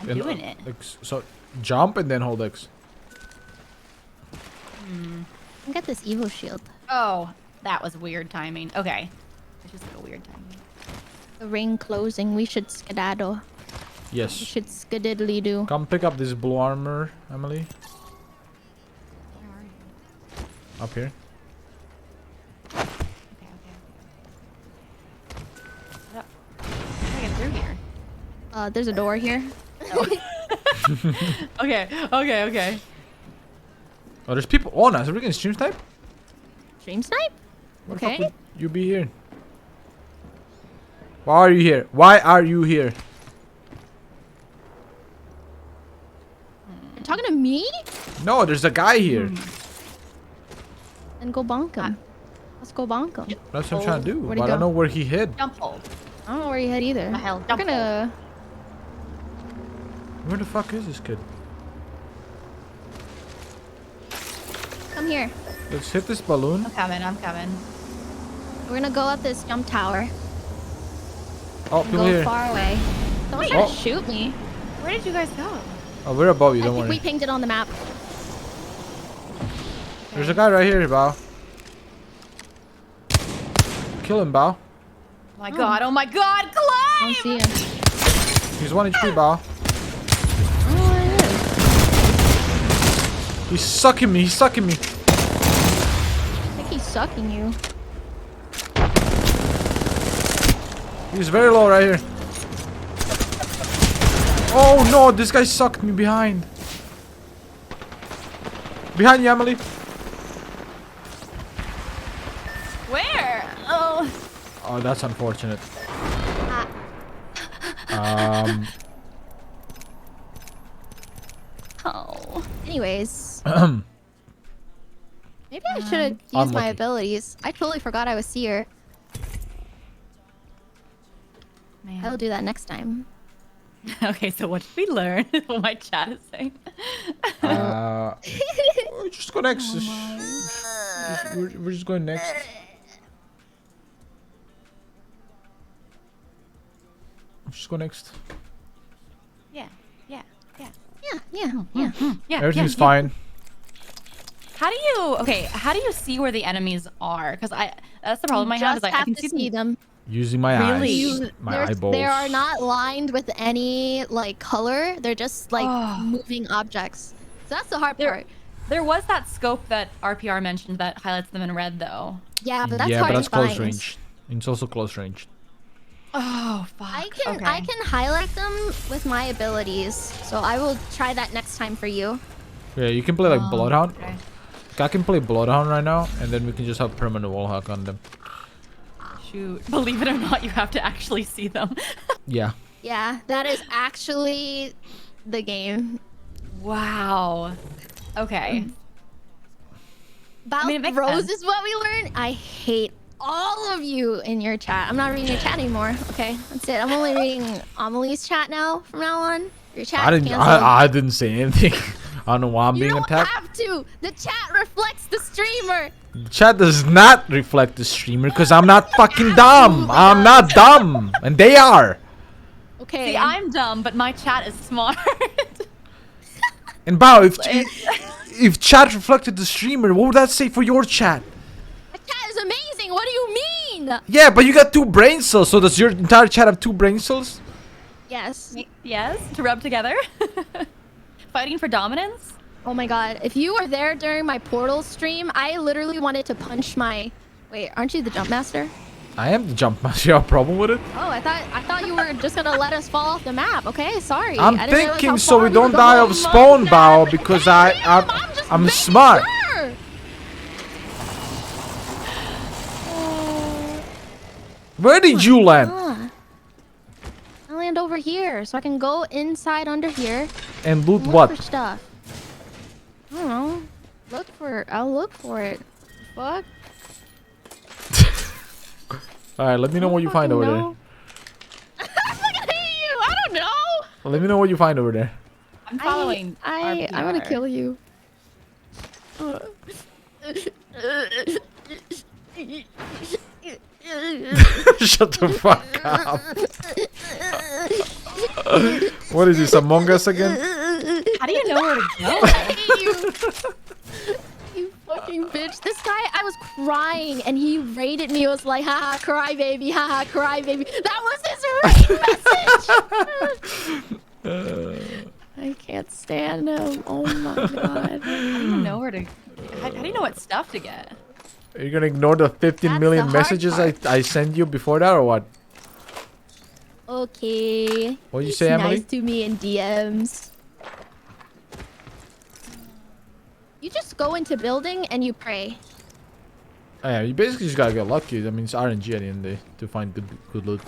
I'm And, doing it. X, so jump and then hold X. Get this Evo shield. Oh, that was weird timing. Okay. It's just like a weird timing. The ring closing. We should skedaddle. We Yes. should skedaddly do. Come pick up this blue armor, Emily. Where are you? Up here. Okay. How do I get through here? There's a door here. Okay. Oh, there's people on us. Are we gonna stream snipe? Stream snipe? Why the fuck Okay. would you be here? Why are you here? Why are you here? You're talking to me? No, there's a guy here. Then go bonk him. Let's go bonk him. That's what I'm trying to do. Where'd But he I don't go? know where he hid. Jump hold. I don't know where you head either. The hell, We're jump gonna. Where the fuck is this kid? Come here. Let's hit this balloon. I'm coming. We're gonna go up this jump tower. Oh, And people go here. far away. Don't Wait. try Oh. to shoot me. Where did you guys go? Oh, we're above you. I Don't think worry. we pinged it on the map. There's a guy right here, Bao. Kill him, Bao. Oh my god, I climb! don't see him. He's 1 HP, Bao. I don't know where it is. He's sucking me. He's sucking me. I think he's sucking you. He's very low right here. Oh no, this guy sucked me behind. Behind you, Emily. Where? Oh. Oh, that's unfortunate. Oh. Anyways. Maybe I should have used my Unlucky. abilities. I totally forgot I was seer. Man. I will do that next time. Okay, so what did we learn? What my chat is saying. Just go next. We're just going next. Just go next. Yeah. Yeah. Yeah. Everything's fine. How do you see where the enemies are? Because that's the problem I have is Just I can to see them. Using my Really? eyes. My eyeballs. They are not lined with any like color. They're just like Oh. moving objects. So that's the hard part. There was that scope that RPR mentioned that highlights them in red though. Yeah, but that's yeah, hard but that's to find. close range. It's also close range. Oh fuck. I can highlight them with my abilities. So I will try that next time for you. Yeah, you can play like Bloodhound. Okay. I can play Bloodhound right now, and then we can just have permanent wall hack on them. Shoot. Believe it or not, you have to actually see them. Yeah. Yeah, that is actually the game. Wow. Okay. About it makes bros sense. is what we learned. I hate all of you in your chat. I'm not reading your chat anymore. Okay, that's it. I'm only reading AmaLee's chat now from now on. Your chat I didn't. canceled. I didn't say anything. I don't know why I'm You being don't attacked. have to. The chat reflects the streamer. The chat does not reflect the streamer because I'm not fucking dumb. I'm not dumb, and they are. Okay. See, I'm dumb, but my chat is smart. And Bao, if chat reflected the streamer, what would that say for your chat? The chat is amazing. What do you mean? Yeah, but you got 2 brain cells, so does your entire chat have 2 brain cells? Yes. Yes, to rub together. Fighting for dominance. Oh my god. If you were there during my Portal stream, I literally wanted to punch my... Wait, aren't you the jump master? I am the jump master. You have a problem with it? Oh, I thought you were just gonna let us fall off the map. Okay, sorry. I'm I didn't realize thinking how so far we were don't die going. of spawn, Bao, because I'm I'm just smart. sure. Where did you land? I land over here, so I can go inside under here. And loot and what? look for stuff. I don't know. I'll look for it. Fuck. Alright, let me know what you find over there. I'm not gonna hit you. I don't know. Let me know what you find over there. I'm following. I'm gonna kill you. Shut the fuck up. What is this, Among Us again? How do you know where to go? You fucking bitch. This guy, I was crying and he rated me. It was like, haha, cry baby, haha, cry baby. That was his rating message. I can't stand him. Oh my god. How do you know where to? How do you know what stuff to get? Are you gonna ignore the 15 That's million the hard messages part. I sent you before that or what? Okay. What'd you He's say, nice Emily? to me in DMs. You just go into building and you pray. Oh, yeah, you basically just gotta get lucky. I mean, it's RNG at the end of the day to find good loot.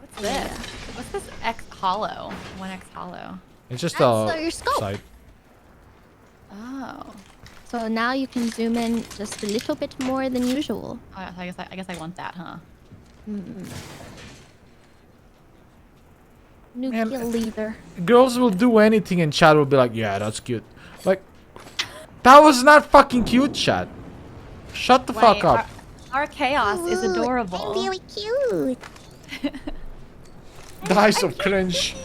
What's this? What's this X hollow? 1X hollow. It's just That's a your scope. site. Oh. So now you can zoom in just a little bit more than usual. Oh, yeah, I guess I want that, huh? New Man, kill leader. Girls will do anything and chat will be like, yeah, that's cute. Like, that was not fucking cute, chat. Shut the fuck Wait, up. Our chaos is adorable. I'm really cute. Die so cringe.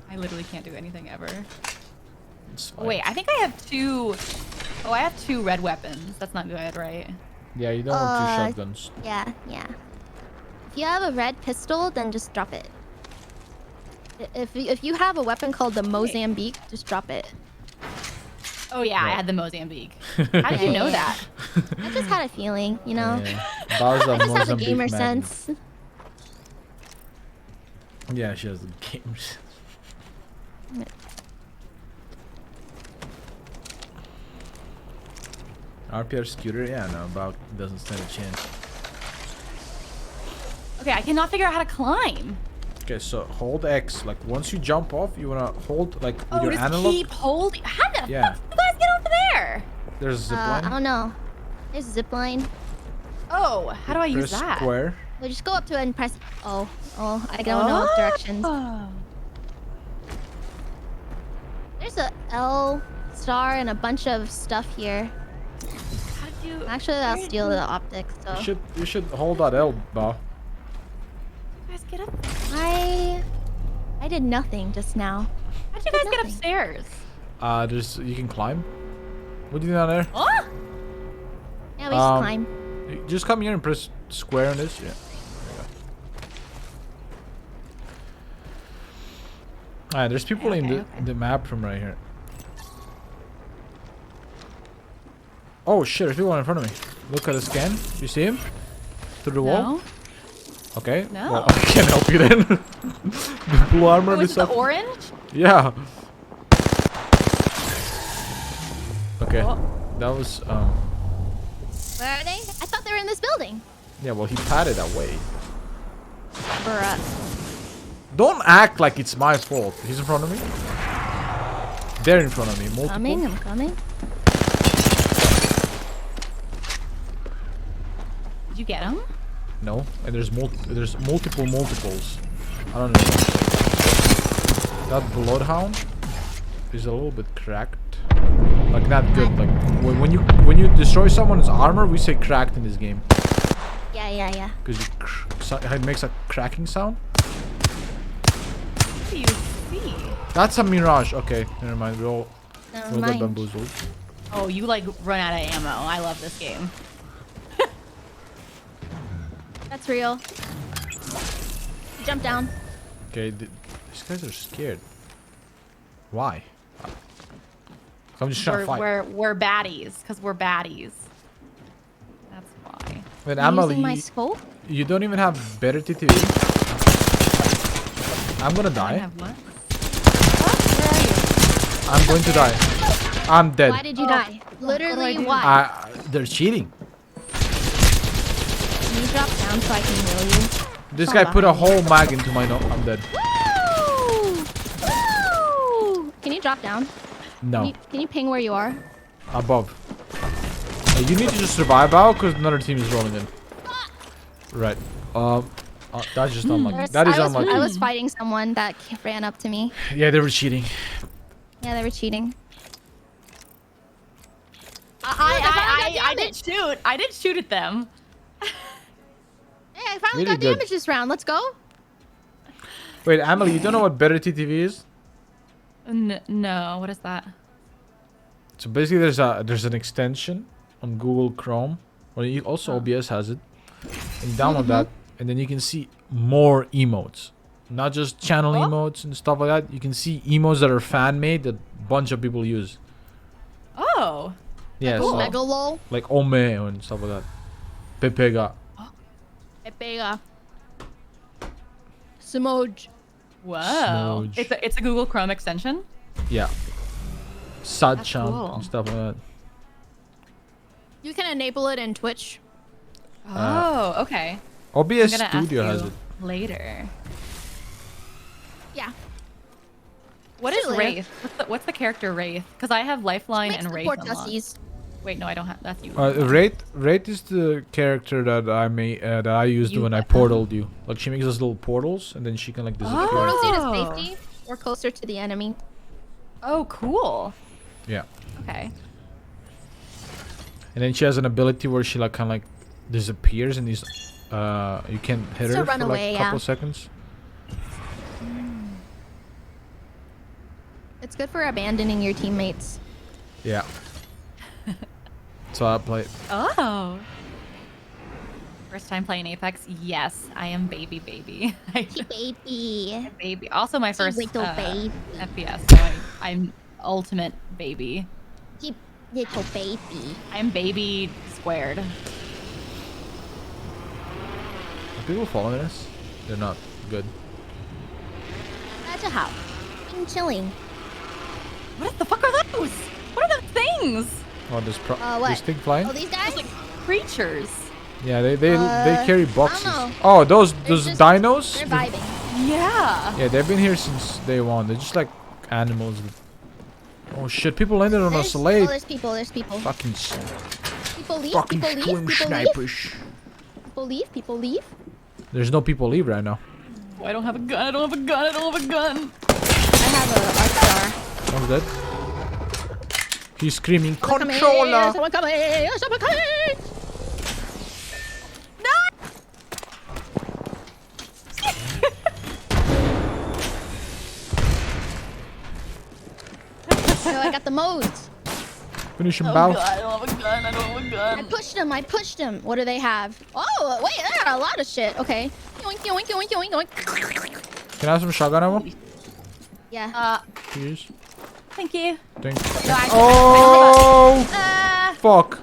I literally can't do anything ever. It's Oh, fine. wait, I think I have 2... Oh, I have 2 red weapons. That's not good, right? Yeah, you don't want 2 shotguns. Yeah. If you have a red pistol, then just drop it. If you have a weapon called the Mozambique, just drop it. Oh, yeah, I had the Mozambique. How did you know that? I just had a feeling, you know. Yeah. Bao's a I just have a Mozambique gamer magnet. sense. Yeah, she has the games. RPR scooter, yeah, no, Bao doesn't stand a chance. Okay, I cannot figure out how to climb. Okay, so hold X. Like once you jump off, you wanna hold like with your just analog. keep holding. How the Yeah. fuck did you guys get over there? There's a zip I line. don't know. There's a zip line. Oh, how do I use Press that? square. Well, just go up to it and press. Oh, I don't know what directions. Oh. There's a L star and a bunch of stuff here. How did you... Actually, I'll steal the optics. So You should hold that L, Bao. You guys get up? I did nothing just now. How'd you guys get Nothing. upstairs? You can climb. What do you do down there? Huh? Yeah, we just climb. You just come here and press square on this. Yeah. Alright, there's people in the map from right here. Oh shit, there's people in front of me. Look at the scan. You see him? Through the wall? No. Okay. No. Well, I can't help you then. The blue armor Oh, is is it the up. orange? Yeah. Okay. Oh. That was Where are they? I thought they were in this building. Yeah, well, he patted away. Bruh. Don't act like it's my fault. He's in front of me. They're in front of me. Multiple. I'm coming. Did you get him? No, and there's multiples. I don't know. That bloodhound is a little bit cracked. Like not good. Like when you destroy someone's armor, we say cracked in this game. Yeah. Because it makes a cracking sound. What do you see? That's a mirage. Okay, never mind. We'll Never get mind. bamboozled. Oh, you like run out of ammo. I love this game. That's real. Jump down. Okay, these guys are scared. Why? I'm just trying to fight. We're baddies, because we're baddies. That's why. Wait, I'm using my AmaLee, scope. you don't even have better TTV? I'm gonna I die. have what? Where are you? I'm going to die. I'm dead. Why did you die? Literally, do? why? They're cheating. Can you drop down so I can heal you? This Oh, guy put a behind whole mag into my I'm dead. Woo! Woo! Can you drop down? No. Can you ping where you are? Above. You need to just survive out because another team is rolling in. Right. That's just unlucky. That is unlucky. I was fighting someone that ran up to me. Yeah, they were cheating. Yeah, they were cheating. I didn't shoot. I didn't shoot at them. Hey, I finally Really got good. damage this round. Let's go. Wait, AmaLee, you don't know what better TTV is? No, what is that? So basically, there's an extension on Google Chrome, or also OBS has it. And you download that, and then you can see more emotes, not just channel emotes and stuff like that. You can see emotes that are fan made that a bunch of people use. Oh. Yeah, Cool. so, Mega lol. like Ome and stuff like that. Pepega. Pepega. Smoj. Whoa. Smooge. It's a Google Chrome extension. Yeah. Sadchan cool. and stuff like that. You can enable it in Twitch. Oh, okay. OBS I'm gonna ask Studio has you it. later. Yeah. What See is you later. Wraith? What's the character Wraith? Because I have Lifeline Makes and the Wraith poor unlocked. tussies. Wait, no, I don't have. That's you. Wraith is the character that I used when I portaled you. Like she makes those little portals and then she can like disappear. Portals you to Oh. safety or closer to the enemy. Oh, cool. Yeah. Okay. And then she has an ability where she like kind of like disappears and these you can hit Still her run for away, like a couple yeah. seconds. It's good for abandoning your teammates. Yeah. So I play. Oh. First time playing Apex? Yes, I am baby. Baby. Baby. Also my first Little baby. FPS, so I'm ultimate baby. Little baby. I'm baby squared. Are people following us? They're not good. That's a house. I'm chilling. What the fuck are those? What are those things? Oh, this what? this thing flying? Oh, these guys? Like creatures. Yeah, they carry boxes. know. Oh, those just- dinos? They're vibing. Yeah. Yeah, they've been here since day one. They're just like animals. Oh shit! People landed on us late. There's people. There's people. Fucking People leave. fucking People leave. twin People leave. snipers. People leave. People leave. There's no people leave right now. Oh, I don't have a gun. I don't have a gun. I don't have a gun. I have a RCR. Someone's dead. He's screaming Someone coming, controller. Someone coming. Someone coming. No! I got the modes. Finish him, Oh Bao. god, I don't have a gun. I don't have a I gun. pushed him. I pushed him. What do they have? Oh, wait. They got a lot of shit. Okay. Yoink, yoink, yoink, yoink, yoink. Can I have some shotgun ammo? Yeah. Please. Thank you. Thank you. No, I Oh! Fuck.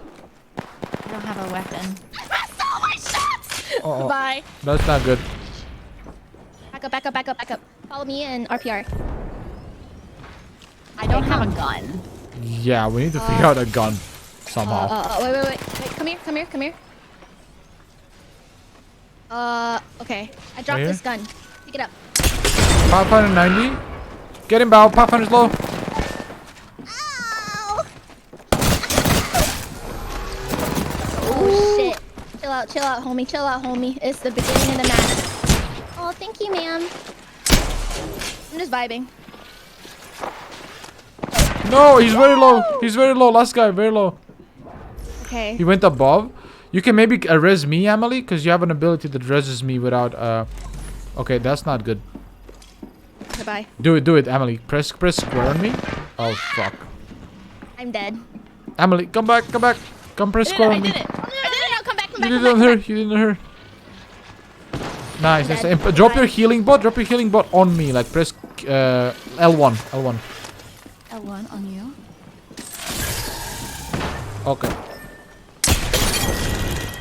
I don't have a weapon. That's all my shots! Oh, Bye. that's not good. Back up, back up, back up, back up. Follow me in RPR. I don't have a gun. Yeah, we need to figure out a gun somehow. Wait. Come here, come here, come here. Okay. I dropped Right this gun. Pick it up. 590. Get him, Bao. 500 low. Ow! Oh shit. Chill out, homie. Chill out, homie. It's the beginning of the match. Oh, thank you, ma'am. I'm just vibing. No, he's very low. He's very low. Last guy, very low. Okay. He went above. You can maybe res me, AmaLee, because you have an ability that reses me without Okay, that's not good. Goodbye. Do it, AmaLee. Press square on me. Oh fuck. I'm dead. AmaLee, come back. Come press square on me. I did it. No, come back. You didn't hurt. You didn't hurt. Nice. Dead. Drop your healing bot. Drop your healing bot on me. Like press L1. L1 on you. Okay.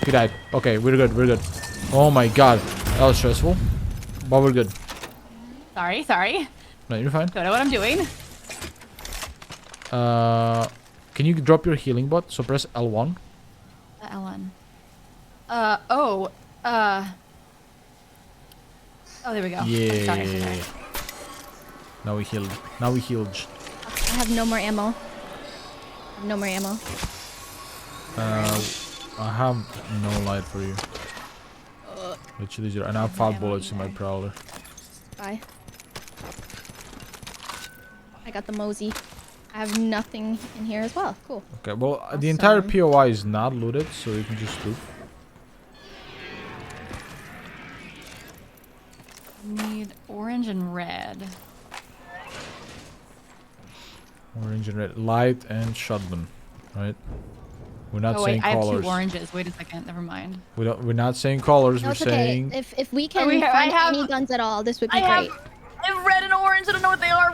He died. Okay, we're good. Oh my god. That was stressful. But we're good. Sorry. No, you're fine. Don't know what I'm doing. Can you drop your healing bot? So press L1. L1. Oh, there we go. Yeah. Sorry. Now we healed. I have no more ammo. I have no light for you. Literally zero. And I have 5 bullets in my prowler. Bye. I got the mosey. I have nothing in here as well. Cool. Okay, well, the entire POI is not looted, so you can just loot. Need orange and red. Orange and red. Light and shotgun. Right? We're not Oh saying wait, I have colors. 2 oranges. Wait a second. Never mind. We're not saying colors. No, We're it's okay. saying... If we can I find have- any guns at all, this would be I great. have red and orange. I don't know what they are.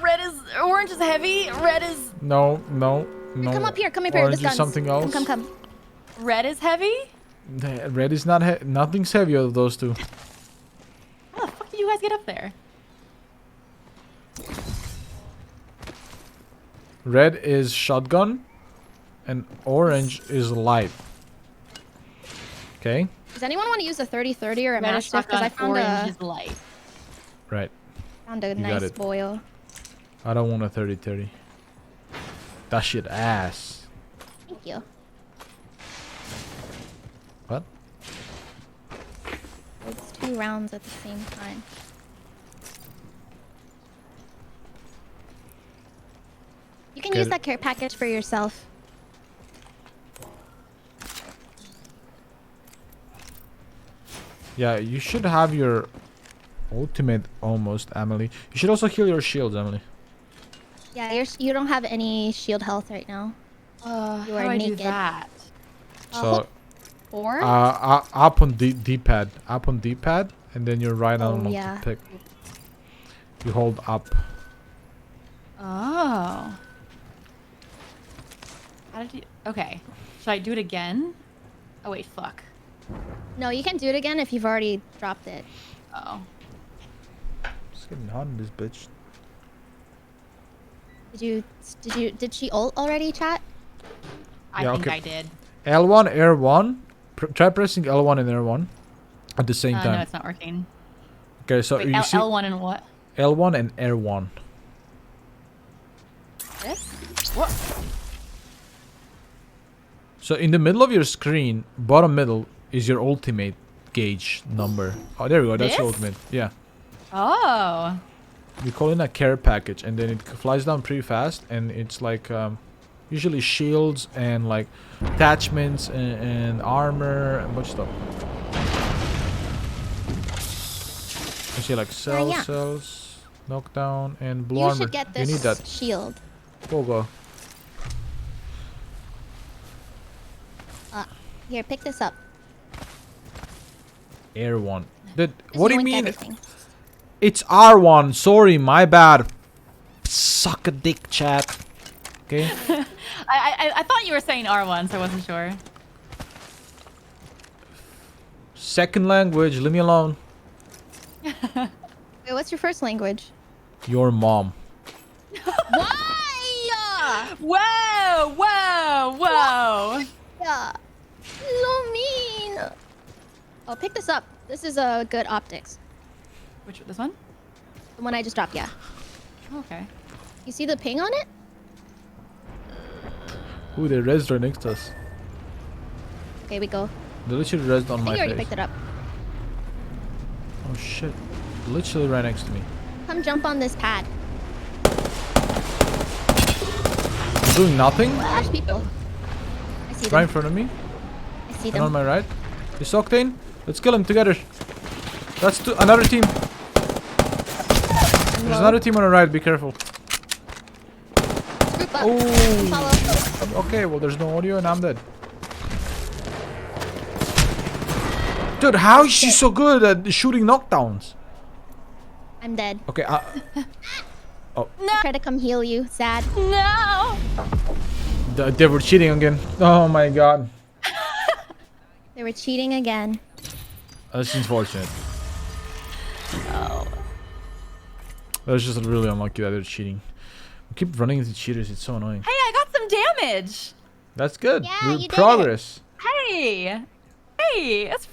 Orange is heavy. Red is No. Come up here. Orange This gun's is something else. Come. red is heavy. Red is not nothing's heavy of those two. How the fuck did you guys get up there? Red is shotgun, and orange is light. Okay. Does anyone want to use a 30-30 or a Red is mastiff? Because I shotgun, found orange a is light. Right. nice got it. boil. I don't want a 30-30. That shit ass. Thank you. What? It's 2 rounds at the same time. You can Get use it. that care package for yourself. Yeah, you should have your ultimate almost, AmaLee. You should also heal your shields, AmaLee. Yeah, you don't have any shield health right now. You How do are I do naked. that? So, Or up on D-pad. Up on D-pad, and then you're right on yeah. to pick. You hold up. Oh. How did you... Okay. Should I do it again? Oh, wait, fuck. No, you can do it again if you've already dropped it. Oh. It's getting hot in this bitch. Did she ult already, chat? I think I did. L1, R1. Try pressing L1 and R1 at the same time. No, it's not working. Okay, so Wait, you see L1 and what? L1 and R1. This? What? So in the middle of your screen, bottom middle, is your ultimate gauge number. Oh, there we go. That's your This? ultimate. Yeah. Oh. We call it a care package, and then it flies down pretty fast, and it's like usually shields and like attachments and armor and bunch of stuff. You see like cells, knockdown, and blue You armor. should get You need this that. shield. Go. Here, pick this up. Air one. What do you yoink mean? everything. It's R1. Sorry, my bad. Suck a dick, chat. Okay. I thought you were saying R1, so I wasn't sure. Second language. Leave me alone. Wait, what's your first language? Your mom. Why? Whoa! Yeah. So mean. Oh, pick this up. This is a good optics. Which this one? The one I just dropped, yeah. Okay. You see the ping on it? Ooh, they rezzed right next to us. Okay, we go. They literally rezzed on I think my you already face. picked it up. Oh shit. Literally right next to me. Come jump on this pad. Doing nothing? There's people. I see Right in them. front of me. I see And on them. my right. Is Octane? Let's kill him together. That's another team. There's another team on the right. Be careful. Let's group up. Oh. Follow. Okay, well there's no audio and I'm dead. Dude, how is she so good at shooting knockdowns? I'm dead. Okay, Try to come heal you. Sad. No. they were cheating again. Oh my god. They were cheating again. That's unfortunate. Oh. That's just really unlucky that they're cheating. We keep running into cheaters, it's so annoying. Hey, I got some damage. That's good. Yeah, We're you did progress. Hey. Hey, that's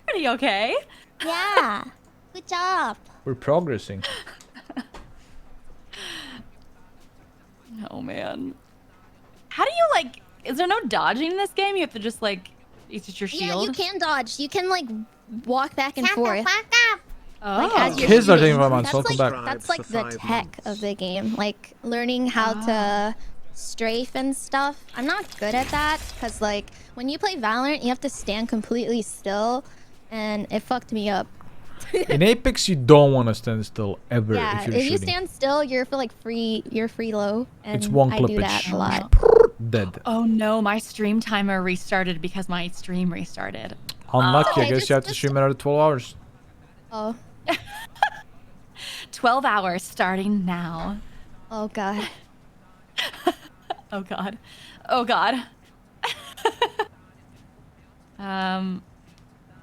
pretty okay. Yeah. Good job. We're progressing. Oh man. How do you like? Is there no dodging in this game? You have to just like, it's just your shield. Yeah, you can dodge. You can like walk back and forth. Oh. Like as you're Kids are shooting. taking 5 months. That's Welcome like, back. that's like the 5 tech months. of the game. Like learning how to strafe and stuff. I'm not good at that because like when you play Valorant, you have to stand completely still, and it fucked me up. In Apex, you don't want to stand still ever Yeah, if you're if shooting. you stand still, you're for like free. You're free low, and It's one I do clippage. that a lot. Dead. Oh no, my stream timer restarted because my stream restarted. Unlucky. I Okay, guess you have to stream another 12 hours. Oh, 12 hours starting now. oh god. Oh god. Oh god.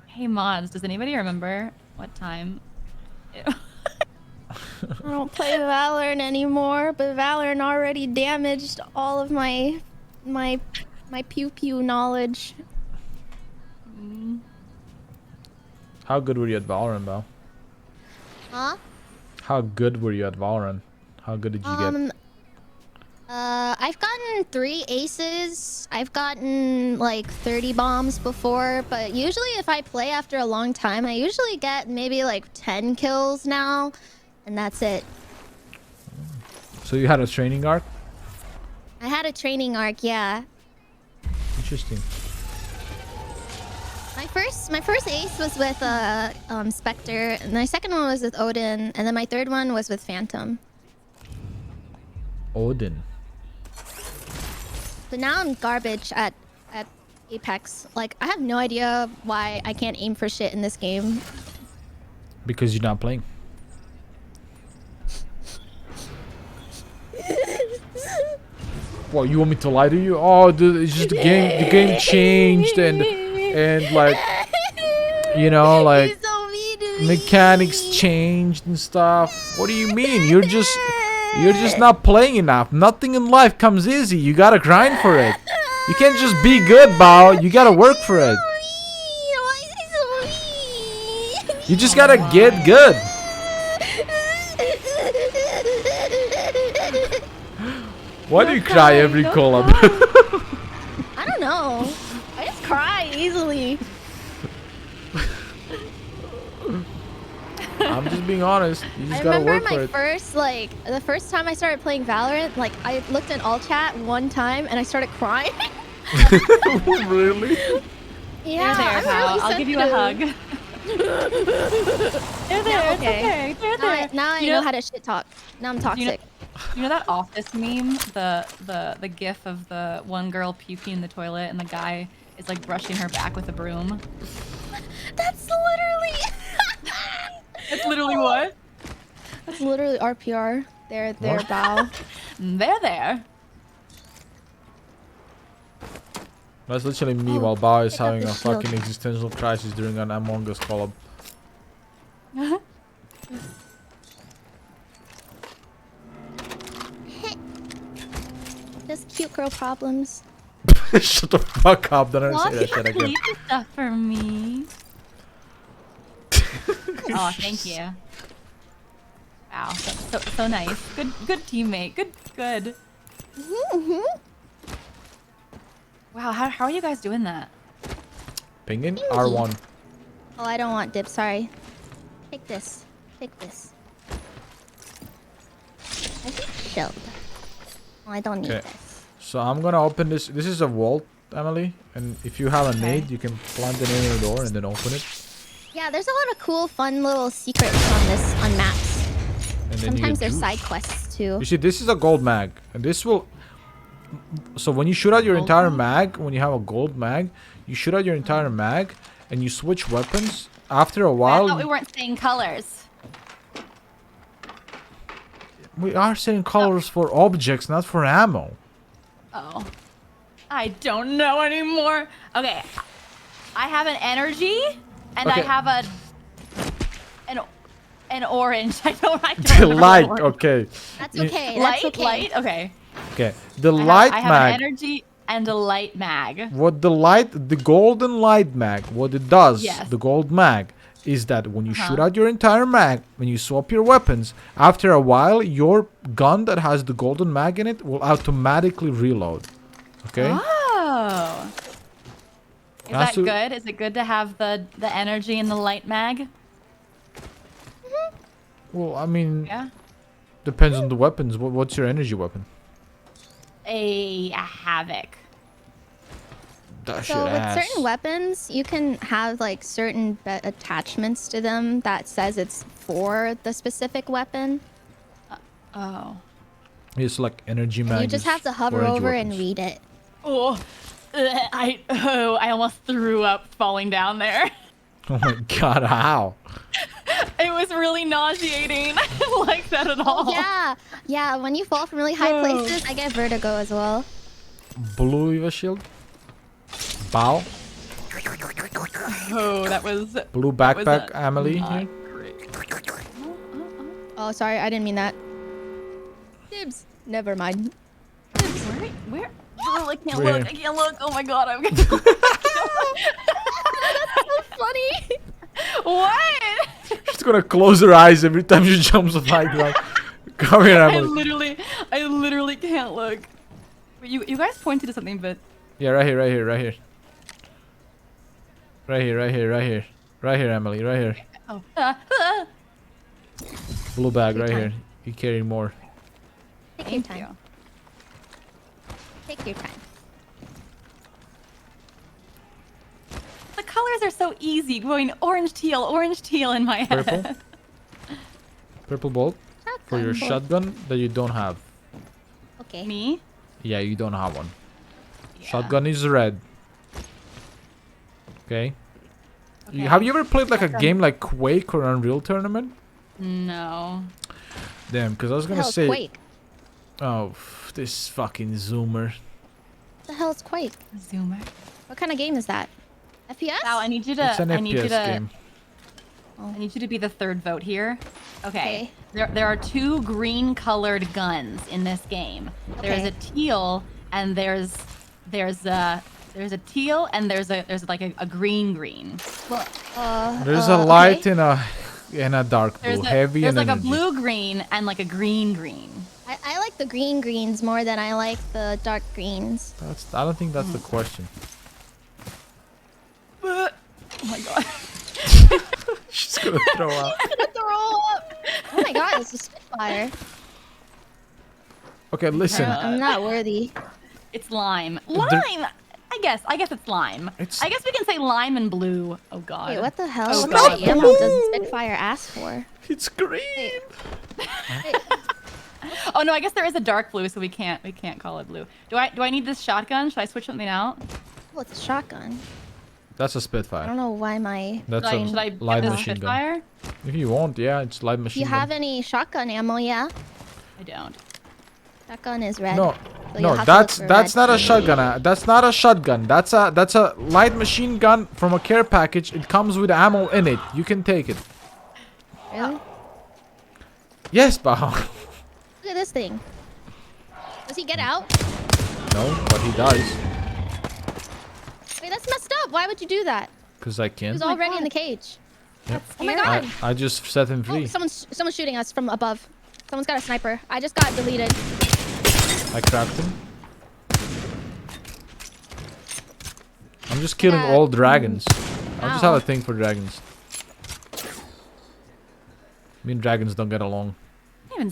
Hey mods, does anybody remember what time? I don't play Valorant anymore, but Valorant already damaged all of my pew pew knowledge. How good were you at Valorant, Bao? Huh? How good were you at Valorant? How good did you get? I've gotten 3 aces. I've gotten like 30 bombs before, but usually if I play after a long time, I usually get maybe like 10 kills now, and that's it. So you had a training arc? I had a training arc, yeah. Interesting. My first ace was with Spectre, and my second one was with Odin, and then my third one was with Phantom. Odin. But now I'm garbage at Apex. Like I have no idea why I can't aim for shit in this game. Because you're not playing. What, you want me to lie to you? Oh, dude, it's just the game changed and like, you know, like He's so mean to me. mechanics changed and stuff. What do you mean? You're just not playing enough. Nothing in life comes easy. You gotta grind for it. You can't just be good, Bao. You gotta work for it. Why is he so mean? You just gotta get good. Why do you cry every call up? I don't know. I just cry easily. I'm just being honest. You just I gotta remember work for my it. first, like, the first time I started playing Valorant, like, I looked in all chat one time and I started crying. Really? Yeah, They're there, I'm pal. really I'll give you a hug. sensitive. They're there. Yeah, It's okay. They're there. Now I You know how to shit talk. Now I'm toxic. You know that Office meme, the gif of the one girl puking in the toilet and the guy is like brushing her back with a broom. That's literally. That's literally what? That's literally RPR. They're What? Bao. They're there. That's literally me Oh, while Bao is pick up having the a shield. fucking existential crisis during an Among Us collab. Just cute girl problems. Shut the fuck up, don't ever say that shit again. Leave the stuff for me. Oh, thank you. Wow, so nice. Good teammate. Good. Wow, how are you guys doing that? Pinging R1. Oh, I don't want dip. Sorry. Take this. Take this. I think shield. Oh, I don't need Okay. this. So I'm gonna open this. This is a vault, Emily. And if you have a nade, you can plant it in the door and then open it. Yeah, there's a lot of cool, fun little secrets on maps. And then Sometimes you there's get side juice. quests too. You see, this is a gold mag, and this will. So when you shoot out your Gold entire mag? mag, when you have a gold mag, you shoot out your entire mag, and you switch weapons. After a I while, thought we weren't saying colors. we are setting colors for objects, not for ammo. Oh. I don't know anymore. Okay. I have an energy, and I Okay. have an orange. I don't The remember light, what. okay. That's okay. That's okay. Light? Okay. Okay. The light I have mag. an energy and a light mag. What the golden light mag, what it does, Yes. the gold mag, is that when you shoot out your entire mag, when you swap your weapons, after a while, your gun that has the golden mag in it will automatically reload. Okay? Oh. Is That's that a- good? Is it good to have the energy and the light mag? Well, I mean, Yeah. depends on the weapons. What's your energy weapon? A havoc. That So with certain weapons, you can have like certain attachments to them that says it's for the specific weapon. Oh. It's like energy And mag. you just is have to for hover energy over and weapons. read it. Oh. I almost threw up falling down there. Oh my god, how? It was really nauseating. I didn't like that at all. Yeah. When you fall from really high places, I get vertigo as well. Blue Eva shield? Bao? Oh, that was Blue that was backpack, a Amalie not here? great. Oh, sorry, I didn't mean that. Dibs. Never mind. Where? Oh, I can't Where? look. I can't look. Oh my god, I'm That's so funny. What? She's gonna close her eyes every time she jumps off high ground. Come here, I Emily. literally can't look. Wait, you guys pointed to something, but Yeah, right here. Right here, Emily, right here. oh. Blue bag, Take right your here. time. You carry more. Take your Thank time. you. Take your time. The colors are so easy, going orange teal in my head. Purple? Purple bolt for your shotgun that you don't have. Okay. Me? Yeah, you don't have one. Yeah. Shotgun is red. Okay. Okay. Have you ever played like a Shotgun. game like Quake or Unreal Tournament? No. Damn, because I was The gonna hell's say. Quake? Oh, this fucking zoomer. The hell's Quake? Zoomer. What kind of game is that? FPS? Wow, I need you to. It's an I need you FPS to. game. I need you to be the third vote here. Okay. Okay. There are two green colored guns in this game. There's Okay. a teal and there's a teal and there's like a green. Well, There's a light okay. and a dark blue, heavy there's and like energy. a blue green and like a green. I like the green greens more than I like the dark greens. I don't think that's the question. Oh my god. She's gonna throw up. Oh my god, it's a Spitfire. Okay, listen. I'm not worthy. It's lime. Lime. I guess it's lime. It's- I guess we can say lime and blue. Oh god. Wait, what the hell? Oh, What God. kind of ammo does Spitfire ask for? It's green. Oh no, I guess there is a dark blue, so we can't call it blue. Do I need this shotgun? Should I switch something out? Well, it's a shotgun. That's a I Spitfire. don't know why my... That's Should I a get light this machine gun. Spitfire? If you want, yeah, it's light If machine you gun. have any shotgun ammo, yeah. I don't. Shotgun is red. No, So you'll no, have to that's look for red. not a shotgun. That's not a shotgun. That's a light machine gun from a care package. It comes with ammo in it. You can take it. Really? Yes, Bao. Look at this thing. Does he get out? No, but he does. Wait, that's messed up. Why would you do that? Cause I He can. was my already in God. the cage. Yep. Oh my god. I just set him Oh, free. someone's shooting us from above. Someone's got a sniper. I just got deleted. I cracked him. I'm just killing all dragons. I just have a thing for dragons. Me and dragons don't get along. I don't even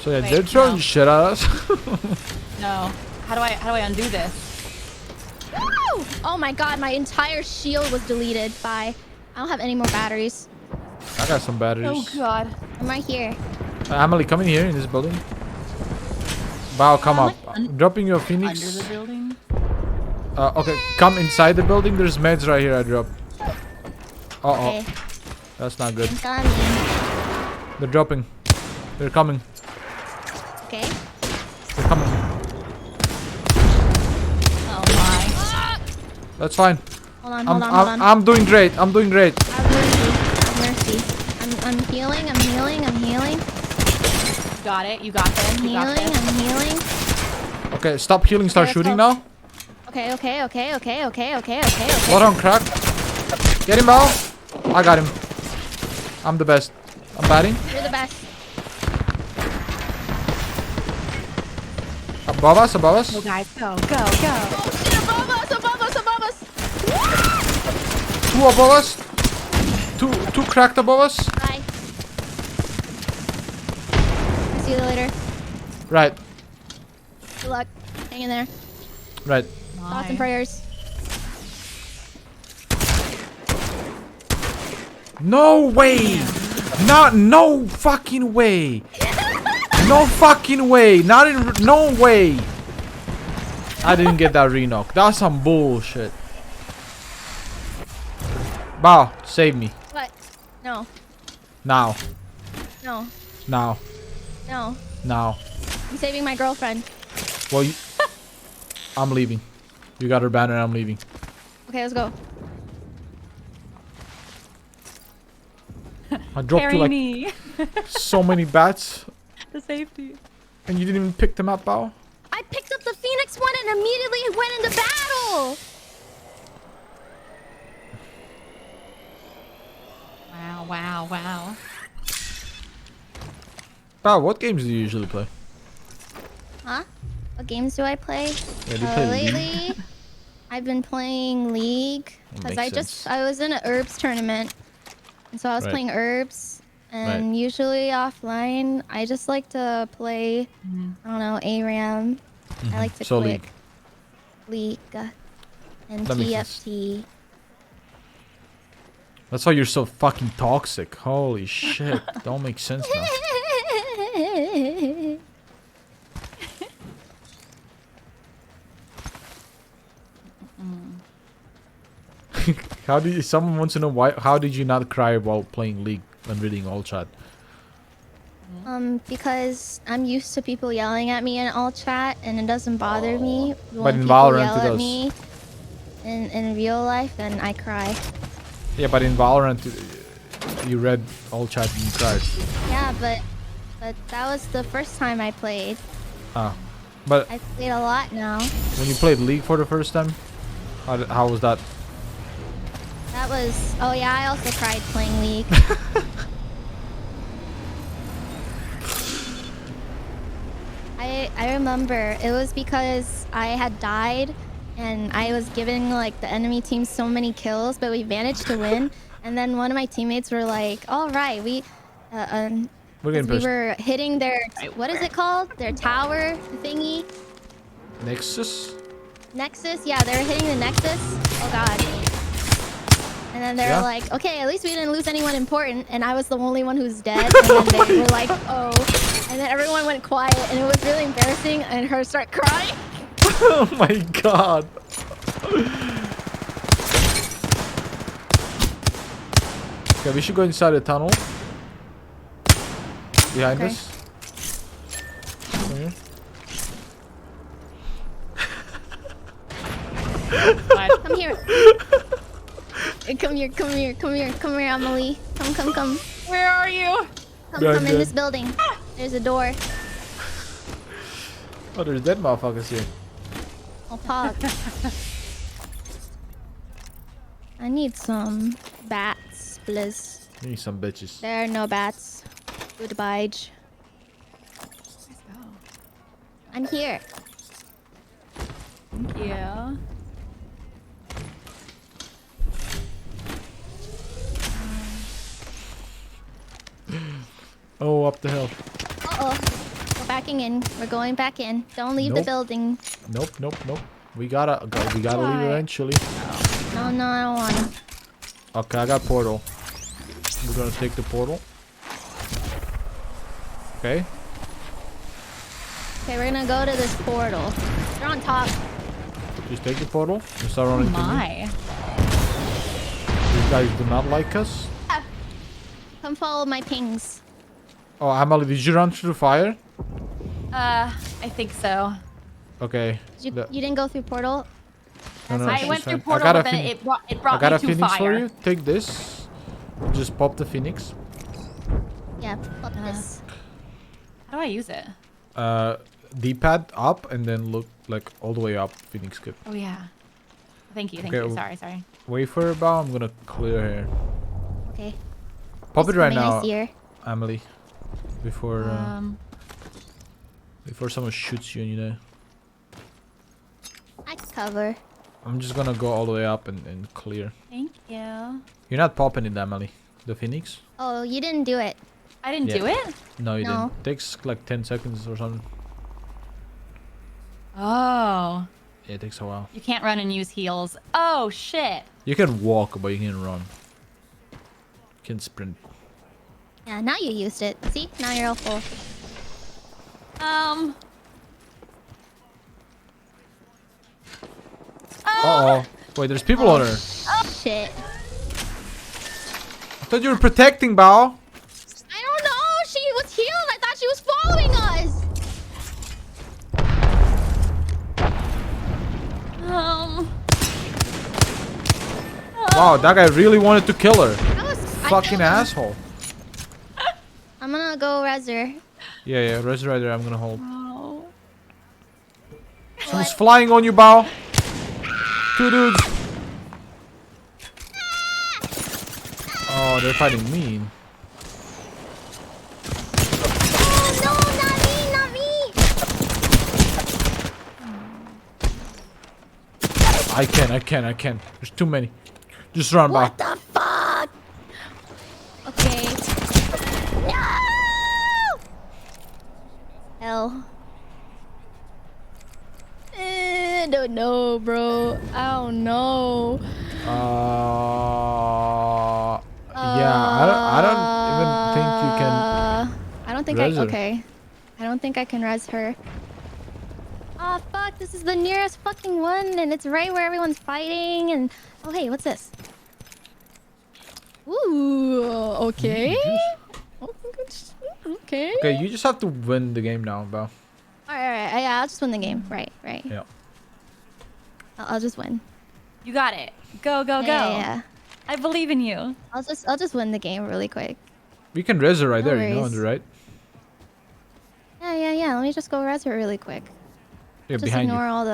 So yeah, Wait, they're throwing no. shit at us. No. How do I undo this? Woo! Oh my god, my entire shield was deleted by... I don't have any more batteries. I got some batteries. Oh god. I'm right here. Amalie, come in here in this building. Bao, come up. like I'm dropping you a phoenix. Under the building? Okay, come inside the building. There's meds right here. I dropped. Uh-oh. Okay. That's not good. I'm coming. They're dropping. They're coming. Okay. They're coming. Oh my. That's fine. Hold on, hold on. I'm doing great. I'm doing great. Have mercy. Have mercy. I'm healing. I'm healing. I'm healing. Got it. You got this. I'm You got healing. this. I'm healing. Okay, stop healing. Start let's shooting go. now. Okay. What on crack? Get him, Bao. I got him. I'm the best. I'm batting. You're the best. Above us, above us. Go guys, go, go, go. Oh shit! Above us! Above us! Above us! Two above us. Two cracked above us. Bye. See you later. Right, Good luck. Hang in there. right. Thoughts and prayers. No way. No fucking way. No fucking way. No way. I didn't get that re-knock. That's some bullshit. Bao, save me. What? No. Now. No. Now. No. Now. I'm saving my girlfriend. Well, I'm leaving. You got her banner and I'm leaving. Okay, let's go. I dropped Carry you like me. so many bats The safety. and you didn't even pick them up, Bao. I picked up the Phoenix one and immediately went into battle. Wow, wow, wow. Bao, what games do you usually play? Huh? What games do I play? Yeah, do you play League? Lately, I've been playing League because Makes I was in an herbs tournament, and so I was Right. playing herbs. And usually offline, I just like to play. I don't know, ARAM. I like to So click League. League and That makes sense. TFT. That's why you're so fucking toxic. Holy shit. Don't make sense now. Someone wants to know how did you not cry while playing League when reading all chat? Because I'm used to people yelling at me in all chat, and it doesn't bother me when in people Valorant yell it at does. me in real life, then I cry. Yeah, but in Valorant you read all chat and you cried. Yeah, but that was the first time I played. Ah. But I played a lot now. when you played League for the first time, how was that? That was... Oh yeah, I also cried playing League. I remember it was because I had died and I was giving like the enemy team so many kills, but we managed to win. And then one of my teammates were like, "All right, we We're getting we pushed. were hitting their what is it called? Their tower thingy, Nexus? Nexus. Yeah, they were hitting the Nexus. Oh god." And then they Yeah? were like, "Okay, at least we didn't lose anyone important." And I was the only one who's dead. And then they were like, "Oh." And then everyone went quiet, and it was really embarrassing. And her start crying. Oh my god. Okay, we should go inside the tunnel. Behind Okay. us. Come here. What? Come here. Come here, Amalie. Come. Where are you? Come in this building. There's a door. Oh, there's dead motherfuckers here. Oh, pog. I need some bats, please. Need some bitches. There are no bats. Goodbye. Let's go. I'm here. Thank you. Oh, up the hill. Uh-oh. We're backing in. We're going back in. Don't leave the Nope. building. Nope, nope, nope. We gotta leave eventually. No, no, I don't wanna. Okay, I got portal. We're gonna take the portal. Okay. Okay, we're gonna go to this portal. They're on top. Just take the portal and start running to me. My. These guys do not like us. Come follow my pings. Oh, AmaLee, did you run through the fire? I think so. Okay. You didn't go through portal? No, no, I she's went through fine. portal, but then it brought I me got a to phoenix fire. for you. Take this. Just pop the phoenix. Yeah, fuck this. How do I use it? D-pad up and then look like all the way up. Phoenix kit. Oh yeah. Thank you. Thank Okay, you. Sorry. Wait for a bow. I'm gonna clear here. Okay. Pop it right Coming, now, I see her. AmaLee. Before Um. someone shoots you, you know. I cover. I'm just gonna go all the way up and clear. Thank you. You're not popping it, AmaLee. The phoenix? Oh, you didn't do it. I didn't Yeah. do it. No, you No. didn't. Takes like 10 seconds or something. Oh. Yeah, it takes a while. You can't run and use heals. Oh shit. You can walk, but you can run. You can sprint. Yeah, now you used it. See? Now you're all full. Uh-oh. Wait, there's people on her. Shit. I thought you were protecting, Bao. I don't know. She was healed. I thought she was following us. Wow, that guy really wanted to kill her. That was Fucking asshole. I'm gonna go res her. Yeah, Res Rider, I'm gonna hold. Oh. Someone's flying on you, Bao. Two dudes. Oh, they're fighting me. Oh no, not me, not me. I can. There's too many. Just run, Bao. What the fuck? Okay. No! Hell. I don't know, bro. I don't know. Yeah, I don't even think you can. I don't think res her. okay. I don't think I can res her. Oh fuck! This is the nearest fucking one, and it's right where everyone's fighting. And oh hey, what's this? Ooh, okay. Okay. Okay, you just have to win the game now, Bao. Alright. Yeah, I'll just win the game. Right. Yeah. I'll just win. You got it. Go, go, go. Yeah. I believe in you. I'll just win the game really quick. We can res her right No there, you know, on the worries. right. Yeah. Let me just go res her really quick. Yeah, Just behind ignore you. all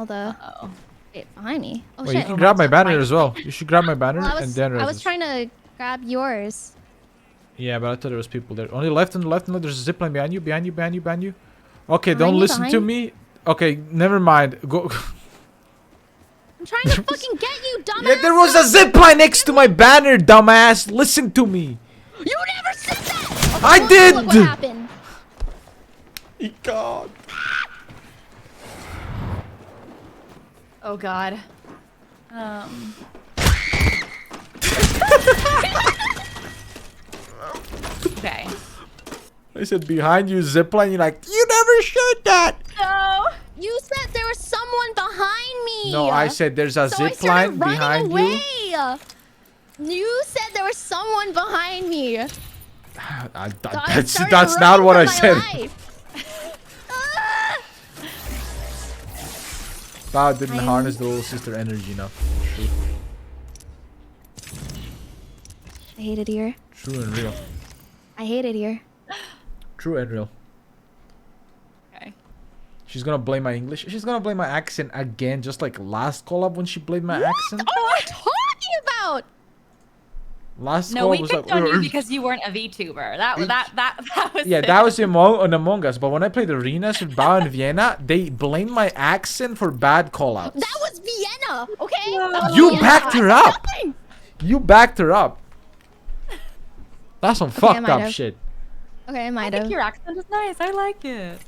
the. Oh. Wait, behind me. Oh Wait, you shit. can grab my banner as well. You should grab my banner Well, and then res I was us. trying to grab yours. Yeah, but I thought there was people there. Only left and left. There's a zipline behind you. Okay, Behind don't you, listen to behind? me. Okay, never mind. Go. I'm trying to fucking get you, dumbass. Yeah, there was a zipline next to my banner, dumbass. Listen to me. You never said that. Okay, I well, did. Look what happened. God. Oh God. Okay. I said behind you, zipline. You're like, you never said that. No. You said there was someone behind me. No, I said there's a So I started zipline running behind away. you. You said there was someone behind me. That's not what I said. Bao didn't harness the little sister energy enough. I hate it here. True and real. I hate it here. True and real. Okay. She's gonna blame my English. She's gonna blame my accent again, just like last collab when she blamed my accent. What are you talking about? Last No, collab we was picked like, on you because you weren't a VTuber. That was yeah, it. that was on Among Us. But when I played arenas with Bao and Vienna, they blamed my accent for bad callouts. That was Vienna, okay? No. That was You Vienna. backed her I said up. nothing. You backed her up. That's some I fucked might up have. shit. Okay, I I might think have. your accent is nice. I like it.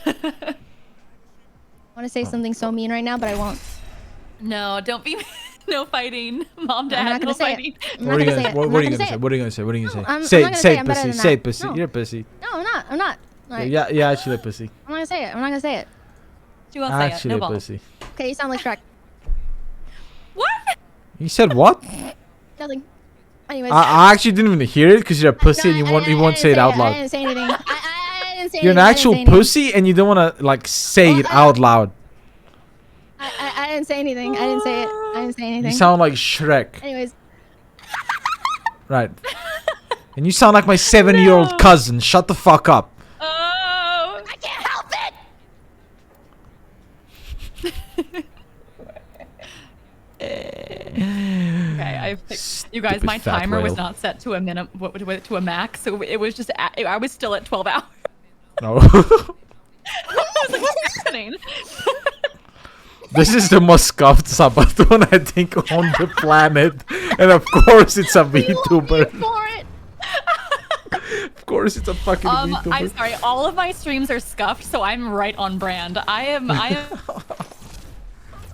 I want to say something so mean right now, but I won't. No, don't be. No fighting, mom, I'm dad. not gonna No say it. fighting. I'm What not are you gonna say gonna? it. What I'm are not you gonna gonna say say? it. What are you gonna say? What are you gonna No, say? I'm Say not it. gonna Say say it, I'm better pussy. than Say it, that. pussy. No. You're a pussy. No, I'm not. I'm not. Like, Yeah, actually a pussy. I'm not gonna say it. I'm not gonna say it. She won't say it. Actually No a balls. pussy. Okay, you sound like Shrek. What? You said what? Nothing. Anyways. I actually didn't even hear it because you're a pussy and you won't say it out I loud. didn't say anything. I didn't say You're an anything. I didn't actual say anything. pussy and you don't want to like say Oh, it out loud. I didn't say anything. I didn't say it. I didn't say anything. You sound like Shrek. Anyways. Right. And you sound like my 7-year-old No. cousin. Shut the fuck up. Oh. I can't help it. Okay, I've picked. You guys, my Stupid fat timer was whale. not set to a minute, to a max, so it was just. I was still at 12 hours. No. I was like, what's happening? This is the most scuffed Sabaton I think on the planet. And of course it's a VTuber. For it. Of course it's a fucking I'm VTuber. sorry. All of my streams are scuffed, so I'm right on brand. I am.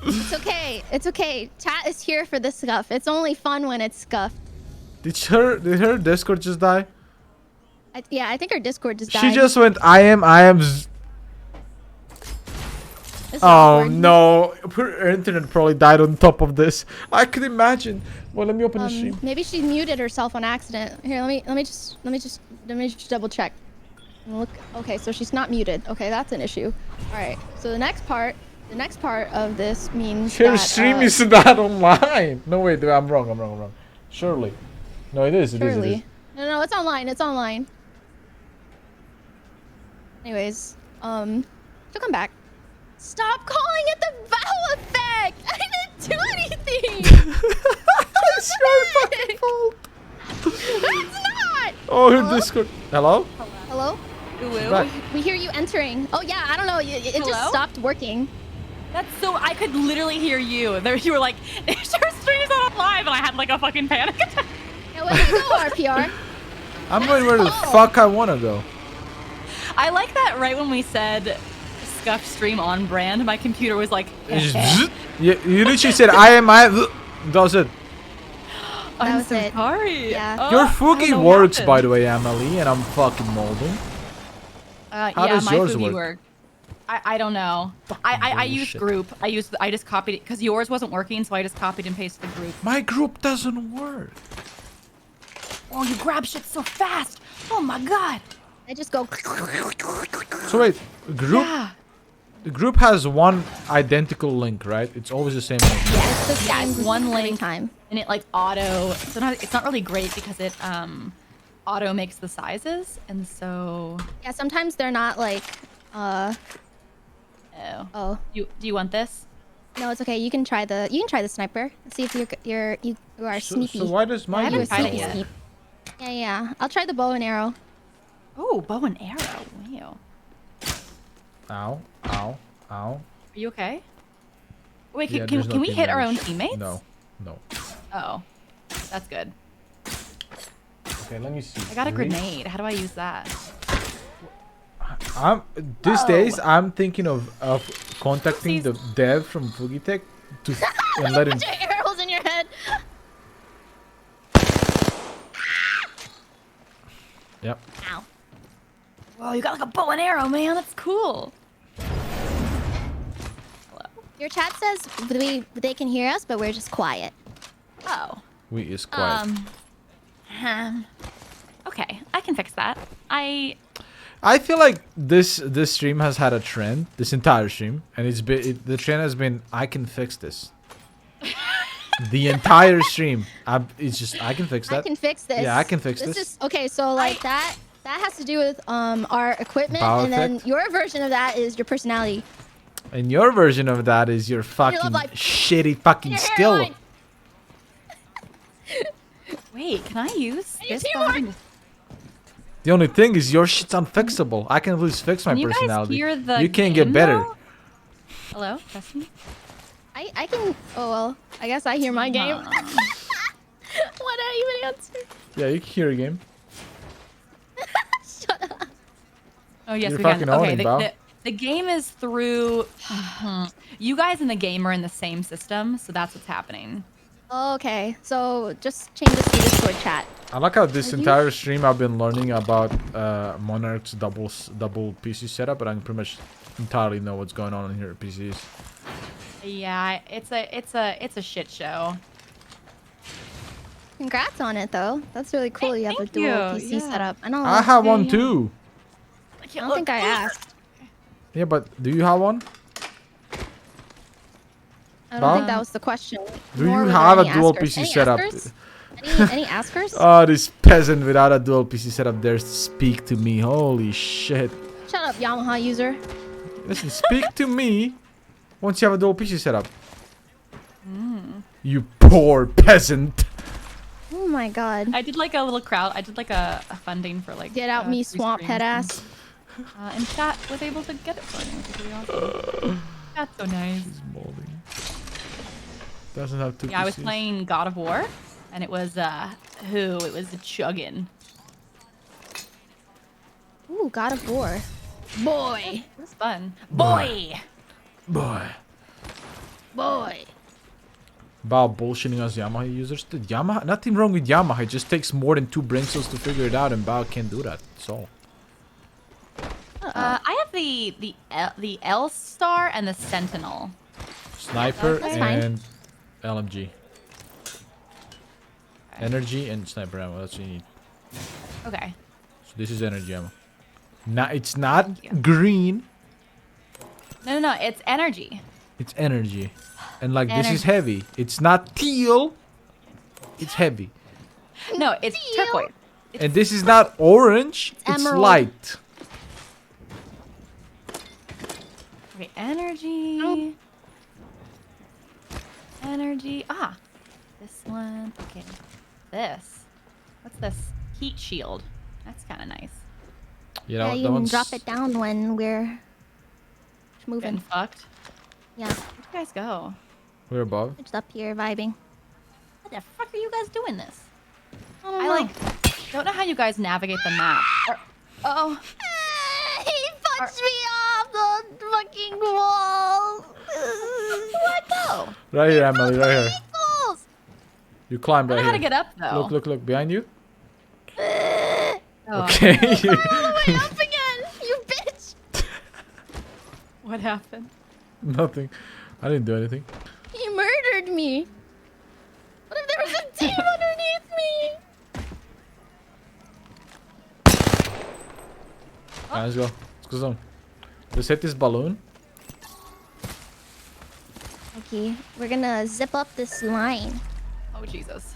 It's okay. It's okay. Chat is here for the scuff. It's only fun when it's scuffed. Did her Discord just die? Yeah, I think her Discord just died. She just went I am This is Oh awkward. no, her internet probably died on top of this. I could imagine. Well, let me open the stream. Maybe she muted herself on accident. Here, let me just double check. Look. Okay, so she's not muted. Okay, that's an issue. All right. So the next part of this means Her that, stream is not online. No wait, I'm wrong. Surely. No, it is. It is. surely. No, it's online. It's online. Anyways, she'll come back. Stop calling it the Bao effect! I didn't do anything! It's your fucking fault. It's not! Oh, her Hello? Discord. Hello? Hello? Right. We hear you entering. Oh yeah, I don't know. It just Hello? stopped working. That's so. I could literally hear you. There, you were like, "Your stream's not live," and I had like a fucking panic attack. Yeah, where do you go, RPR? I'm going where the Oh. fuck I wanna go. I like that. Right when we said scuffed stream on brand, my computer was like, It's just zzz. You literally said I am. Does it? "I'm was so it. sorry." Yeah. Your I don't Fugi know what works, happened. by the way, AmaLee, and I'm fucking molding. How Yeah, does my yours Fugi work? worked. I don't know. I used bullshit. group. I just copied it because yours wasn't working, so I just copied and pasted the group. My group doesn't work. Oh, you grab shit so fast! Oh my god! I just go. So wait, group. Yeah. The group has one identical link, right? It's always the same link. It's the Yeah, same it's one every link. time. And it like auto. Sometimes it's not really great because it auto makes the sizes, and so. Yeah, sometimes they're not like. Oh. Oh Do you want this? no, it's okay. You can try the sniper. See if you are sneaky. So why does I my haven't group tried not it work? yet. Yeah. I'll try the bow and arrow. Oh, bow and arrow. Wow. Ow, ow, ow. Are you okay? Wait, Yeah, can there's no we team hit our own damage. teammates? No. Oh, that's good. Okay, let me see. I got a Three. grenade. How do I use that? These Whoa. days I'm thinking of contacting the dev from FugiTech to and let him. Bunch of arrows in your head. Yep. Ow. Whoa, you got like a bow and arrow, man. That's cool. Hello. Your chat says they can hear us, but we're just quiet. Oh. We is quiet. Okay, I can fix that. I feel like this stream has had a trend, this entire stream, and the trend has been I can fix this. The entire stream. It's just I can fix that. I can fix this. Yeah, I can fix this. Is okay. So like that has to do with our equipment, Bao and then effect. your version of that is your personality. And your version of that is your fucking love life. shitty fucking Your skill. hairline. Wait, can I use this? teamwork. The only thing is your shit's unfixable. I can at least fix my Can you guys personality. hear the You can't game, get better. though? Hello, Destiny? I can. Oh well. I guess I hear my game. Huh. Why did I even answer? Yeah, you can hear a game. Shut up. Oh yes, You're we can. fucking Okay, owning, Bao. the game is through. You guys and the game are in the same system, so that's what's happening. Okay, so just change this to Discord chat. I like how this Are you- entire stream I've been learning about Monarch's double PC setup, but I can pretty much entirely know what's going on in here at PCs. Yeah, it's a shit show. Congrats on it though. That's really cool. You have a thank dual you, PC yeah. setup. I know. I have one yeah. too. I don't think I asked. Yeah, but do you have one? I don't think Bao? that was the question. Do Nor you were have there a any dual askers. PC Any setup? askers? Any askers? Oh, this peasant without a dual PC setup dares to speak to me. Holy shit. Shut up, Yamaha user. Listen, speak to me once you have a dual PC setup. You poor peasant. Oh my god. I did like a little crowd. I did like a funding for like. Get out me free swamp streams head ass. And chat was able to get it for me, which is really awesome. That's so nice. He's molding. Doesn't have two Yeah, I was PCs. playing God of War, and it was it was a chuggin. Ooh, God of War. Boy. It was fun. Boy. Boy. Boy. Bao bullshitting us Yamaha users. Dude, Yamaha, nothing wrong with Yamaha. It just takes more than 2 brain cells to figure it out, and Bao can't do that. That's all. I have the L Star and the Sentinel. Sniper That's fine. and LMG. Energy and sniper ammo. That's what you need. Okay. So this is energy ammo. It's not Thank you. green. No. It's energy. It's energy. And like this is Energy. heavy. It's not teal. It's heavy. No, it's Teal. turquoise. And this is not orange. It's emerald. light. Okay, energy. Oh. Energy. Ah, this one. Okay, this. What's this? Heat shield. That's kind of nice. You Yeah, know, you that can one's drop it down when we're Getting moving. fucked. Yeah, Where'd you guys go? we're above. just up here vibing. What the fuck are you guys doing this? I don't I know. like don't know how you guys navigate the map. Oh, He punched me off the fucking wall. what though? Right here, Emily. Right here. Balls. You climb I right don't know how to here. get up though. Look behind you. Oh, Okay. Wait, up again, you bitch. What happened? Nothing. I didn't do anything. He murdered me. What if there was a team underneath me? Alright, let's go. Let's go zone. Let's hit this balloon. Okay, we're gonna zip up this line. Oh Jesus.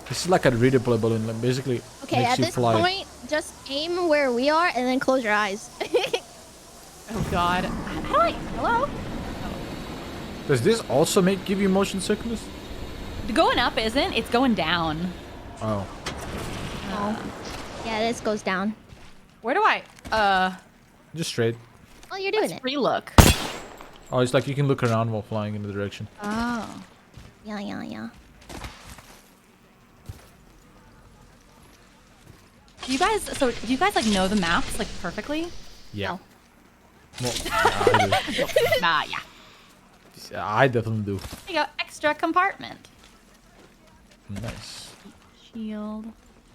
This is like a redeploy balloon. Like basically Okay, makes at you this fly. point, just aim where we are and then close your eyes. Oh God. How do I? Hello? Does this also give you motion sickness? The going up isn't. It's going down. Oh. Yeah, this goes down. Where do I? Just straight. Oh, you're doing it. Free look. Oh, it's like you can look around while flying in the direction. Oh. Yeah. Do you guys? So do you guys like know the maps like perfectly? Yeah. No. Well, yeah, Nah, yeah. I definitely do. You go extra compartment. Nice. Shield.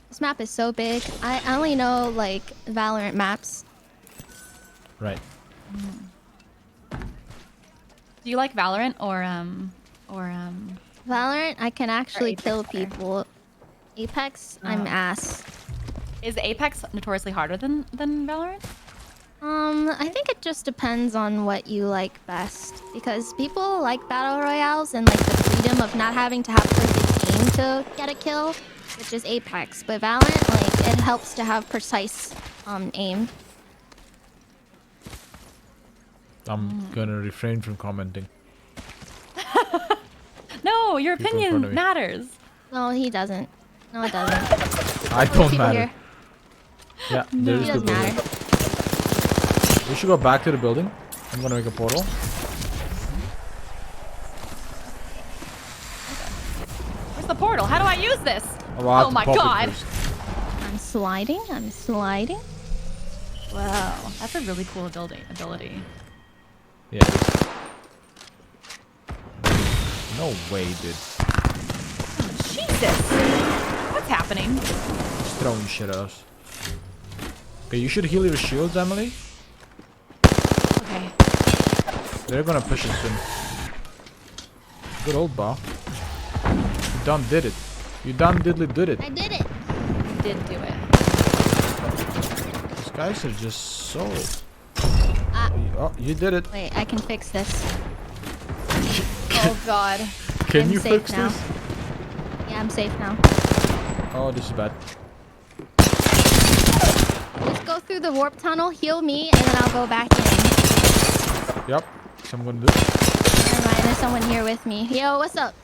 This map is so big. I only know like Valorant maps. Right. Do you like Valorant or Valorant, I can actually Apex kill better? people. Apex, I'm Oh. ass. is Apex notoriously harder than Valorant? I think it just depends on what you like best. Because people like battle royales and like the free freedom of not having to have perfect aim to get a kill, which is Apex. But Valorant, like, it helps to have precise aim. I'm gonna refrain from commenting. No, your People in front of opinion me. matters. No, he doesn't. No, it doesn't. I There's don't people matter. here. Yeah, He there's doesn't people. matter. We should go back to the building. I'm gonna make a portal. Where's the portal? How do I use this? Oh, I'll have Oh to my pop it god. first. I'm sliding. I'm sliding. Wow, that's a really cool ability. Yeah. it is. No way, dude. Jesus. What's happening? Just throwing shit at us. Okay, you should heal your shields, Emily. Okay. They're gonna push us soon. Good old Bao. You done did it. You done diddly did it. I did it. I did do it. These guys are just so... Ah. Oh, you did it. Wait, I can fix this. Oh god. Can I'm you safe fix now. this? Yeah, I'm safe now. Oh, this is bad. Just go through the warp tunnel, heal me, and then I'll go back in. Yep. So I'm gonna do it. Never mind, there's someone here with me. Yo, what's up?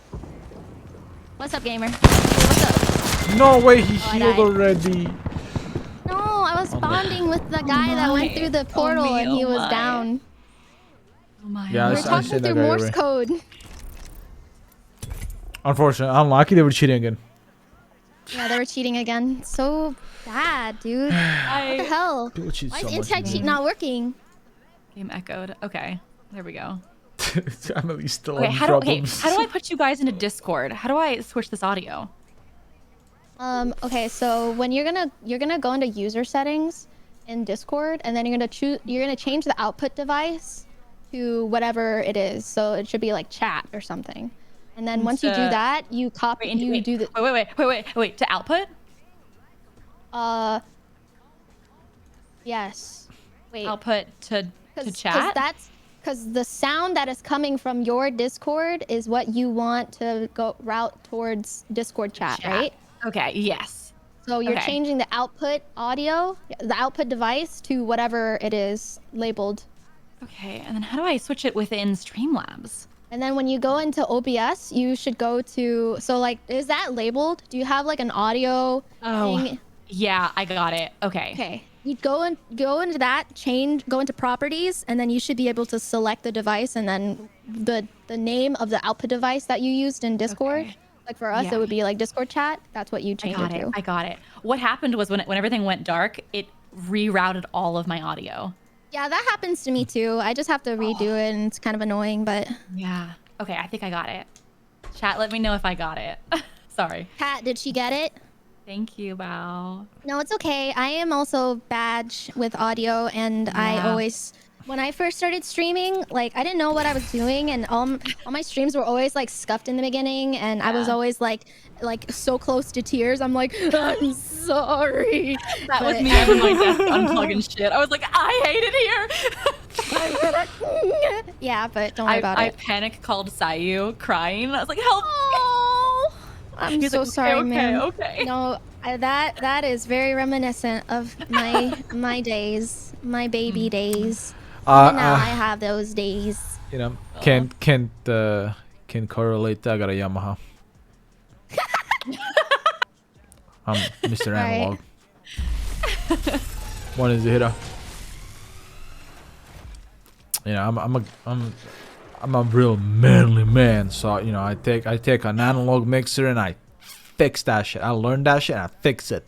What's up, gamer? Yo, what's up? No way, he Oh, I healed died. already. No, I was Oh my- bonding with the guy that went through the portal me, and he oh was my. down. Oh my. Yeah, We I were s- talking seen that through guy Morse away. code. Unfortunately, unlucky they were cheating again. Yeah, they were cheating again. So bad, dude. What the hell? People cheat Why so is much. inside cheat not working? Game echoed. Okay. There we go. Emily's still Okay, having how do problems. I put you guys into Discord? How do I switch this audio? Okay, so when you're gonna go into user settings in Discord, and then you're gonna change the output device to whatever it is. So it should be like chat or something. And then once you do Insta- that, you copy. Wait, do the wait. To output? yes. Wait. Output to chat? Because that's because the sound that is coming from your Discord is what you want to go route towards Discord chat, right? Okay. Yes. So you're Okay. changing the output audio, the output device to whatever it is labeled. Okay. And then how do I switch it within Streamlabs? And then when you go into OBS, you should go to, so like, is that labeled? Do you have like an audio thing? Yeah, I got it. Okay. Okay. You go into that, go into properties, and then you should be able to select the device and then the name of the output device that you used in Discord. Okay. Like for us, Yeah. it would be like Discord chat. That's what you change it to. I got it. What happened was when everything went dark, it rerouted all of my audio. Yeah, that happens to me too. I just have to redo it, and it's kind of annoying, but... Yeah. Okay, I think I got it. Chat, let me know if I got it. Sorry. Kat, did she get it? Thank you, Bao. No, it's okay. I am also bad with audio, and I Yeah. always... When I first started streaming, like, I didn't know what I was doing, and all my streams were always, like, scuffed in the beginning, and I was Yeah. always, like, so close to tears. I'm like, I'm sorry. That was But- me on my desk unplugging shit. I was like, I hate it here. Yeah, but don't worry about I it. panic called Sayu crying. I was like, help. Oh, I'm He's so like, okay, sorry, okay, man. okay. No, that is very reminiscent of my days, my baby days. And now I have those days. You know, can't correlate. I got a Yamaha. I'm Mr. Right. Analog. One is a hitter. You know, I'm a real manly man. So you know, I take an analog mixer and I fix that shit. I learned that shit and I fix it.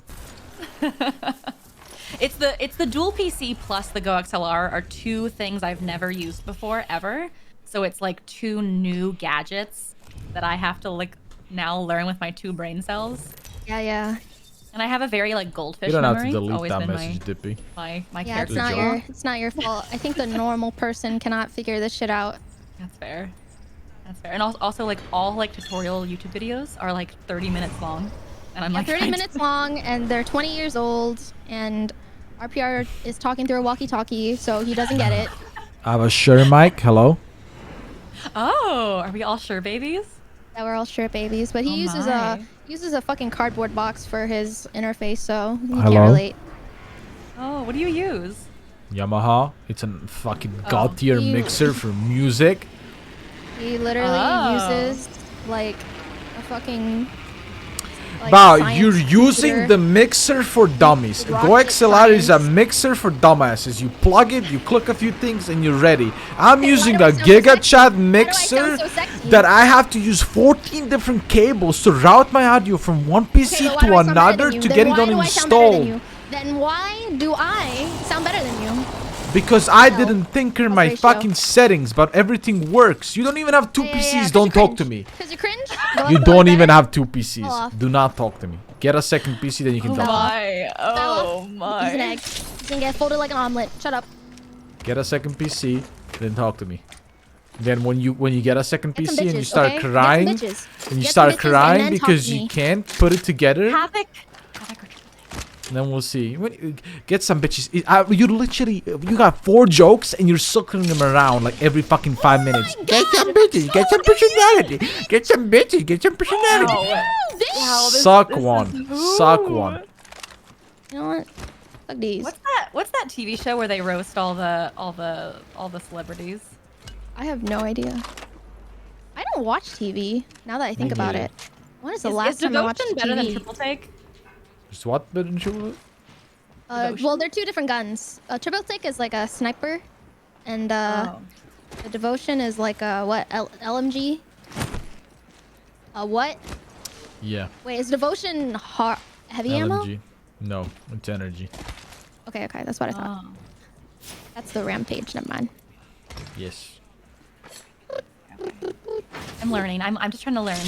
It's the dual PC plus the Go XLR are two things I've never used before ever. So it's like two new gadgets that I have to like now learn with my two brain cells. Yeah. And I have a very like goldfish You don't have memory. to It's delete always that been message, Dippy. my Yeah, it's character not flaw. it's not your fault. I think the normal person cannot figure this shit out. That's fair. That's fair. And also like all like tutorial YouTube videos are like 30 minutes long. And I'm Yeah, like 30 minutes long, and they're 20 years old, and RPR is talking through a walkie-talkie, so he doesn't get it. I have a sure mic. Hello. Oh, are we all sure babies? that we're all strip babies. But he uses a fucking cardboard box for his interface, so he can't Hello? relate. Oh, what do you use? Yamaha. It's a fucking Oh. god tier mixer for music. He literally uses like a fucking. Like, Bao, science you're using computer. the mixer for dummies. Rocket Go XLR is a science. mixer for dumbasses. You plug it, you click a few things, and you're ready. I'm Okay, using why a do I sound so GigaChat sexy? Why do I mixer sound so sexy? that I have to use 14 different cables to route my audio from one PC Okay, but why to do I sound better another than you? to Then get it why on do I sound better than installed. you? Then why do I sound better than you? Because I No. didn't tinker What's my ratio? fucking settings, but everything works. You don't even have two PCs, don't talk to me. Cause you're cringe. You don't even have two PCs. off. Do not talk to me. Get a second PC, then you can Oh talk to me. my. Oh He's an my. egg. He's gonna get folded like an omelet. Shut up. Get a second PC, then talk to me. Then when you get a second Get some PC and you bitches, start okay? Get some crying, bitches. and you Get some start bitches and crying then talk because to you me. can't put it together, Havoc. then we'll see. Get some bitches. You literally you got 4 jokes and you're circling them around like every fucking 5 minutes. Get some bitches. Get some personality. Get some bitches. Get some personality. Wow, Suck this one. is- Suck one. You know what? Fuck these. What's that TV show where they roast all the celebrities? I have no idea. I don't watch TV. Now that I think about neither. it, when is the Is last time I watched Devotion better than TV? Triple Take? Just what? Didn't you? Well, they're two different guns. Triple Take is like a sniper, and Oh. the Devotion is like a what? LMG. What? Yeah. Wait, is Devotion heavy ammo? LMG. No, it's energy. Okay, that's what I thought. Oh. That's the Rampage. Never mind. Yes. I'm learning. I'm just trying to learn.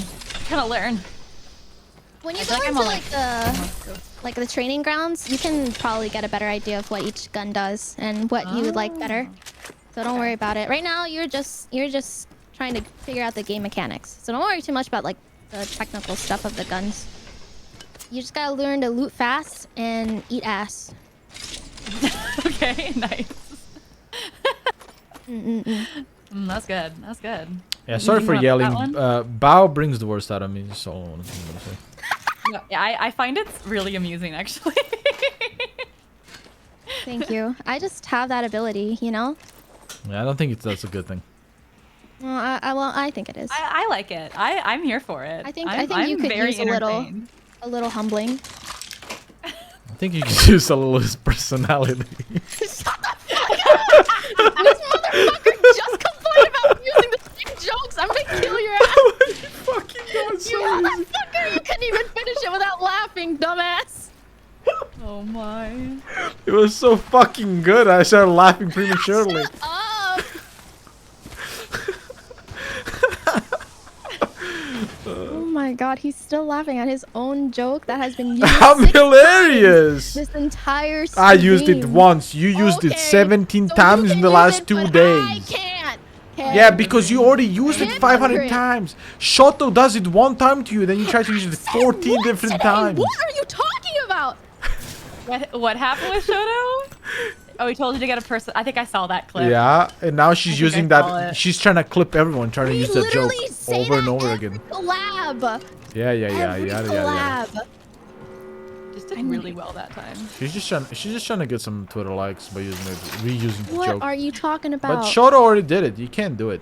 When you I go feel like I'm into all like the training grounds, you can probably get a better idea of what each gun does and what you would like better. So don't worry about it. Right now, you're just trying to figure out the game mechanics. So don't worry too much about like the technical stuff of the guns. You just gotta learn to loot fast and eat ass. Okay, nice. That's good. Yeah, sorry You for want yelling. that one? Bao brings the worst out of me. That's all I want to say. No, yeah, I find it really amusing actually. Thank you. I just have that ability, you know? Yeah, I don't think that's a good thing. Well, I think it is. I like it. I'm here for it. I think I'm you could very use entertained. a little humbling. I think you can use a little his personality. Shut the fuck up! This motherfucker just complained about using the same jokes. I'm gonna kill your ass. Fucking God, You motherfucker! You couldn't even finish it without laughing, dumbass. Oh my. It was so fucking good. I started laughing prematurely. Shut up. Oh my god, he's still laughing at his own joke that has been used I'm 6 hilarious. times this entire stream. I used it once. You used it Okay, 17 so times you in can the use last it, 2 but I days. can't. Yeah, because you already used it 500 Hypocrite. times. Shoto does it 1 time to you, then you try to use it 14 What different today? times. What are you talking about? What happened with Shoto? Oh, he told you to get a person. I think I saw that clip. Yeah, and now she's think using I saw that. it. She's trying to clip everyone, trying to We use that joke literally say over and that over every again. collab. Yeah, Every yada. collab. Just did really well that time. She's just trying to get some Twitter likes by reusing the What joke. are you talking But about? Shoto already did it. You can't do it.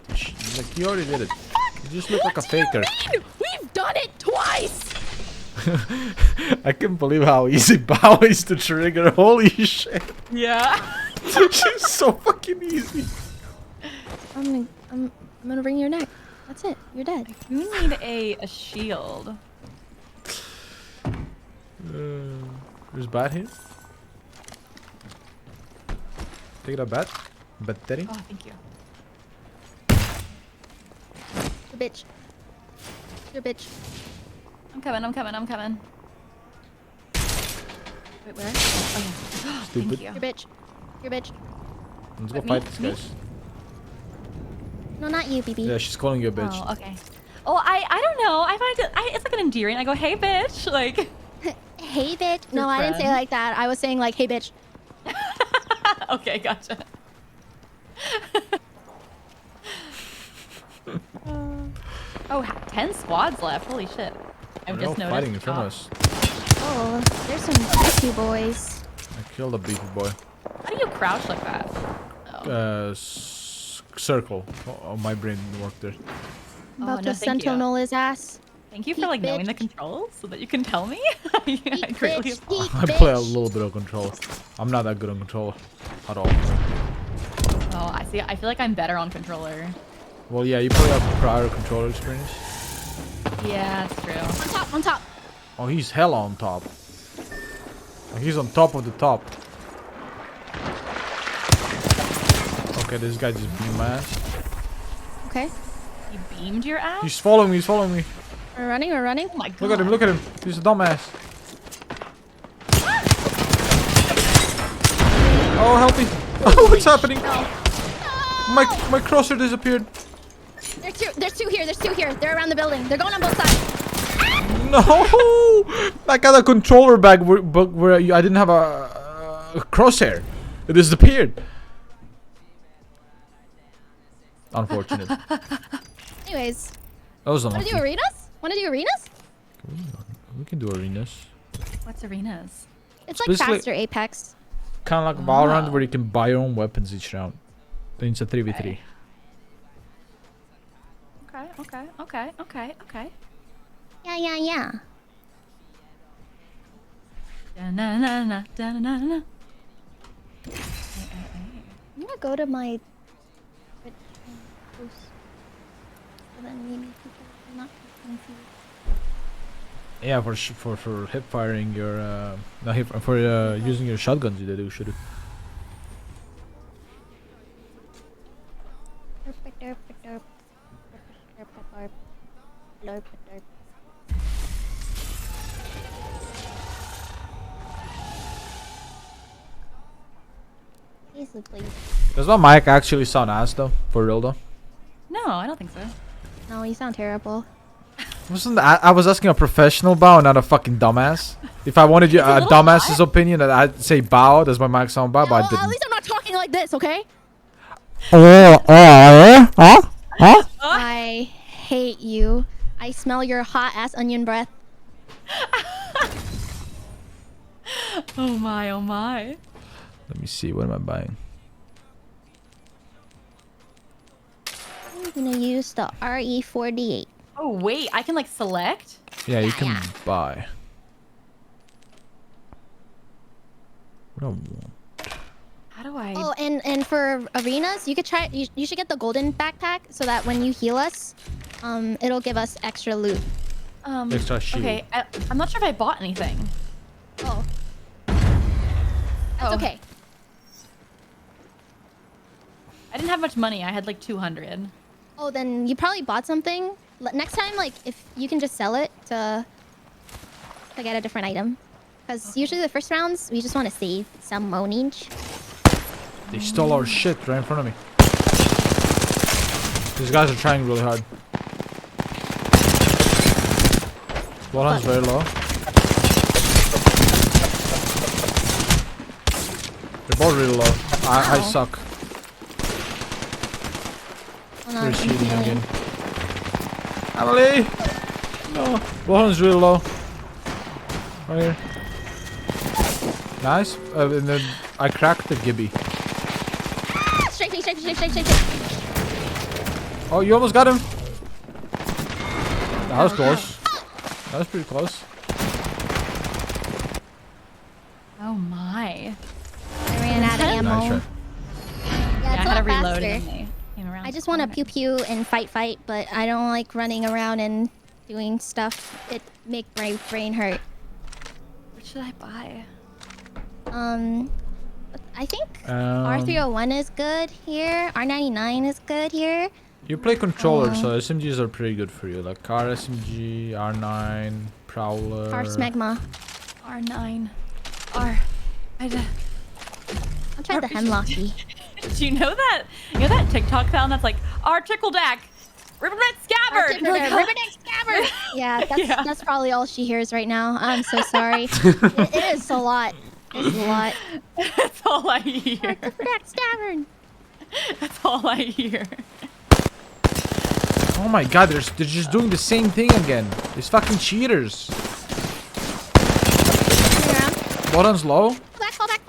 Like you already did it. You just look like a What do you faker. mean? We've done it twice. I can't believe how easy Bao is to trigger. Holy shit. Yeah. She's so fucking easy. I'm gonna bring your neck. That's it. You're dead. You need a shield. There's bat here. Take it a bat. Battery. Oh, thank you. You're a bitch. You're a bitch. I'm coming. Wait, where? Oh, yeah. Stupid. Thank You're you. a bitch. You're a bitch. Let's go What, fight me? these Me? guys. No, not you, BB. Yeah, she's calling you a bitch. Oh, okay. Oh, I don't know. I find it. It's like an endearing. I go, hey, bitch. Like. Hey, bitch. No, Your I didn't say it friend. like that. I was saying like, hey, bitch. Okay, gotcha. Oh, 10 squads left. Holy shit. I've They're all just noticed. fighting in front of us. Oh, there's some beefy boys. I killed a beefy boy. How do you crouch like that? Oh. Circle. Oh, my brain didn't work there. I'm about no, to thank you. sentinel his ass. Thank you for Peek, like knowing the bitch. controls so that you can tell me. I Peek, greatly bitch, peek, I play a bitch. little bit of control. I'm not that good on control at all. Oh, I see. I feel like I'm better on controller. Well, yeah, you probably have prior controller experience. Yeah, that's true. On top, on top. Oh, he's hella on top. Like, he's on top of the top. Okay, this guy just beat my ass. Okay. You beamed your ass? He's following me, he's following me. We're running, we're running. Oh my god. Look at him, look at him. He's a dumbass. Oh, help me. Oh, what's happening? My crosser disappeared. There's two here, there's two here. They're around the building. They're going on both sides. No! I got a controller bag where I didn't have a crosshair. It disappeared. Unfortunate. Anyways, That was wanna unlucky. do arenas? Wanna do arenas? We can do arenas. What's arenas? It's like basically- faster Apex. Kind of like Valorant where you can buy your own weapons each round. Then it's a 3v3. Okay. Yeah. Da-na-na-na, da-na-na-na. I'm gonna go to my post. So then maybe people will not be confused. Yeah, for hip firing your no hip for using your shotguns you do should. Easily, please. Does my mic actually sound ass though? For real though? No, I don't think so. No, you sound terrible. I was asking a professional Bao, not a fucking dumbass. If I wanted you It's a a little dumbass's opinion, I'd say Bao. Does my mic sound bad? But I Well, at didn't. least I'm not talking like this, okay? Huh? I hate you. I smell your hot ass onion breath. Oh my, oh my. Let me see. What am I buying? I'm gonna use the RE48. Oh wait, I can like select? Yeah, you Yeah, can yeah. buy. What do I want? How do I? Oh, and for arenas, you could try. You should get the golden backpack so that when you heal us, it'll give us extra loot. Extra shield. Okay, I'm not sure if I bought anything. Oh, that's Oh. okay. I didn't have much money. I had like 200. Oh, then you probably bought something. Next time, like if you can just sell it to get a different item, because usually the first rounds we just want to save some money. They stole our shit right in front of me. These guys are trying really hard. Bloodhound's very low. They're both really low. I Ow. suck. Hold on, They're I'm shooting healing. again. AmaLee! No. Bloodhound's really low. Right here. Nice. And then I cracked the Gibby. Strike me. Oh, you almost got him. That was close. That was pretty close. Oh my. I ran out of ammo. Nice try. Yeah, Yeah, I it's a had to lot reload faster. and they came around. I just want to pew pew and fight, but I don't like running around and doing stuff. It make my brain hurt. What should I buy? I think R301 is good here. R99 is good here. You play controller, so SMGs are pretty good for you. Like car SMG, R9, Prowler. R Smegma. R9. I'll try the Hemlocky. Do you know that? You know that TikTok sound that's like R Trickledack, Riverbed Scabbard. And you're like, Riverneck Scabbard. Yeah, that's probably all she hears right now. I'm so sorry. it is a lot. It's a lot. That's all I hear. Riverneck Scabbard. That's all I hear. Oh my god, they're just doing the same thing again. These fucking cheaters. Bottom's low. Fall back.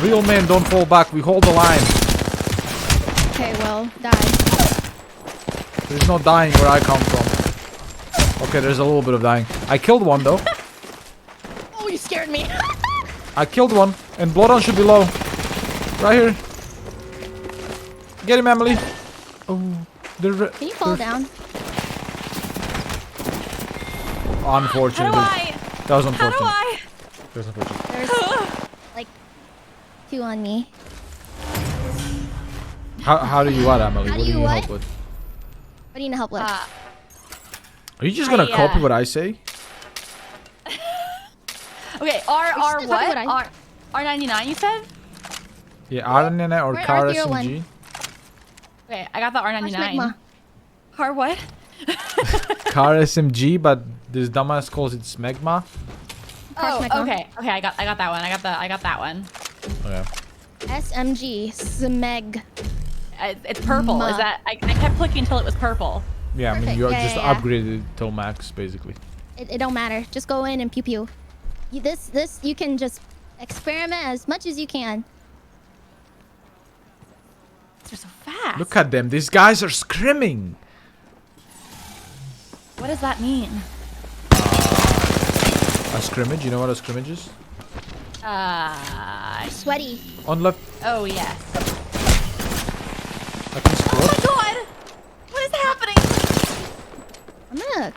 Real men don't fall back. We hold the line. Okay, well, die. There's no dying where I come from. Okay, there's a little bit of dying. I killed one though. Oh, you scared me. I killed one, and Bloodhound should be low. Right here. Get him, Emily. Oh, Can you fall down? Unfortunately. That was unfortunate. How do I? That was unfortunate. There's like 2 on me. How do you what, Emily? How What do do you you what? help with? What do you need help with? Are you just gonna copy what I say? Okay, R just gonna copy what? R99 you said? Yeah, RNN or Where car R01? SMG? Okay, I got the Where's R99. Magma? R what? Car SMG, but this dumbass calls it Smegma. Oh, Magma. okay, I got that one. I got that one. Okay. SMG. Smeg. It's purple. Ma. Is that? I kept clicking until it was purple. Yeah, I mean Perfect. you Yeah, just yeah, yeah. upgraded it till max, basically. It don't matter. Just go in and pew pew. This you can just experiment as much as you can. They're so fast. Look at them. These guys are scrimming. What does that mean? A scrimmage. You know what a scrimmage is? Sweaty. On left. Oh yes. I can Oh my squat. god! What is happening? I'm gonna.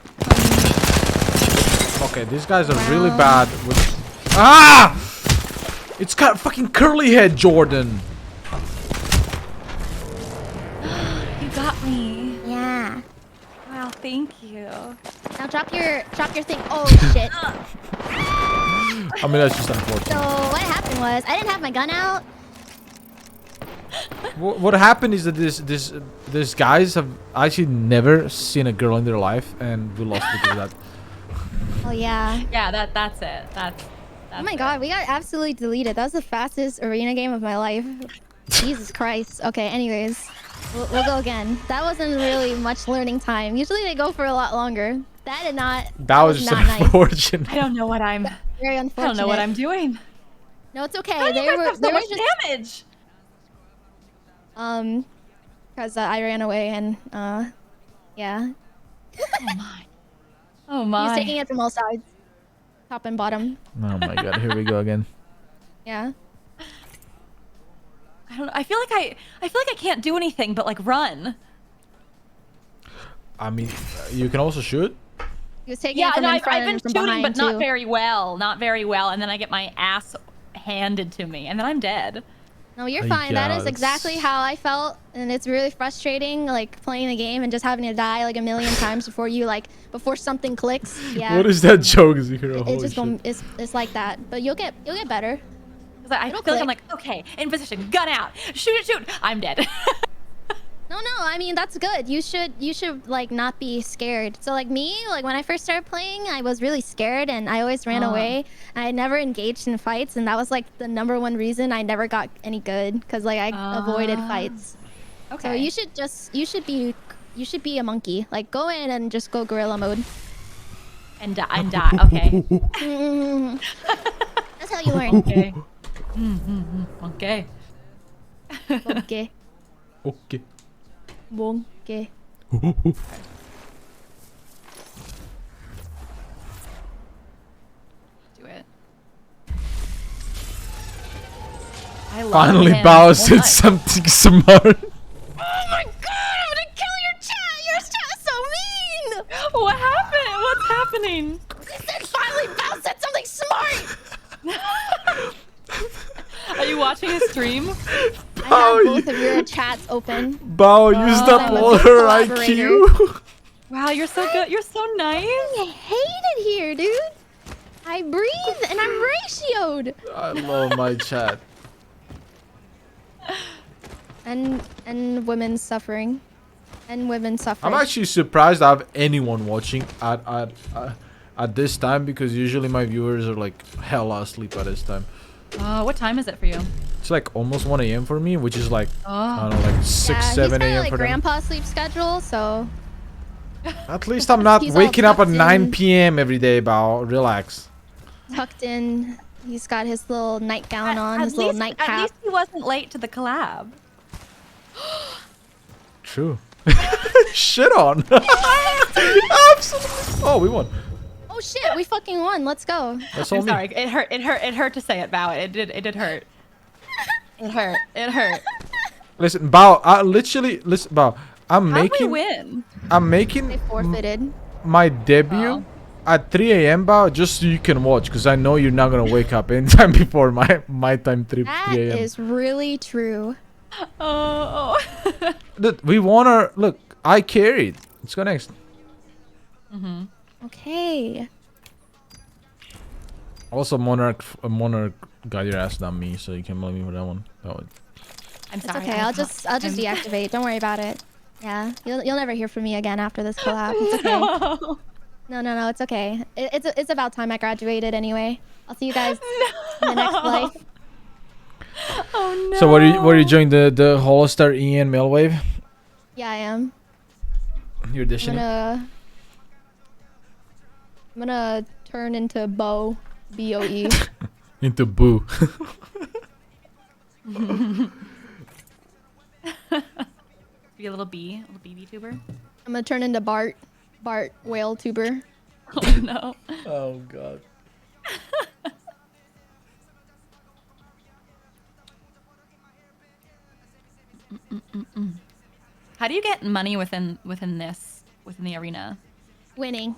Okay, these guys are really bad with. Ah! It's got fucking curly head, Jordan. You got me. Yeah. Wow, thank you. Now drop your thing. Oh shit. I mean that's just So unfortunate. what happened was I didn't have my gun out. What happened is that these guys have actually never seen a girl in their life, and we lost because of that. Oh yeah. Yeah, that's it. That's Oh my god, we got absolutely deleted. That was the fastest arena game of my life. Jesus Christ. Okay, anyways. We'll go again. That wasn't really much learning time. Usually they go for a lot longer. That did not. That was just not nice. unfortunate. I don't know what I'm. Very I unfortunate. don't know what I'm doing. No, it's okay. How do you guys have so much damage? Because I ran away and yeah. Oh my. Oh He was my. taking it from all sides, top and bottom. Oh my god, here we go again. Yeah. I don't. I feel like I can't do anything but like run. I mean, you can also shoot. He was taking Yeah, it from and in front I've been and from shooting, behind but too. not very well. Not very well, and then I get my ass handed to me, and then I'm dead. No, you're Oh, fine. That yeah, is exactly how I felt, and it's really frustrating, like playing the game and just having to die like a million times before something clicks. Yeah. What is that joke, Zero? It's Holy just shit. it's like that, but you'll get better. Because I It'll feel like I'm click. like, okay, in position, gun out, shoot, I'm dead. No, I mean that's good. You should like not be scared. So like me, like when I first started playing, I was really scared and I always ran away. I never engaged in fights, and that was like the #1 reason I never got any good, because like I avoided fights. Okay. So you should be a monkey. Like go in and just go gorilla mode. And die. Okay. That's how you learn. Okay. Okay. Okay. Okay. Monkey. Do it. I love Finally, him Bao so said much. something smart. Oh my god! I'm gonna kill your chat. Your chat's so mean. What happened? What's happening? They said finally Bao said something smart. Are you watching a stream? I have both of your chats open. Bao used up I'm a all big her collaborator. IQ. Wow, you're so good. You're so nice. I hate it here, dude. I breathe and I'm ratioed. I love my chat. And women suffering. And women suffering. I'm actually surprised I have anyone watching at this time, because usually my viewers are like hella asleep at this time. What time is it for you? It's like almost 1 a.m. for me, which is like I Oh. don't know, like 6, Yeah, 7 he's a.m. like for them. grandpa sleep schedule, so At least I'm not He's all waking up at tucked 9 in. p.m. every day, Bao. Relax. tucked in. He's got his little nightgown on, At his little least, nightcap. at least he wasn't late to the collab. True. Shit on. Absolutely. Oh, we won. Oh shit, we fucking won. Let's go. That's all I'm me. sorry. It hurt. It hurt. It hurt to say it, Bao. It did hurt. It hurt. It hurt. Listen, Bao. Literally, listen, Bao. I'm How did we making. win? I'm making They forfeited. my debut Oh. at 3 a.m. Bao, just so you can watch, because I know you're not gonna wake up anytime before my time 3 That 3 a.m. is really true. Oh. Look, we won our. Look, I carried. Let's go next. Okay. Also, Monarch got your ass, not me, so you can blame me for that one. That one. I'm It's sorry. okay. I'll just deactivate. Don't worry about it. Yeah. You'll never hear from me again after this collab. It's okay. No. It's okay. It's about time I graduated anyway. I'll see you guys in the next life. Oh no. So what are you doing the Hollister Ian Mailwave? Yeah, I am. You're I'm dishing it. gonna turn into Bo. B-O-E. Into Boo. Be a little bee tuber. I'm gonna turn into Bart whale tuber. Oh no. Oh god. How do you get money within the arena? Winning.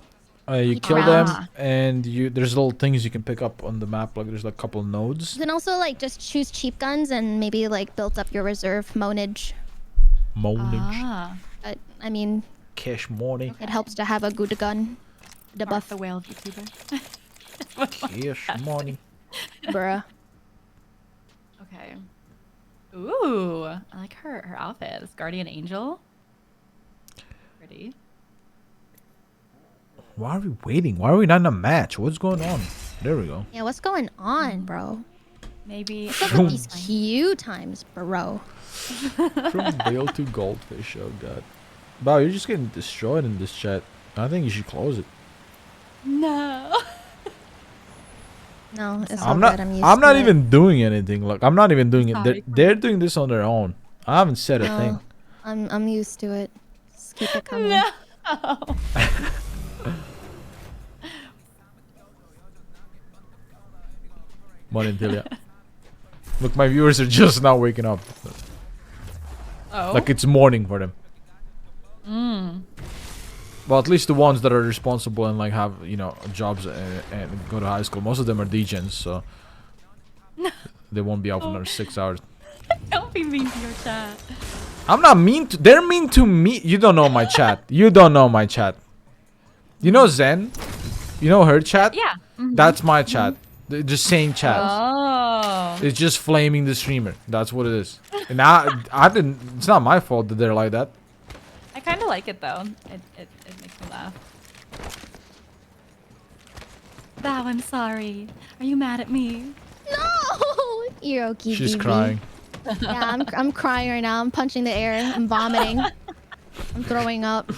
You Each kill round. them, and there's little things you can pick up on the map. Like there's like a couple nodes. You can also like just choose cheap guns and maybe like build up your reserve monage. Ah. But I mean, Cash money. it helps to have a good gun. The Bart buff, the whale YouTuber. Cash money. bruh. Okay. Ooh, I like her outfit. This guardian angel. Pretty. Why are we waiting? Why are we not in a match? What's going on? There we go. Yeah, what's going on, bro? Maybe. What's up with these queue times, bro? From whale to goldfish. Oh god. Wow, you're just getting destroyed in this chat. I think you should close it. No. No, it's all I'm not. good. I'm used I'm to not it. even doing anything. Look, I'm not even doing it. Sorry, They're doing this on their own. I haven't said a thing. No, I'm used to it. Just keep it coming. No. Morning, Delia. Look, my viewers are just now waking up. Oh. Like it's morning for them. Mm. Well, at least the ones that are responsible and like have jobs and go to high school. Most of them are degens, so they won't be out for another 6 hours. Don't be mean to your chat. I'm not mean to. They're mean to me. You don't know my chat. You don't know my chat. You know Zen? You know her chat? Yeah. Mhm. That's my chat. They're just saying chat. Oh. It's just flaming the streamer. That's what it is. And I didn't. It's not my fault that they're like that. I kind of like it though. It makes me laugh. Bao, I'm sorry. Are you mad at me? No, you're okay. She's BB. crying. Yeah, I'm crying right now. I'm punching the air. I'm vomiting. I'm throwing up.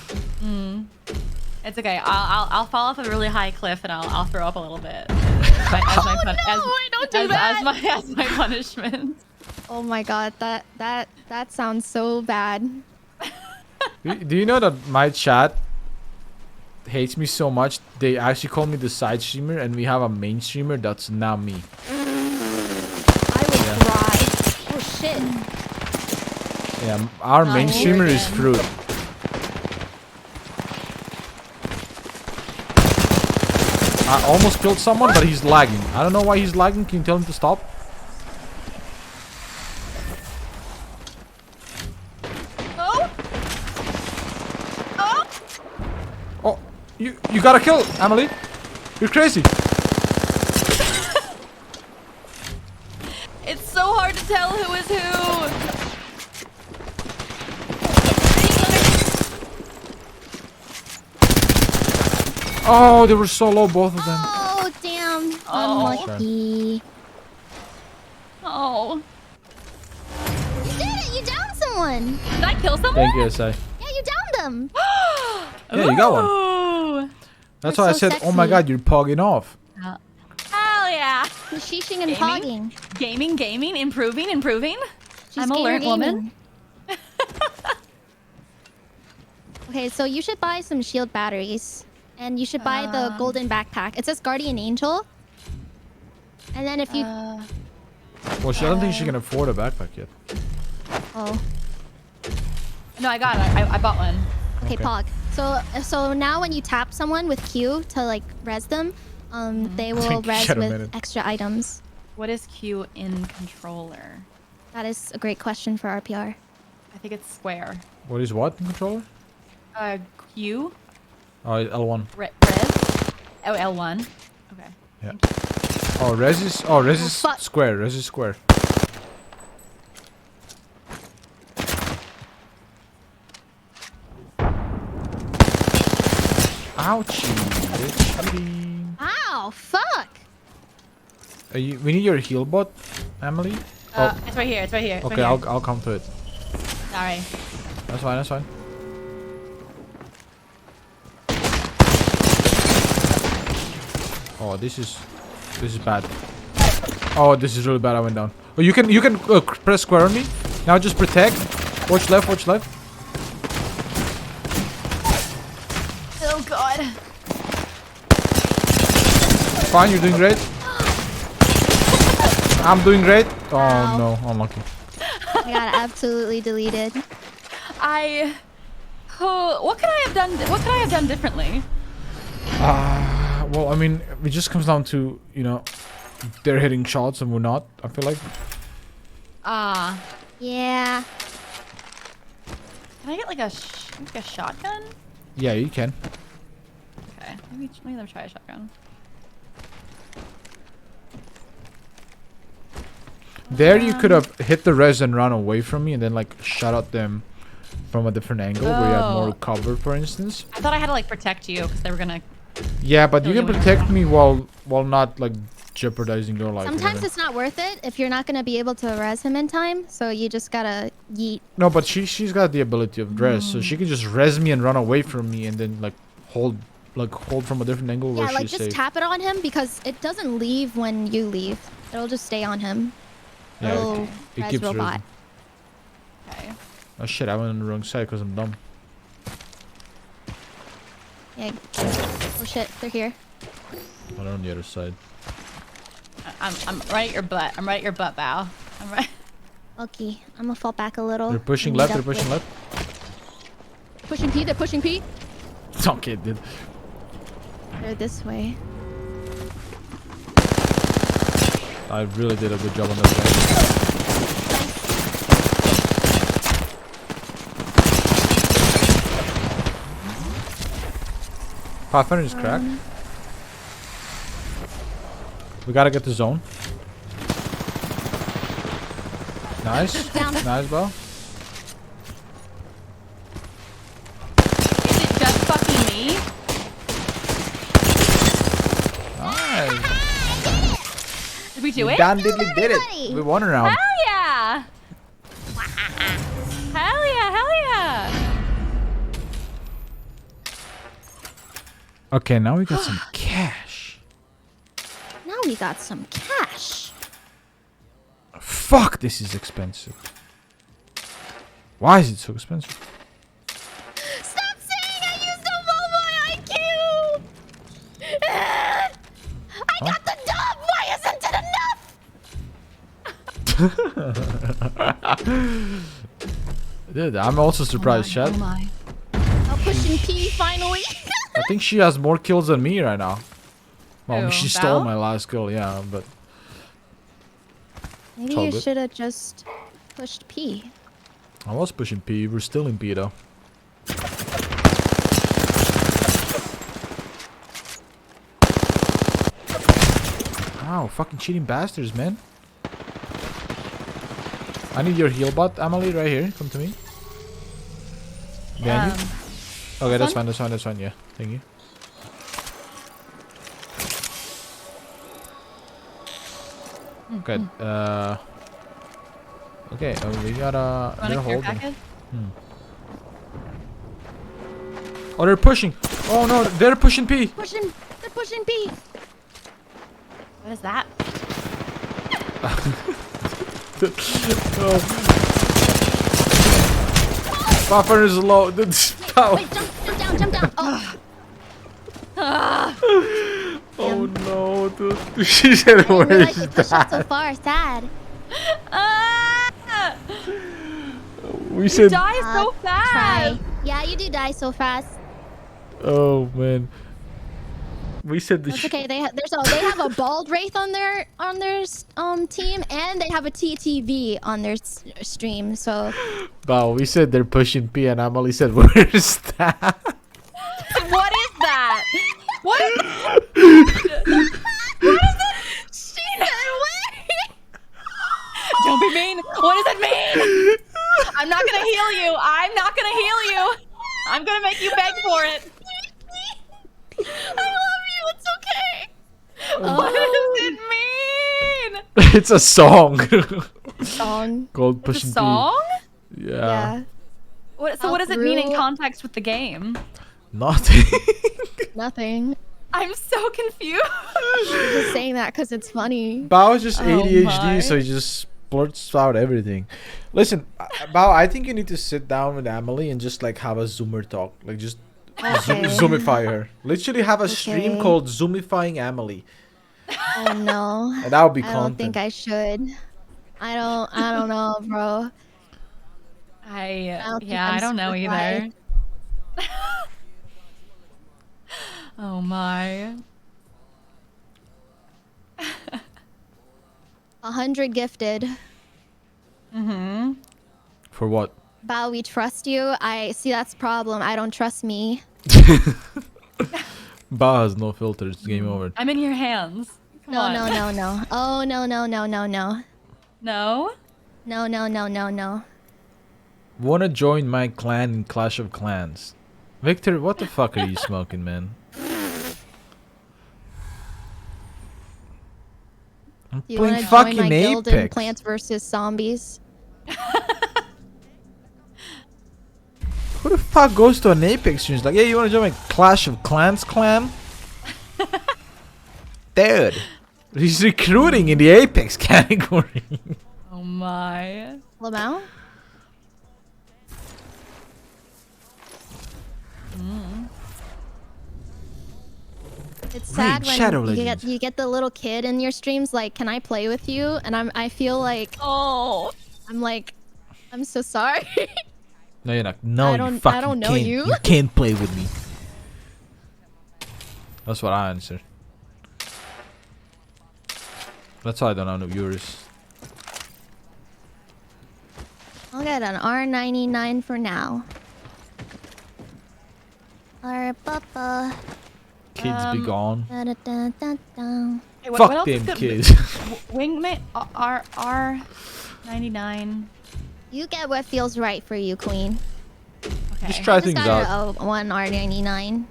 It's okay. I'll fall off a really high cliff and I'll throw up a little bit. Don't do that. As my punishment. Oh my god, that sounds so bad. Do you know that my chat hates me so much? They actually call me the side streamer, and we have a main streamer that's not me. I would cry. Oh shit. Yeah, our main here streamer is again. Fruit. I almost killed someone, but he's lagging. I don't know why he's lagging. Can you tell him to stop? Oh. Oh. Oh, you gotta kill AmaLee. You're crazy. It's so hard to tell who is who. Oh, they were so low, both of them. Oh damn. Oh. Unlucky. Oh. someone. Did I kill someone? Thank you, SI. Yeah, you downed them. Yeah, you got one. Ooh. That's You're why I so said, oh my sexy. god, you're pogging off. Hell yeah. He's sheeshing and Gaming? pogging. Gaming, improving. She's I'm a gamer learned woman. gaming. Okay, so you should buy some shield batteries. And you should buy the golden backpack. It says Guardian Angel. And then if you... Well, I don't think she can afford a backpack yet. Oh. No, I got it. I bought one. Okay, Okay. Pog. So now when you tap someone with Q to like res them, they will res Shut a with minute. extra items. What is Q in controller? That is a great question for RPR. I think it's square. What is what in controller? Q. Oh, L1. Res. Oh, L1. Okay. Yeah. Oh, res is fuck. square. Res is square. Ouchie, bitch. Cheating. Ow, fuck! We need your heal bot, Emily. It's right here. It's right here. It's Okay, right here. I'll come to it. Sorry. That's fine. That's fine. Oh, this is bad. Oh, this is really bad. I went down. Oh, you can press square on me. Now just protect. Watch left. Watch left. Oh god. Fine, you're doing great. I'm doing great. Oh Ow. no, unlucky. I got absolutely deleted. What could I have done? What could I have done differently? Well, I mean, it just comes down to, you know, they're hitting shots and we're not, I feel like. Yeah. Can I get like a shotgun? Yeah, you can. Okay. Maybe let them try a shotgun. There you could have hit the res and run away from me and then like shot at them from a different angle where you had more Oh. cover, for instance. I thought I had to like protect you because they were gonna. Yeah, but you Kill can you when protect me while not like jeopardizing your life. or Sometimes anything. it's not worth it if you're not gonna be able to res him in time. So you just gotta yeet. No, but she's got the ability of res, so she can just res me and run away from me and then like hold from a different angle where Yeah, like she's just safe. tap it on him because it doesn't leave when you leave. It'll just stay on him. Yeah, Little it res keeps robot. resing. Okay. Oh shit, I went on the wrong side because I'm dumb. Yeah. Oh shit, they're here. I'm on the other side. I'm right at your butt. I'm right at your butt, Bao. I'm right. Okay, I'm gonna fall back a little. They're pushing and left, meet they're up pushing with- left. Pushing P, they're pushing P. Okay, dude. They're this way. I really did a good job on that guy. Pathfinder is cracked. We gotta get the zone. Nice. Down. Nice, Bo. Is it just fucking me? Nice. Did we do it? Dan Diddley did everybody. it. We won a round. Hell yeah! Hell yeah! Hell yeah! Okay, now we got some cash. Now we got some cash. Fuck, this is expensive. Why is it so expensive? Stop saying I used up all my IQ! I got the dub! Why isn't it enough? Dude, I'm also surprised, Oh chat. my. I'm pushing P finally. I think she has more kills than me right now. Well, Who, she stole Bao? my last kill, yeah, but Maybe all you good. should have just pushed P. I was pushing P. We're still in P though. Ow, fucking cheating bastards, man. I need your heal bot, AmaLee, right here. Come to me. Behind you. Okay, that's one? fine, that's fine, yeah. Thank you. Okay, Okay, we gotta. Want They're a care holding. package? Oh, they're pushing. Oh no, they're pushing P. They're pushing B. What is that? Oh. Buffer is low. Pow. Wait, jump down. Oh, Oh no, dude. She said, I didn't where realize is you pushed up so that? far. Sad. Ah! We You said. die so fast. Try. Yeah, you do die so fast. Oh man. We said the. That's okay. They have a bald wraith on their team, and they have a TTV on their stream. So Wow, we said they're pushing P, and Amalie said, where's that? What is that? What is that? what is it? She said, "Wait." Don't be mean. What does it mean? I'm not gonna heal you. I'm not gonna heal you. I'm gonna make you beg for it. I love you. It's okay. What does it mean? It's a song. Song. Called It's pushing a song? P. Yeah. Yeah. What does it mean in context with the game? Nothing. Nothing. I'm so confused. I'm just saying that because it's funny. Bao is just Oh ADHD, my. so he just blurts out everything. Listen, Bao, I think you need to sit down with Amalie and just like have a Zoomer talk. Like just Okay. Zoomify her. Literally have a stream Okay. called Zoomifying Amalie. Oh no. And that would be I don't content. think I should. I don't know, bro. don't think I I'm don't know either. certified. Oh my. 100 gifted. Mm-hmm. For what? Bao, we trust you. I see that's the problem. I don't trust me. Bao has no filters. It's game over. I'm in your hands. Come No, on. no, no, no. Oh, no, no, no, no, no. No? No, no, no, no, no. Wanna join my clan in Clash of Clans? Victor, what the fuck are you smoking, man? I'm Do you playing want to join fucking my guild in Apex. Plants vs. Zombies? Who the fuck goes to an Apex stream? Like, yeah, you wanna join my Clash of Clans clan? Dude, he's recruiting in the Apex category. Oh my. Lamau? It's sad Shadow when Legends. you get the little kid in your streams like, can I play with you? And I feel like Oh. I'm so sorry. No, you're not. No, I you don't- fucking I don't know can't. you. You can't play with me. That's what I answer. That's why I don't have no viewers. I'll get an R99 for now. Papa. Kids be gone. Da, da, da, da, da. Hey, Fuck else is them good? kids. Wingmate R99. You get what feels right for you, Queen. Okay. Just try Just things got out. a one R99.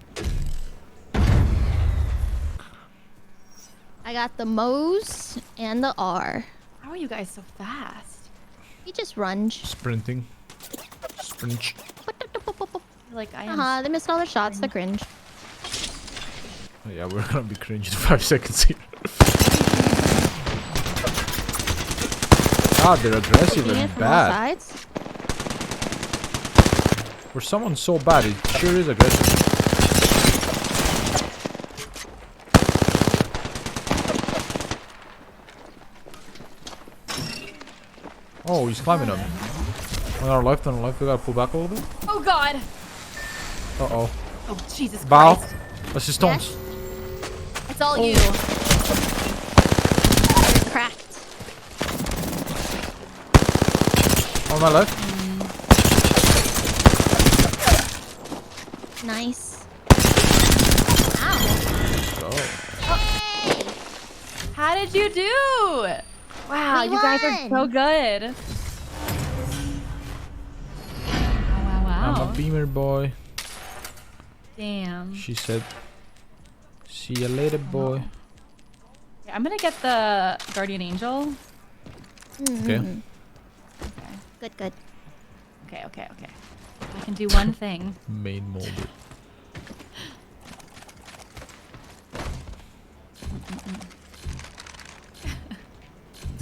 I got the Mo's and the R. How are you guys so fast? You just runge. Sprinting. Sprint. Like I am. They missed all their shots. The cringe. Oh, yeah, we're gonna be cringe in 5 seconds here. God, they're aggressive Taking it and from all bad. sides. For someone so bad, it sure is aggressive. Oh, he's climbing up. On our left, we gotta pull back a little bit. Oh God. Uh-oh. Oh Jesus Bao. Christ. That's his stones. Yes. It's all Oh. you. You're cracked. On my left. Nice. Oh. How did you do? Wow, We you guys are won. so good. Wow, wow, I'm wow. a beamer boy. Damn. She said. See you later, boy. Yeah, I'm gonna get the Guardian Angel. Okay. Good, good. Okay, okay, okay. I can do one thing. Main molded.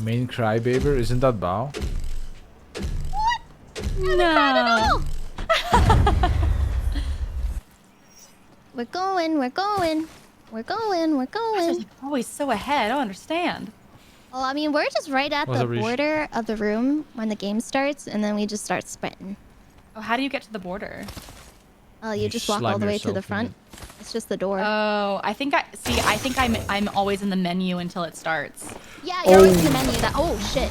Main crybaby? Isn't that Bao? No. We're going, we're going. We're going, we're going. Just always so ahead. I don't understand. Well, I mean, we're just right at What's the up, Rish? border of the room when the game starts, and then we just start sprinting. Oh, how do you get to the border? You just walk all slime the way to the yourself in front. It's just the door. Oh, I think I'm always in the menu until it starts. Yeah, you're always in the menu. Oh, shit.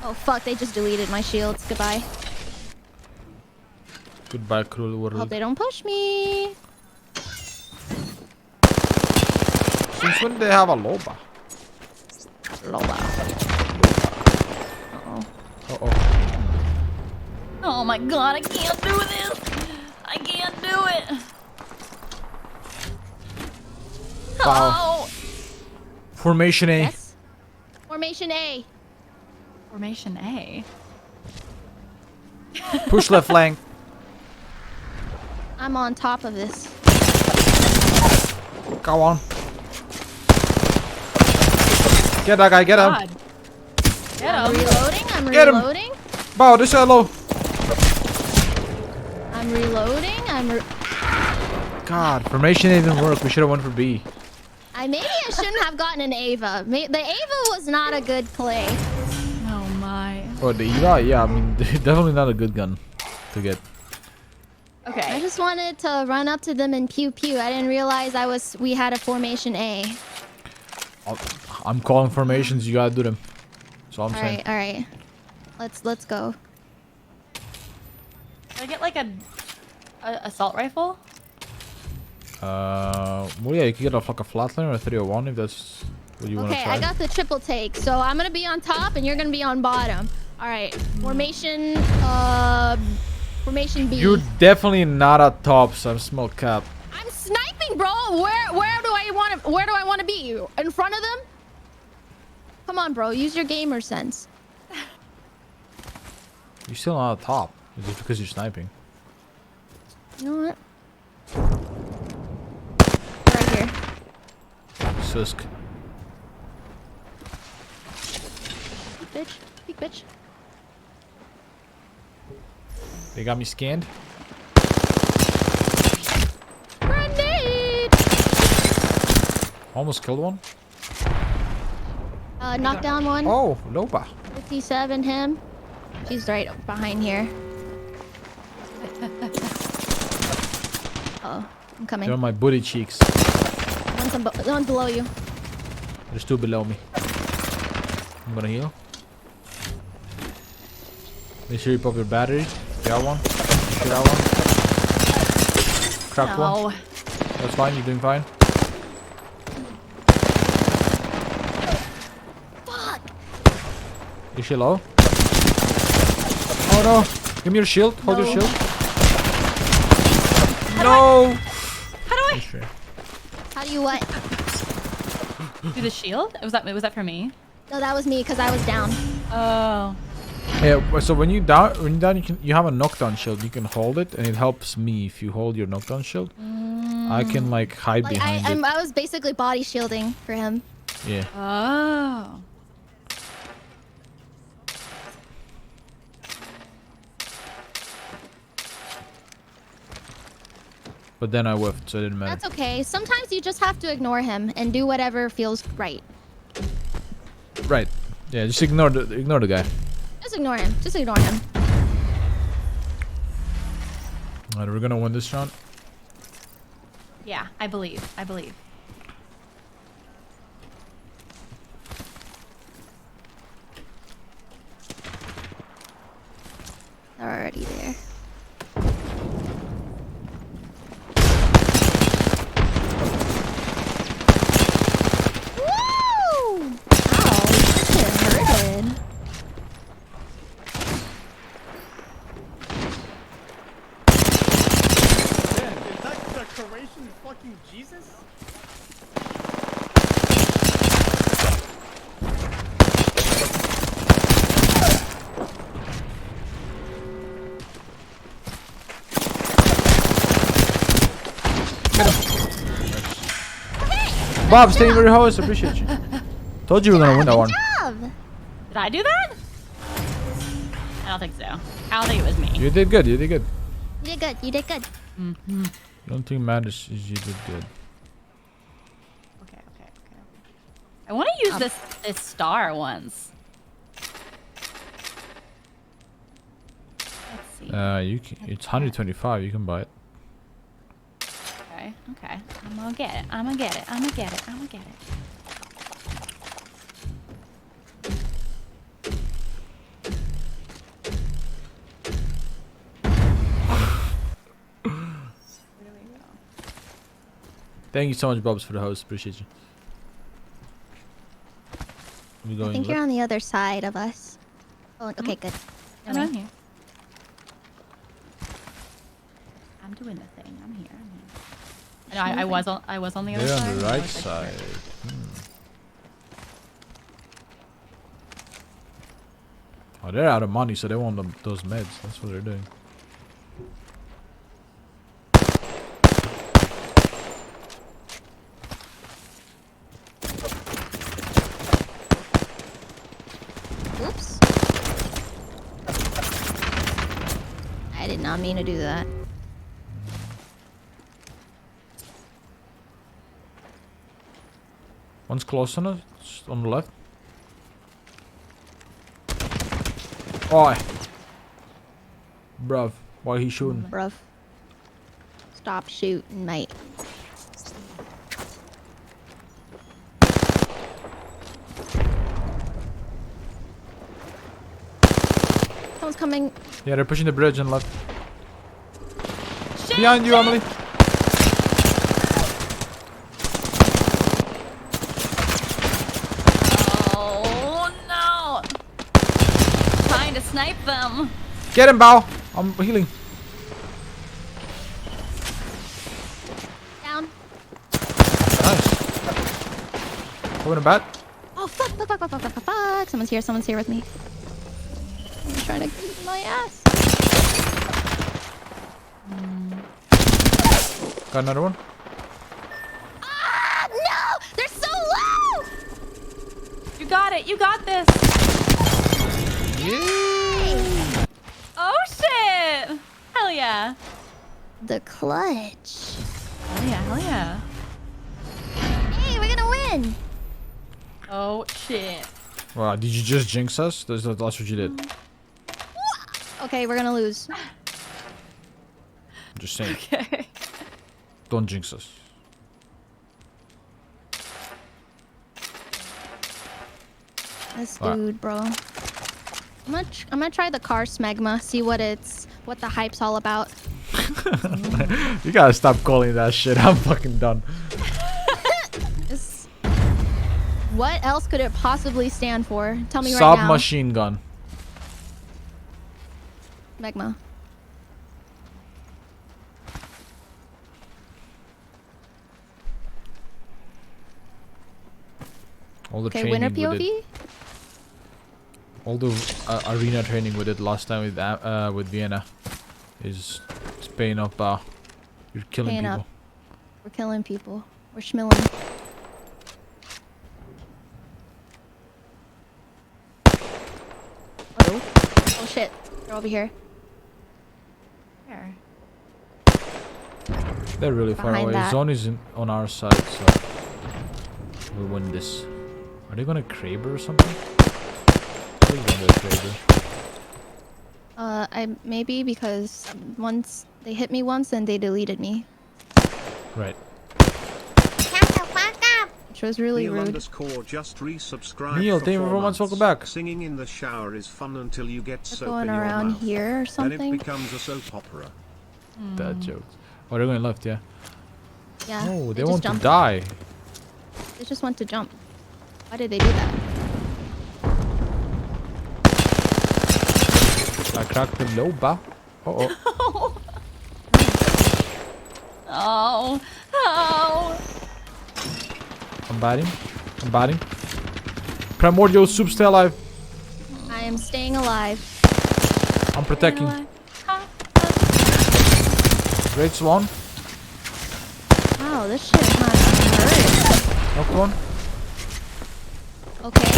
Oh, fuck. They just deleted my shields. Goodbye. Goodbye, cruel world. Hope they don't push me. Since when they have a Loba? Lola. Uh-oh. Uh-oh. Oh my god, I can't do this. I can't do it. Wow. Oh. Formation A. Yes? Formation A. Formation A. Push left flank. I'm on top of this. Go on. Get that guy, get him. God. Get I'm him. reloading. I'm Get him. reloading. Bao, this is low. I'm reloading. God, formation A didn't work. We should have went for B. Maybe I shouldn't have gotten an Ava. The Ava was not a good play. Oh my. Oh, the Eva? Yeah, I mean, definitely not a good gun to get. I Okay. just wanted to run up to them and pew pew. I didn't realize we had a formation A. I'm calling formations. You gotta do them. That's all I'm All saying. right, all right. Let's go. Can I get like a assault rifle? Well, yeah, you could get off like a flatline or a 301 if that's what you want to Okay, try. I got the triple take. So I'm gonna be on top and you're gonna be on bottom. All right, formation B. You're definitely not at top, so I'm small cap. I'm sniping, bro. Where do I want to be? In front of them? Come on, bro. Use your gamer sense. You're still not at top. It's just because you're sniping. You know what? Right here. Susk. Peek, bitch. Peek, bitch. They got me scanned. Grenade! Almost killed one. Knock down one. Oh, Loba. 57 him. She's right behind here. Oh, I'm coming. They're on my booty cheeks. One's below you. There's two below me. I'm gonna heal. Make sure you pop your battery. Got one. Got one. Cracked one. No. That's fine. You're doing fine. Fuck! Is she low? Oh no! Give me your shield. Hold your No. shield. No! How do I Sure. How do you what? do the shield? Was that for me? No, that was me because I was down. Oh. Yeah. So when you down, you have a knockdown shield. You can hold it, and it helps me if you hold your knockdown shield. I can like hide Like behind it. I was basically body shielding for him. Yeah. Oh. But then I whiffed, so it didn't matter. That's okay. Sometimes you just have to ignore him and do whatever feels right. Right. Yeah. Just ignore the guy. Just ignore him. Just ignore him. Alright, we're gonna win this round. Yeah, I believe. I believe. They're already there. Woo! Ow, this shit hurted. Is that the Croatian fucking Jesus? Bob, staying very host. Appreciate you. Told you we were gonna win that one. Did I do that? I don't think so. I don't think it was me. You did good. You did good. You did good. You did good. The only thing matters is you did good. Okay. I want to use this star once. Let's see. You can, it's 125. You can buy it. Okay. I'm gonna get it. I'm gonna get it. Thank you so much, Bobs, for the host. Appreciate you. We I going think you're on the other side of us. Oh, okay, good. I'm on here. I'm doing the thing. I'm here. No, I was on the other They're side. on the I right was side. Oh, they're out of money, so they want those meds. That's what they're doing. Oops. I did not mean to do that. One's close on us, on the left. Oi! Bruv, why he shooting? Bruv. Stop shooting, mate. Someone's coming. Yeah, they're pushing the bridge on left. Behind you, Emily. Oh no! Trying to snipe them. Get him, Bao. I'm healing. Down. Nice. Open a bat. Oh, fuck. Someone's here with me. I'm trying to keep my ass. Got another one. Ah, no! They're so low! You got it. You got this. Yeah. Oh shit! Hell yeah! The clutch. Hell yeah! Hey, we're gonna win! Oh shit! Wow, did you just jinx us? That's what you did. Okay, we're gonna lose. Just saying. Okay. Don't jinx us. This Alright. dude, bro. I'm gonna try the car smegma, see what the hype's all about. You gotta stop calling that shit. I'm fucking done. What else could it possibly stand for? Tell me right now. Submachine gun. Smegma. All the Okay, training winner we did. POV? All the arena training we did last time with Vienna is paying up. You're killing Paying people. up. We're killing people. We're schmilling. Oh shit. They're over here. Where? They're really far Behind away. that. Zone is on our side, so we'll win this. Are they gonna Kraber or something? Please don't go Kraber. I maybe because once they hit me once and they deleted me. Right. Which was really rude. Neil_ just resubscribed Neil, for thank you 4 very much. Welcome months. back. Singing in the shower is fun until you get They're soap going in your around mouth. here or Then it something. becomes a soap opera. That joke. Oh, they're going left, yeah. Yeah. Oh, they just want to jumped. die. They just want to jump. Why did they do that? I cracked the low bar. Oh. Oh. Oh. I'm batting. Primordial soup stay alive. I am staying alive. I'm protecting. Great Swan. Wow, this shit is not hurt. Knocked one. Okay.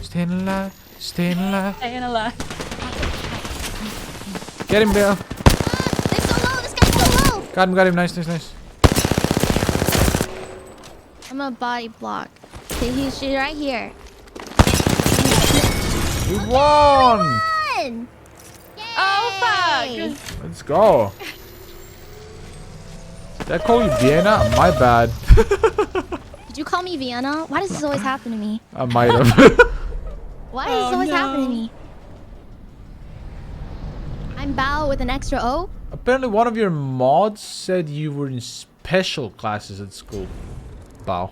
Staying alive. Staying alive. Staying alive. Get him, Bill. They're so low. This guy's so low. Got him. Nice. I'm a body block. Okay, he's right here. We won! Fun! Oh Yay! fuck! Let's go. Did I call you Vienna? My bad. Did you call me Vienna? Why does this always happen to me? I might have. Why does this always happen to no. me? I'm Bao with an extra O. Apparently one of your mods said you were in special classes at school. Bao.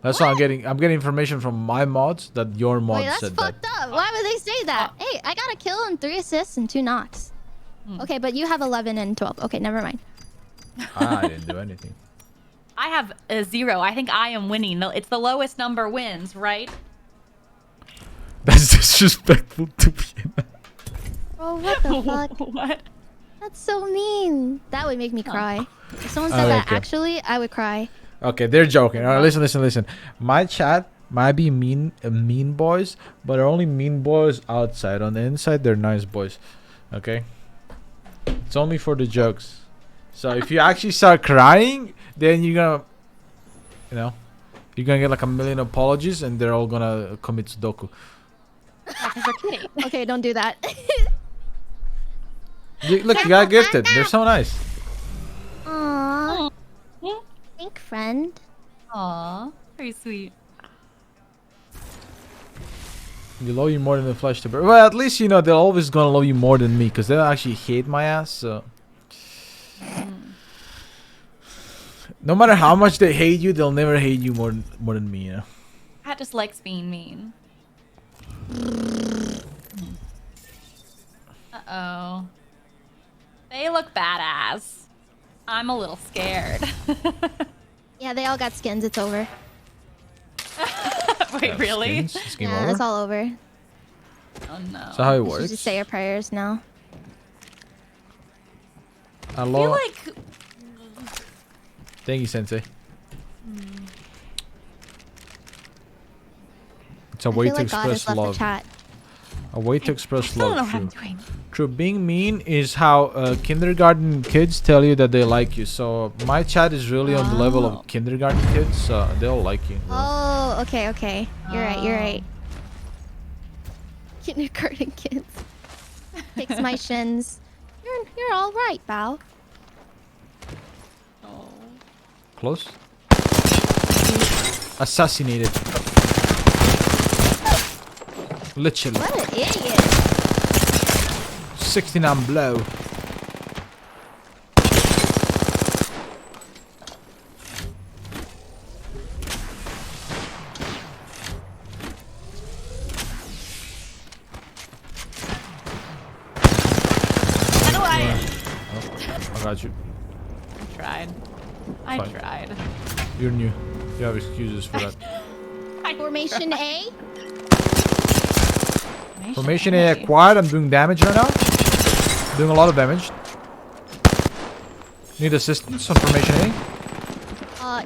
That's what I'm getting. I'm getting information from my mods that your mod Wait, that's said fucked that. up. Why would they say that? Hey, I got a kill and 3 assists and 2 knocks. Okay, but you have 11 and 12. Okay, never mind. I didn't do anything. I have a 0. I think I am winning. It's the lowest number wins, right? That's disrespectful to Vienna. Bro, what the fuck? What? That's so mean. That would make me cry. If someone said that actually, I would cry. Okay, they're joking. All right, listen. My chat might be mean boys, but they're only mean boys outside. On the inside, they're nice boys. Okay? It's only for the jokes. So if you actually start crying, then you're gonna, you're gonna get like 1 million apologies, and they're all gonna commit Sudoku. Okay, don't do that. Look, you got gifted. They're so nice. Aww. Thank friend. Aw, very sweet. They love you more than the flesh to burn. Well, at least they're always gonna love you more than me, because they actually hate my ass. So no matter how much they hate you, they'll never hate you more than me. Cat just likes being mean. Uh-oh. They look badass. I'm a little scared. Yeah, they all got skins. It's over. Wait, really? It's game Yeah, over? it's all over. Oh no. So how it You works? should just say your prayers now. I feel like Thank you, Sensei. It's a way to express love. A way to express I don't know love. what I'm True. doing. True. Being mean is how kindergarten kids tell you that they like you. So my chat is really on the level of kindergarten kids. So they'll like you. Oh, okay. You're right. Kindergarten kids. Fix my shins. You're all right, Bao. Oh. Close. Assassinated. Literally. What an idiot. 69 blow. How do I? I got you. I Fine. tried. You're new. You have excuses for that. Formation A. Formation A acquired. I'm doing damage right now. Doing a lot of damage. Need assistance on Formation A?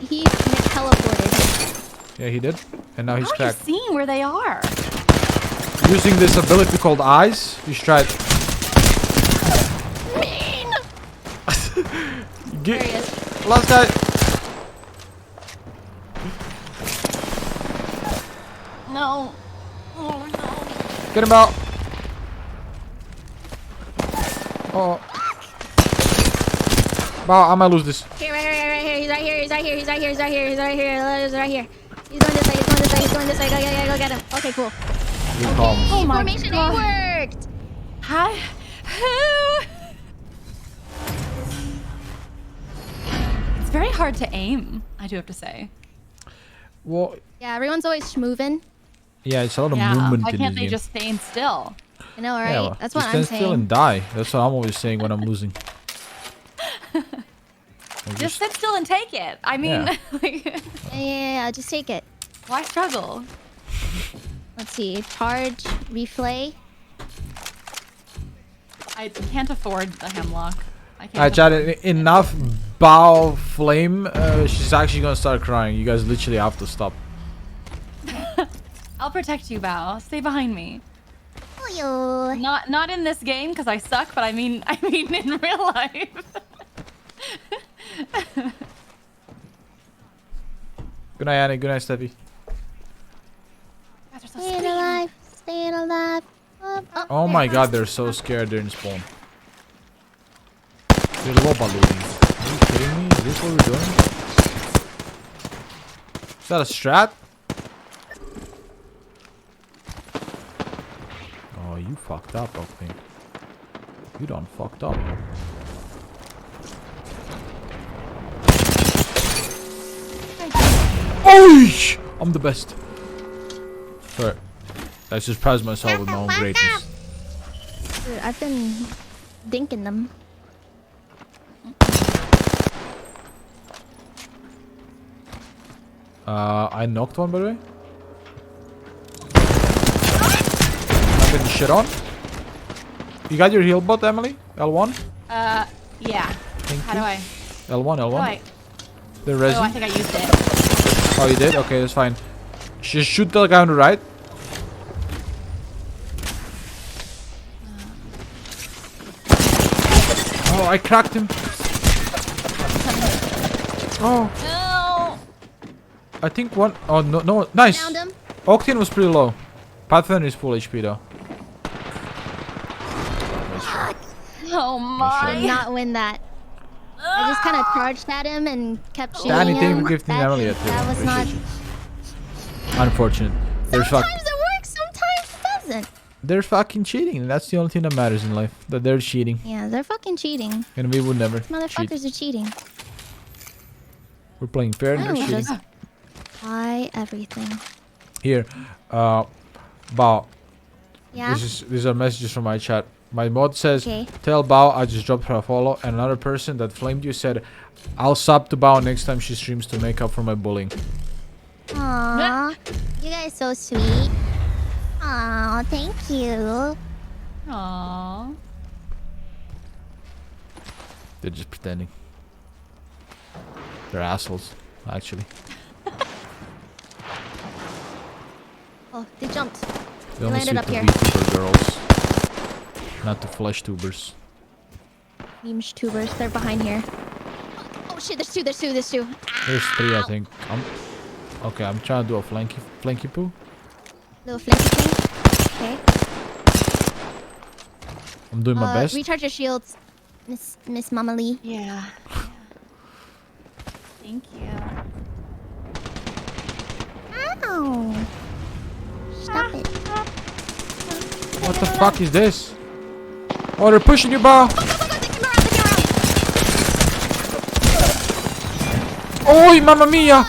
He teleported. Yeah, he did. And now he's How are you cracked. seeing where they are? Using this ability called Eyes. You should try it. Mean! Get There he is. last guy. No. Oh no. Get him out. Oh. Wow, I might lose this. Here, right here. He's right here. He's right here. He's right here. He's going this way. Go get him. Okay, cool. You're calm. Oh my Formation God. A worked. Hi. It's very hard to aim, I do have to say. Well, Yeah, everyone's always schmoovin'. yeah, it's a lot of Yeah. movement Why in can't this they game. just stay still? I know, right? Yeah, well, That's what just I'm stand still and saying. die. That's what I'm always saying when I'm losing. Just sit still and take it. I mean, Yeah. like, Yeah, just take it. why struggle? Let's see. Charge, replay. I can't afford the hemlock. I can't. I chatted enough Bao flame. She's actually gonna start crying. You guys literally have to stop. I'll protect you, Bao. Stay behind me. Oh, you. Not in this game because I suck, but I mean in real life. Good night, Annie. Good night, Steffi. Guys are so Staying sweet. alive. Staying alive. Oh my god, they're so scared during spawn. They're low ballooning. Are you kidding me? Is this what we're doing? Is that a strat? Oh, you fucked up, I think. You done fucked up. Oh, I'm the best. Sorry. I just surprised myself with my own greatness. Dude, I've been dinking them. I knocked one, by the way. I'm getting shit on. You got your heal bot, Emily? L1? Yeah. Thank How you. do I? L1, L1. Right. The Oh, I resin. think I used it. Oh, you did? Okay, that's fine. Just shoot the guy on the right. Oh, I cracked him. Oh, No. I think one. Oh, no, no. Nice. Found him. Octane was pretty low. Pathfinder is full HP though. Oh my. Did not win that. I just kind of charged at him and kept shooting Danny, thank you him. for gifting That- Emily a That was not. Appreciate you. Unfortunate. They're Sometimes it works, sometimes it doesn't. they're fucking cheating. And that's the only thing that matters in life. That they're cheating. Yeah, they're fucking cheating. And we would never cheat. Motherfuckers are cheating. We're playing fair and I they're will cheating. just buy everything. Here. Bao. Yeah. These are messages from my chat. My mod says, Okay. tell Bao I just dropped her a follow. And another person that flamed you said, I'll sub to Bao next time she streams to make up for my bullying. Aww, you guys so sweet. Aw, thank you. Aww. They're just pretending. They're assholes, actually. Oh, they jumped. They only landed suit up the here. VTuber girls. Not the flesh tubers. Meme tubers, they're behind here. Oh shit, there's two. There's three, I think. Okay, I'm trying to do a flanky poo. Little flanky thing. Okay. I'm doing my best. Recharge your shields, Miss Mama Lee. Yeah. Thank you. Ow. Stop it. What the fuck is this? Oh, they're pushing you, Bao! Oh, mamma mia!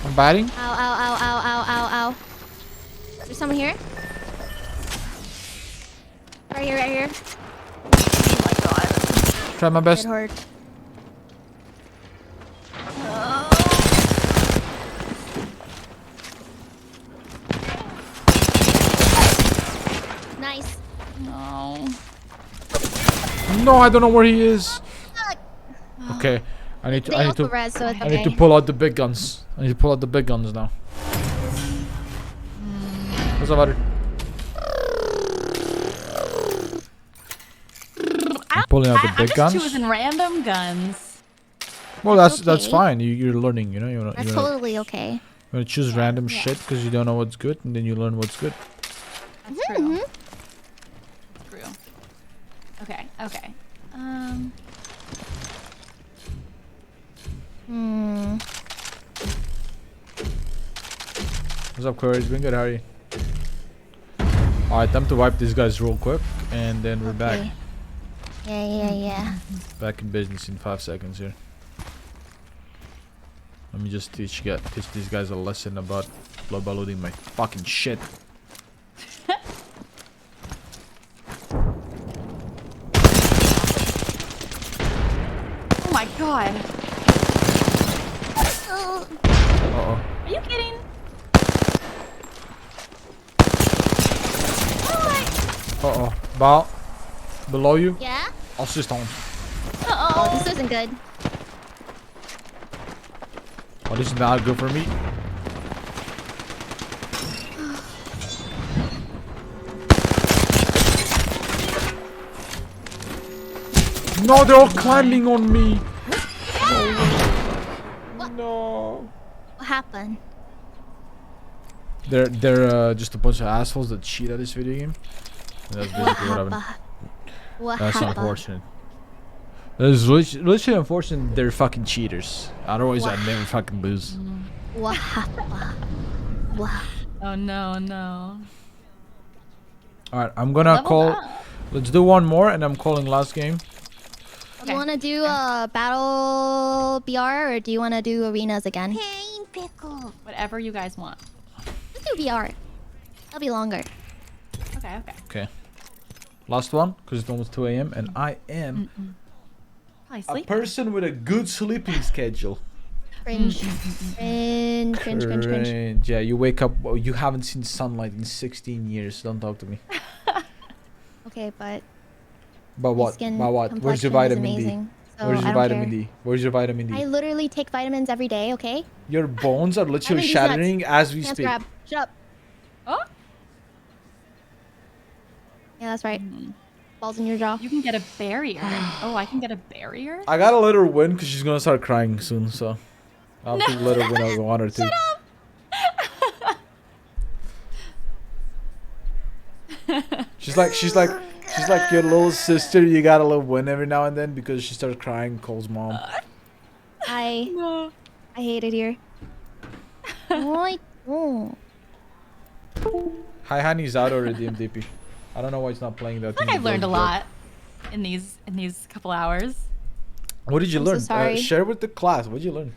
I'm batting. Ow. There's someone here. Right here. Oh my god. Try my best. It hurt. Nice. No. No, I don't know where he is. Okay, I need They to also res, so it's I need to okay. pull out the big guns. I need to pull out the big guns now. What's up, buddy? I'm pulling out the I'm big just guns. choosing random guns. Well, that's okay. fine. You're learning. You know, you That's totally okay. you wanna choose random shit because you don't know what's good, and then you learn what's good. That's true. That's true. Okay. What's up, Corey? It's been good. How are you? Alright, time to wipe these guys real quick, and then we're back. Yeah. Back in business in 5 seconds here. Let me just teach these guys a lesson about loading my fucking shit. Oh my god. Uh-oh. Are you kidding? Uh-oh. Bao. Below you. Yeah? Assistant. Oh, this isn't good. Oh, this is not good for me. No, they're all climbing on me. No. What happened? They're just a bunch of assholes that cheat at this video game. And that's basically what happened. What That's happened? unfortunate. It's literally unfortunate they're fucking cheaters. Otherwise, I'd never fucking lose. What happened? What? Oh no, no. Alright, I'm gonna Leveled call. up. Let's do one more, and I'm calling last game. Do you want to do a battle BR or do you want to do arenas again? Pain pickle. Whatever you guys want. Let's do BR. That'll be longer. Okay, okay. Okay. Last one, because it's almost 2 a.m. and I am Probably a sleep. person with a good sleeping schedule. Cringe. Cringe, cringe, cringe, cringe. Yeah, you wake up. Well, you haven't seen sunlight in 16 years. Don't talk to me. Okay, but But my what? skin But what? Where's your complexion is vitamin D? amazing, so Where's I your don't vitamin care. D? Where's your vitamin I D? literally take vitamins every day, okay? Your bones are literally Vitamin D's nuts. shattering as we Hands speak. grab. Shut up. Oh, Yeah, that's right. Balls in your jaw. you can get a barrier. Oh, I can get a barrier? I gotta let her win because she's gonna start crying soon. So I'll have to let her win a one or two. Shut She's like your little sister. You gotta let her win every now and then because she starts crying, calls mom. I No. hate it here. Oi. Oh. Hi, honey's out already. MDP. I don't know why it's not playing that. I think I've learned a lot in these couple hours. What did you I'm so learn? sorry. Share with the class. What did you learn?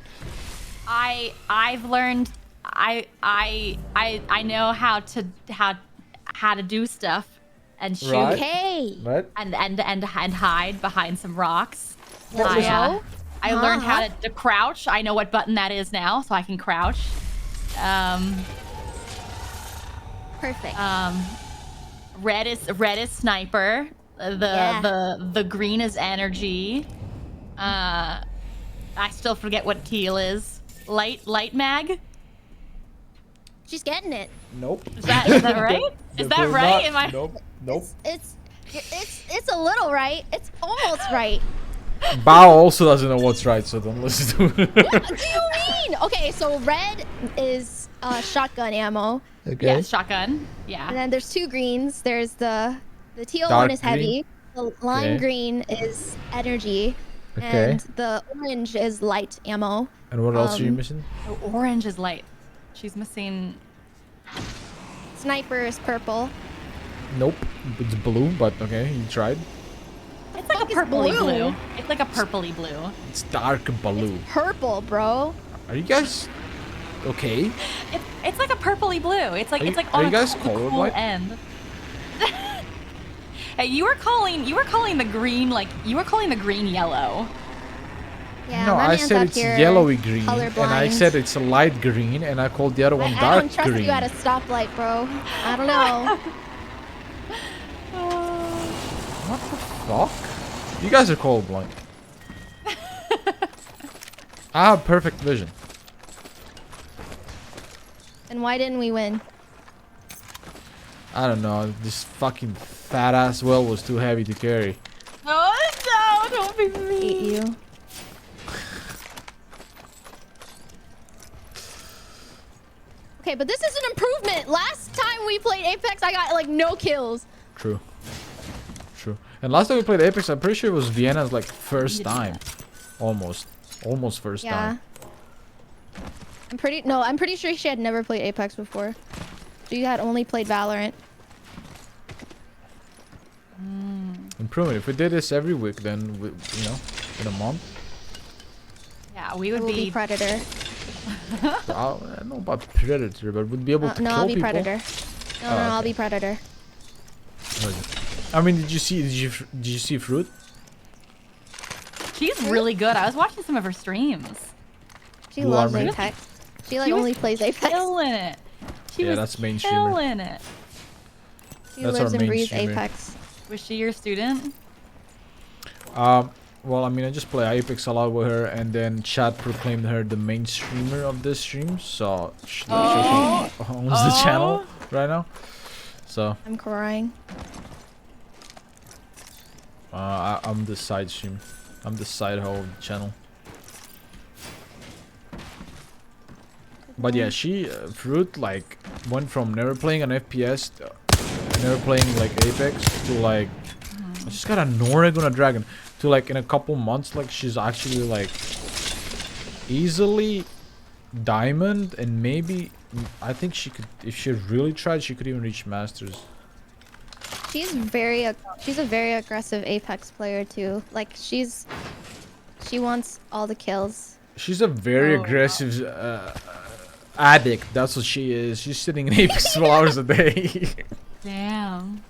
I've learned I know how to do stuff and shoot Right. Okay. Right? and hide behind some rocks. Let's I, go. I learned how to crouch. I know what button that is now, so I can crouch. Perfect. Red is sniper. The green is energy. I still forget what teal is. Light mag. She's getting it. Nope. Is that right? Is that Definitely right? not. Am I? Nope. Nope. It's a little right. It's almost right. Bao also doesn't know what's right, so don't listen to him. What do you mean? Okay, so red is shotgun ammo, Okay. Yeah, shotgun. Yeah. and then there's two greens. There's the teal Dark one is green. heavy. The lime Okay. green is energy, Okay. and the orange is light ammo. And what else are you Um, missing? Oh, orange is light. She's missing. Sniper is purple. Nope. It's blue, but okay, you tried. It's like a fuck is purpley blue? blue. It's like a purpley blue. It's dark blue. Purple, bro. Are you guys okay? It's like a purpley blue. It's like Are it's you- like are on you a guys cool, the cool colorblind? end. Hey, you were calling the green yellow. Yeah, No, my I man's said out it's here yellowy green, and I colorblind. said it's a light green, and I called the other one I dark don't trust green. you at a stoplight, bro. I don't know. What the fuck? You guys are colorblind. I have perfect vision. And why didn't we win? I don't know. This fucking fat ass well was too heavy to carry. Oh no! Don't be Hate mean. you. Okay, but this is an improvement. Last time we played Apex, I got like no kills. True. True. And last time we played Apex, I'm pretty sure it was Vienna's like first time. Almost. Almost first Yeah. time. I'm pretty sure she had never played Apex before. She had only played Valorant. Improvement. If we did this every week, then we, you know, in a month. Yeah, we We'll would be be. Predator. I don't know about Predator, but we'd be able to No, kill I'll be people. Predator. No, I'll be Predator. I mean, did you see Fruit? She's really good. I was watching some of her streams. She Blue loves Army. Apex. She like She was only plays Apex. Killing it. She Yeah, was that's mainstreamer. killing it. She That's lives our and breathes mainstreamer. Apex. Was she your student? Well, I mean, I just play Apex a lot with her, and then chat proclaimed her the main streamer of this stream, so she owns the channel right now. So I'm crying. I'm the side stream. I'm the side hoe of the channel. But yeah, she Fruit like went from never playing an FPS, never playing like Apex to like I just got a Noreg on a dragon to like in a couple months like she's actually like easily diamond, and maybe I think she could, if she really tried, she could even reach masters. She's a very aggressive Apex player too. Like she wants all the kills. She's a very aggressive addict. That's what she is. She's sitting in Apex 12 hours a day. Damn.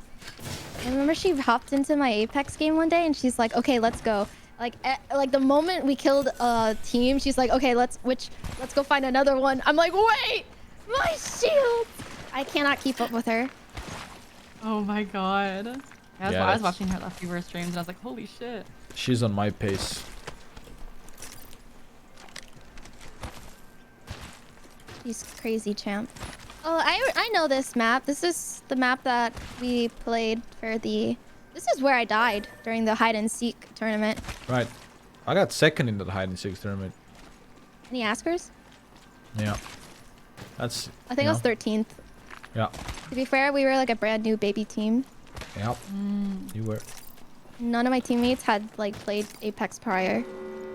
I remember she hopped into my Apex game one day and she's like, "Okay, let's go." Like the moment we killed a team, she's like, "Okay, let's go find another one." I'm like, "Wait, my shield!" I cannot keep up with her. Oh my god. Yeah, that's why I was watching her Leftover streams and I was like, holy shit. She's on my pace. She's crazy, champ. Oh, I know this map. This is the map that we played for the... This is where I died during the hide and seek tournament. Right. I got second in the hide and seek tournament. Any askers? Yeah. That's... I think I was 13th. Yeah. To be fair, we were like a brand new baby team. Yep. You were. None of my teammates had like played Apex prior.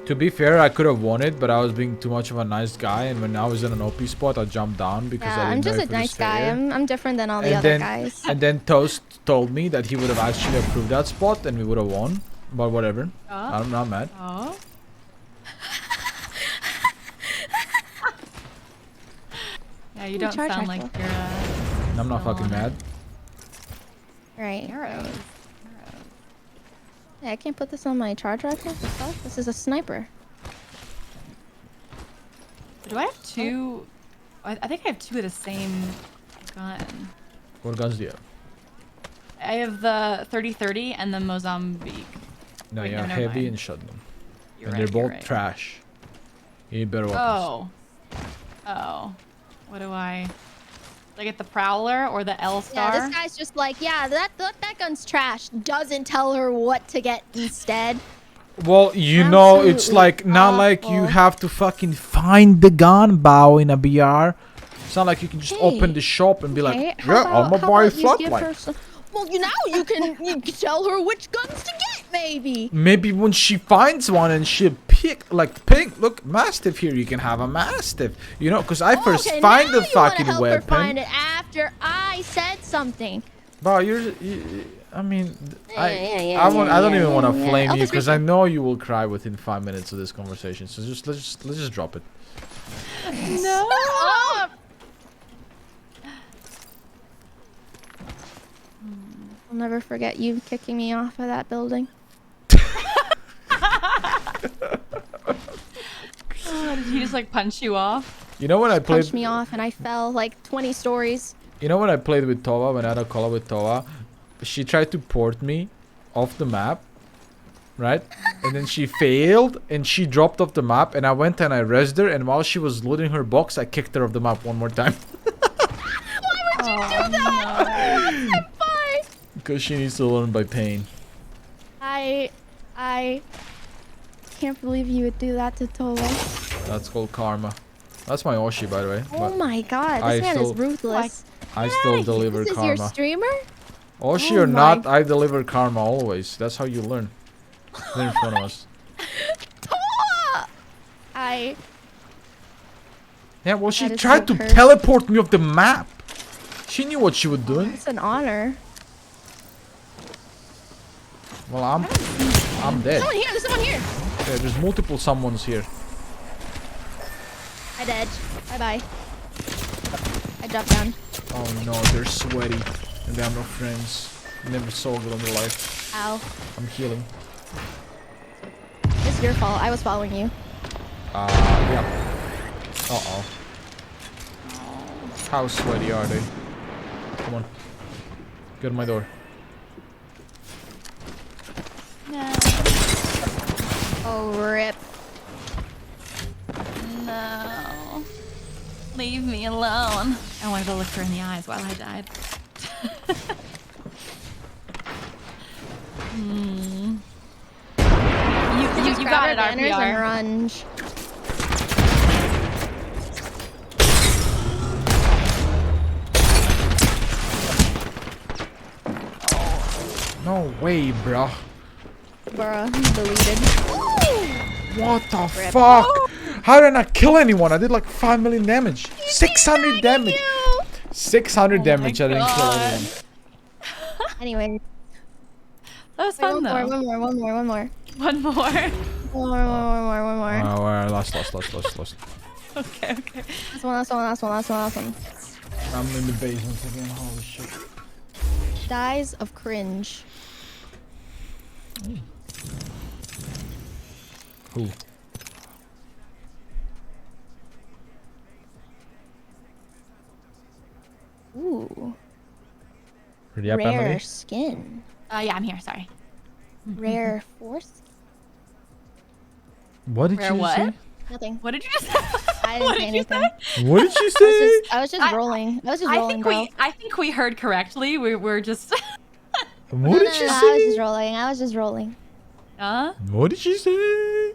To be fair, I could have won it, but I was being too much of a nice guy, and when I was in an OP spot, I jumped down because I didn't I'm just know a if it was nice guy. fair. I'm different than all the other guys. And then Toast told me that he would have actually approved that spot, and we would have won. But whatever. I'm not mad. Oh. Yeah, you don't sound like you're I'm not fucking mad. Right. Arrows. Yeah, I can't put this on my charge rifle. This is a sniper. Do I have two? I think I have two of the same gun. What guns do you have? I have the 30-30 and the Mozambique. No, Wait, you have never heavy mind. and shotgun. You're And right, they're you're both right. trash. You need better weapons. Oh. What do I... Do I get the Prowler or the L-Star? Yeah, this guy's just like, yeah, that gun's trash. Doesn't tell her what to get instead. Well, you know, it's like not like you have to fucking find the gun, Bao, in a BR. It's not like you can just open the shop and be like, yeah, I'm gonna buy a floodlight. Well, you can tell her which guns to get, maybe. Maybe when she finds one and she pick, look, Mastiff here, you can have a Mastiff. You know, because I first find the fucking help weapon. her find it after I said something. Bao, I mean, I don't even want to flame you because I know you will cry within 5 minutes of this conversation. So let's just drop it. No. I'll never forget you kicking me off of that building. Oh, did he just like punch you off? You know when I played? Punched me off and I fell like 20 stories. You know when I played with Tova, when I had a call with Tova, she tried to port me off the map, right? And then she failed and she dropped off the map, and I went and I rezzed her, and while she was loading her box, I kicked her off the map one more time. Why would you do that? No. Because she needs to learn by pain. I can't believe you would do that to Tova. That's called karma. That's my Oshi, by the way. Oh my god, this man is ruthless. I still deliver this karma. This is your streamer? Oshi or not, I deliver karma always. That's how you learn. They're in front of us. Tova! Yeah, well, she tried to teleport me off the map. She knew what she was doing. It's an honor. Well, I'm dead. Someone here, there's someone here. Yeah, there's multiple someones here. I dead. Bye-bye. I dropped down. Oh no, they're sweaty. And they have no friends. Never saw good on their life. Ow. I'm healing. It's your fault. I was following you. Yeah. Uh-oh. How sweaty are they? Come on. Get to my door. No. Oh, rip. No. Leave me alone. I wanted to look her in the eyes while I died. Hmm. You got it, banners and RPR. grunge. No way, bro. Bruh, deleted. What the fuck? How did I not kill anyone? I did like 5 million damage. 600 damage. 600 damage. I didn't kill anyone. Anyway. That was fun, though. One more. One more. One more. Oh, we're lost. Okay. Last one. I'm in the basement again. Holy shit. Dies of cringe. Who? Ooh. Ready up, Rare Emily? skin. Yeah, I'm here. Sorry. Rare force. What did Rare you what? say? Nothing. What did you just say? I didn't say anything. What did you say? I was just rolling. I was just rolling, bro. I think we heard correctly. We're just. What did you I was say? just rolling. What did you say?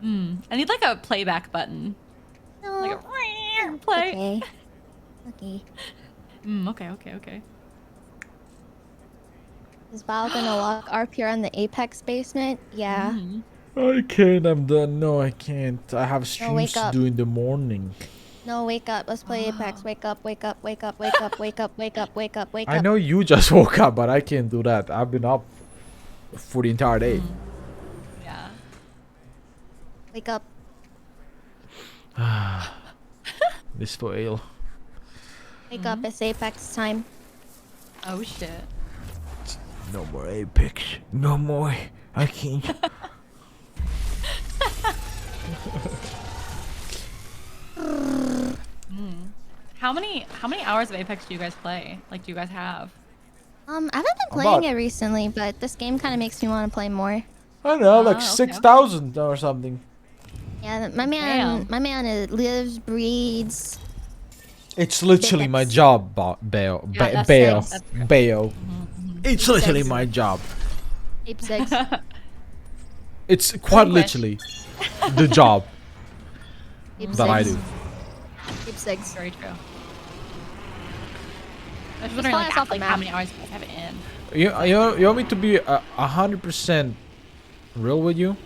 I need like a playback button. No. Like a play. Okay. Okay. Is Bao gonna lock RPR in the Apex basement? Yeah. I can't. I'm done. No, I can't. I have wake streams to up. do in the morning. No, wake up. Let's play Apex. Wake up. I know you just woke up, but I can't do that. I've been up for the entire day. Yeah. Wake up. This for ale. Wake up. It's Apex time. Oh shit. No more Apex. No more. I can't. How many hours of Apex do you guys play? Like, do you guys have? I haven't been playing it recently, but this game kind of makes me want to play more. I don't know, like okay. 6,000 or something. Yeah, my man lives, breathes. It's literally my Apex. job, Bao. Yeah, that's Bao. fair. Bao. It's literally Apex. my job. Apex. It's quite wish. literally the job Apex. that I do. Apex. Very true. I was Just wondering fly us off the how map. many hours you guys have it in. You want me to be 100% real with you?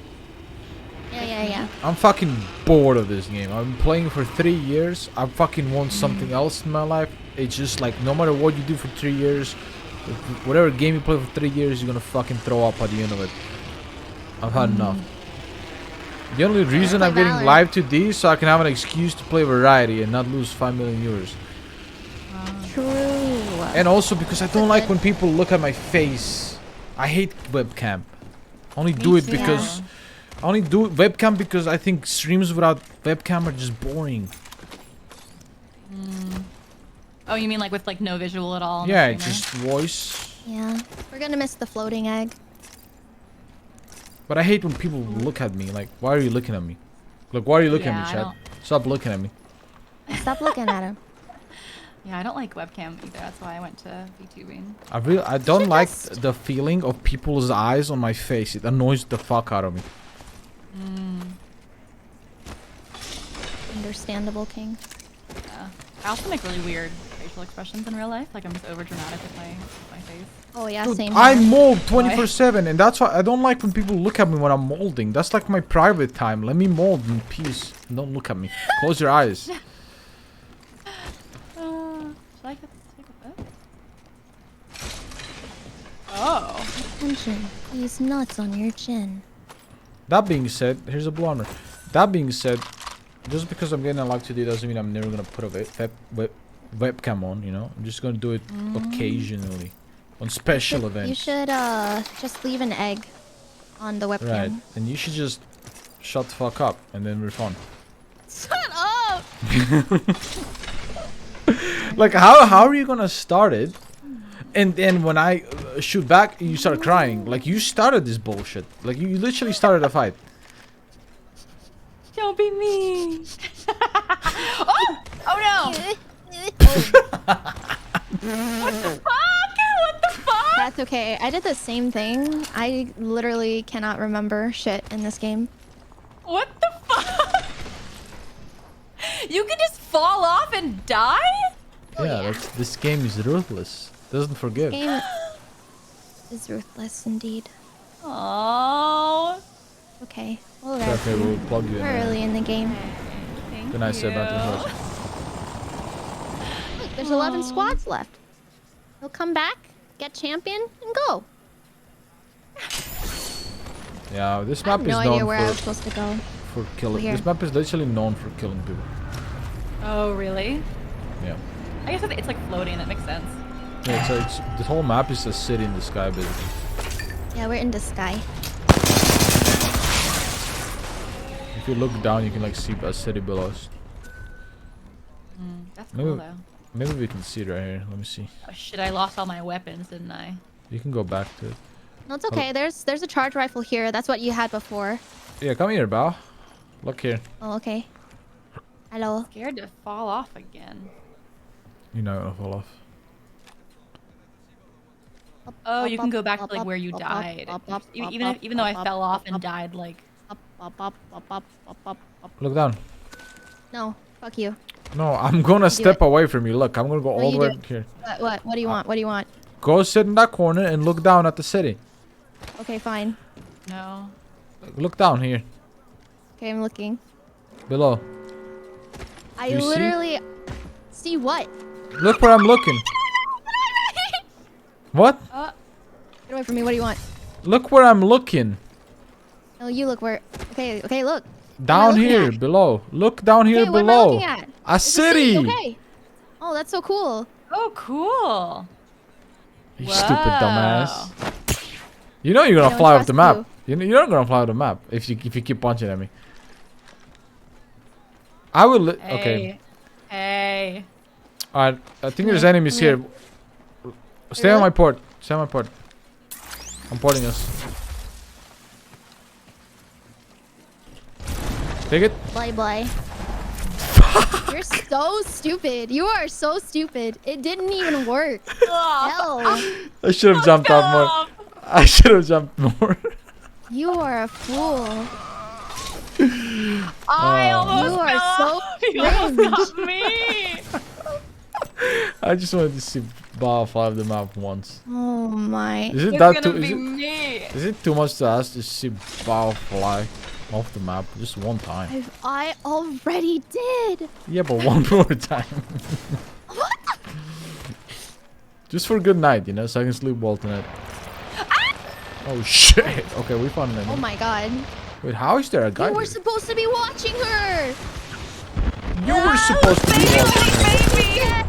Yeah. I'm fucking bored of this game. I've been playing for 3 years. I fucking want something else in my life. It's just like no matter what you do for 3 years, whatever game you play for 3 years, you're gonna fucking throw up at the end of it. I've had enough. The only reason I'm getting Valor. live to these so I can have an excuse to play variety and not lose 5 million viewers. True. And also because I don't like when people look at my face. I hate webcam. I only do it too. because I only do webcam because I think streams without webcam are just boring. Oh, you mean like with like no visual at all? on the Yeah, streamer? just voice. Yeah. We're gonna miss the floating egg. But I hate when people look at me. Like, why are you looking at me? Like, why are you looking Yeah, at I me, Chad? Stop looking at me. Stop looking at him. Yeah, I don't like webcam either. That's why I went to VTubing. I don't like the feeling of people's eyes on my face. It annoys the fuck out of me. Understandable, King. Yeah. I also make really weird facial expressions in real life. Like I'm just over dramatic with my face. Oh yeah, Dude, same. I here. mold 24/7, and that's why I don't like when people look at me when I'm molding. That's like my private time. Let me mold in peace. Don't look at me. Close your eyes. Should I get this? Oh. Attention. These nuts on your chin. That being said, here's a blonde. That being said, just because I'm getting a lot to do doesn't mean I'm never gonna put a webcam on. You know, I'm just gonna do it occasionally on special events. You should just leave an egg on the webcam. Right, and you should just shut the fuck up, and then we're fun. Shut up! Like, how are you gonna start it? And then when I shoot back, you start crying. Like, you started this bullshit. Like, you literally started a fight. Don't be mean. Oh! Oh no! What the fuck? What the fuck? That's okay. I did the same thing. I literally cannot remember shit in this game. What the fuck? You can just fall off and die? Yeah, this game is ruthless. Doesn't forgive. Game is ruthless indeed. Oh. Okay. Well, So, okay, we'll plug you in. we're early in the game. Thank Good night, Seb. you. Look, there's 11 squads left. They'll come back, get champion, and go. Yeah, this I map have is no idea known where I was supposed to go. for killing. Here. This map is literally known for killing people. Oh, really? Yeah. I guess it's like floating. That makes sense. Yeah, it's the whole map is a city in the sky, basically. Yeah, we're in the sky. If you look down, you can like see a city below us. That's Maybe, cool though. maybe we can see it right here. Let me see. Oh shit! I lost all my weapons, didn't I? You can go back to it. No, it's okay. There's a charge rifle here. That's what you had before. Yeah, come here, Bao. Look here. Oh, okay. Hello. Scared to fall off again. You're not gonna fall off. Oh, you can go back to like where you died. Even though I fell off and died, like. Look down. No, fuck you. No, I'm gonna step away from you. Look, I'm gonna go No, all you the way do it. here. What do you want? What do you want? Go sit in that corner and look down at the city. Okay, fine. No. Look down here. Okay, I'm looking. Below. I You see? literally see what? Look where I'm looking. What? Get away from me. What do you want? Look where I'm looking. No, you look where. Okay, okay, look. Down looking here, at? below. Look down here Okay, what am I below. looking at? A It's city. Okay. Oh, that's so cool. Oh, cool. You stupid Wow. dumbass. You know you're I gonna don't fly off the trust map. You're not gonna fly off the map if you keep punching at me. I will. Okay. Hey. Alright. I think there's here, enemies come here. Stay on Really? my port. Stay on my port. I'm porting us. Take it. Bye bye. You're so stupid. You are so stupid. It didn't even work. Hell. I should have jumped off more. I should have jumped more. You are a fool. I almost You are fell so off. You almost cringe. got me. I just wanted to see Bao fly off the map once. Oh my. Is it It's that gonna too? be me. Is it too much to ask to see Bao fly off the map just one time? I already did. Yeah, but one more time. Just for a good night, you know, so I can sleep well tonight. Oh shit! Okay, we found an enemy. Oh my god. Wait, how is there a guy? You were here? supposed to be watching her. You were supposed to be watching her. Can't see shit.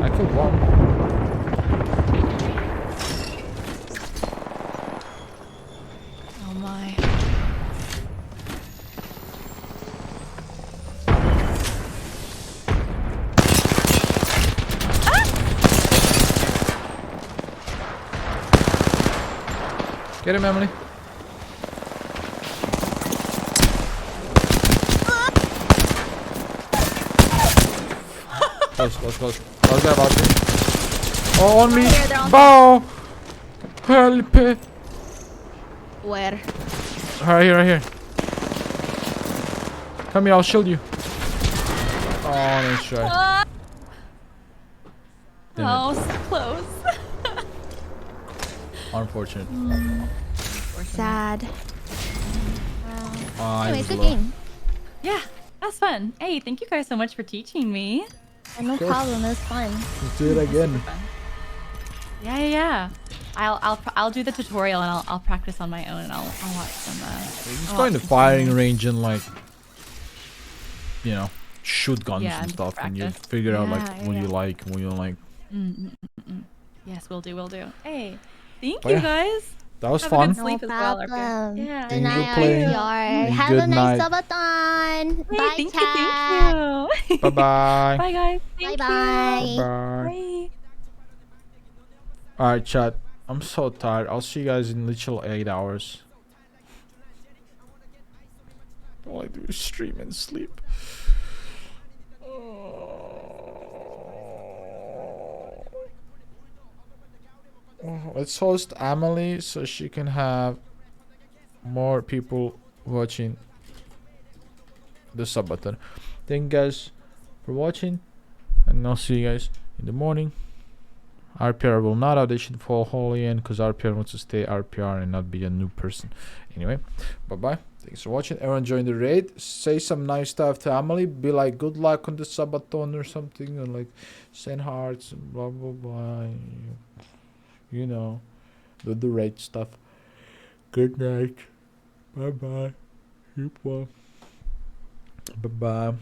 I killed one. Oh my. Get him, Emily. Close. Close there, Bao. Oh, on me. They're on Bao! Help! Where? Right here. Come here, I'll shield you. Oh, nice try. Damn it. Oh, so close. Unfortunate. Sad. Anyways, good low. game. Yeah, that's fun. Hey, thank you guys so much for teaching me. No course. problem. It was fun. Let's do it again. Fun. Yeah. I'll do the tutorial and I'll practice on my own and I'll watch some. Just I'll go in the watch some firing streams. range and like, you know, shoot guns Yeah, and and stuff, and you practice. figure out like Yeah, what yeah. you like, what you don't like. Yes, we'll do. Hey, thank Oh, you yeah. guys. That was Have a fun. good sleep as well, RP. problem. Yeah. Good Thank you night, for playing. RPR. And Have good a nice night. subathon. Hey, Bye, thank chat. you. Bye bye. Bye, guys. Bye Thank Bye you. bye. Bye. Alright, chat. I'm so tired. I'll see you guys in literal 8 hours. All I do is stream and sleep. Let's host AmaLee so she can have more people watching the sub button. Thank you guys for watching, and I'll see you guys in the morning. RPR will not audition for Holy End because RPR wants to stay RPR and not be a new person. Anyway, bye bye. Thanks for watching. Everyone join the raid. Say some nice stuff to AmaLee. Be like, good luck on the subathon or something, and like send hearts and blah blah blah. You know, do the raid stuff. Good night. Bye bye. Keep well. Bye bye.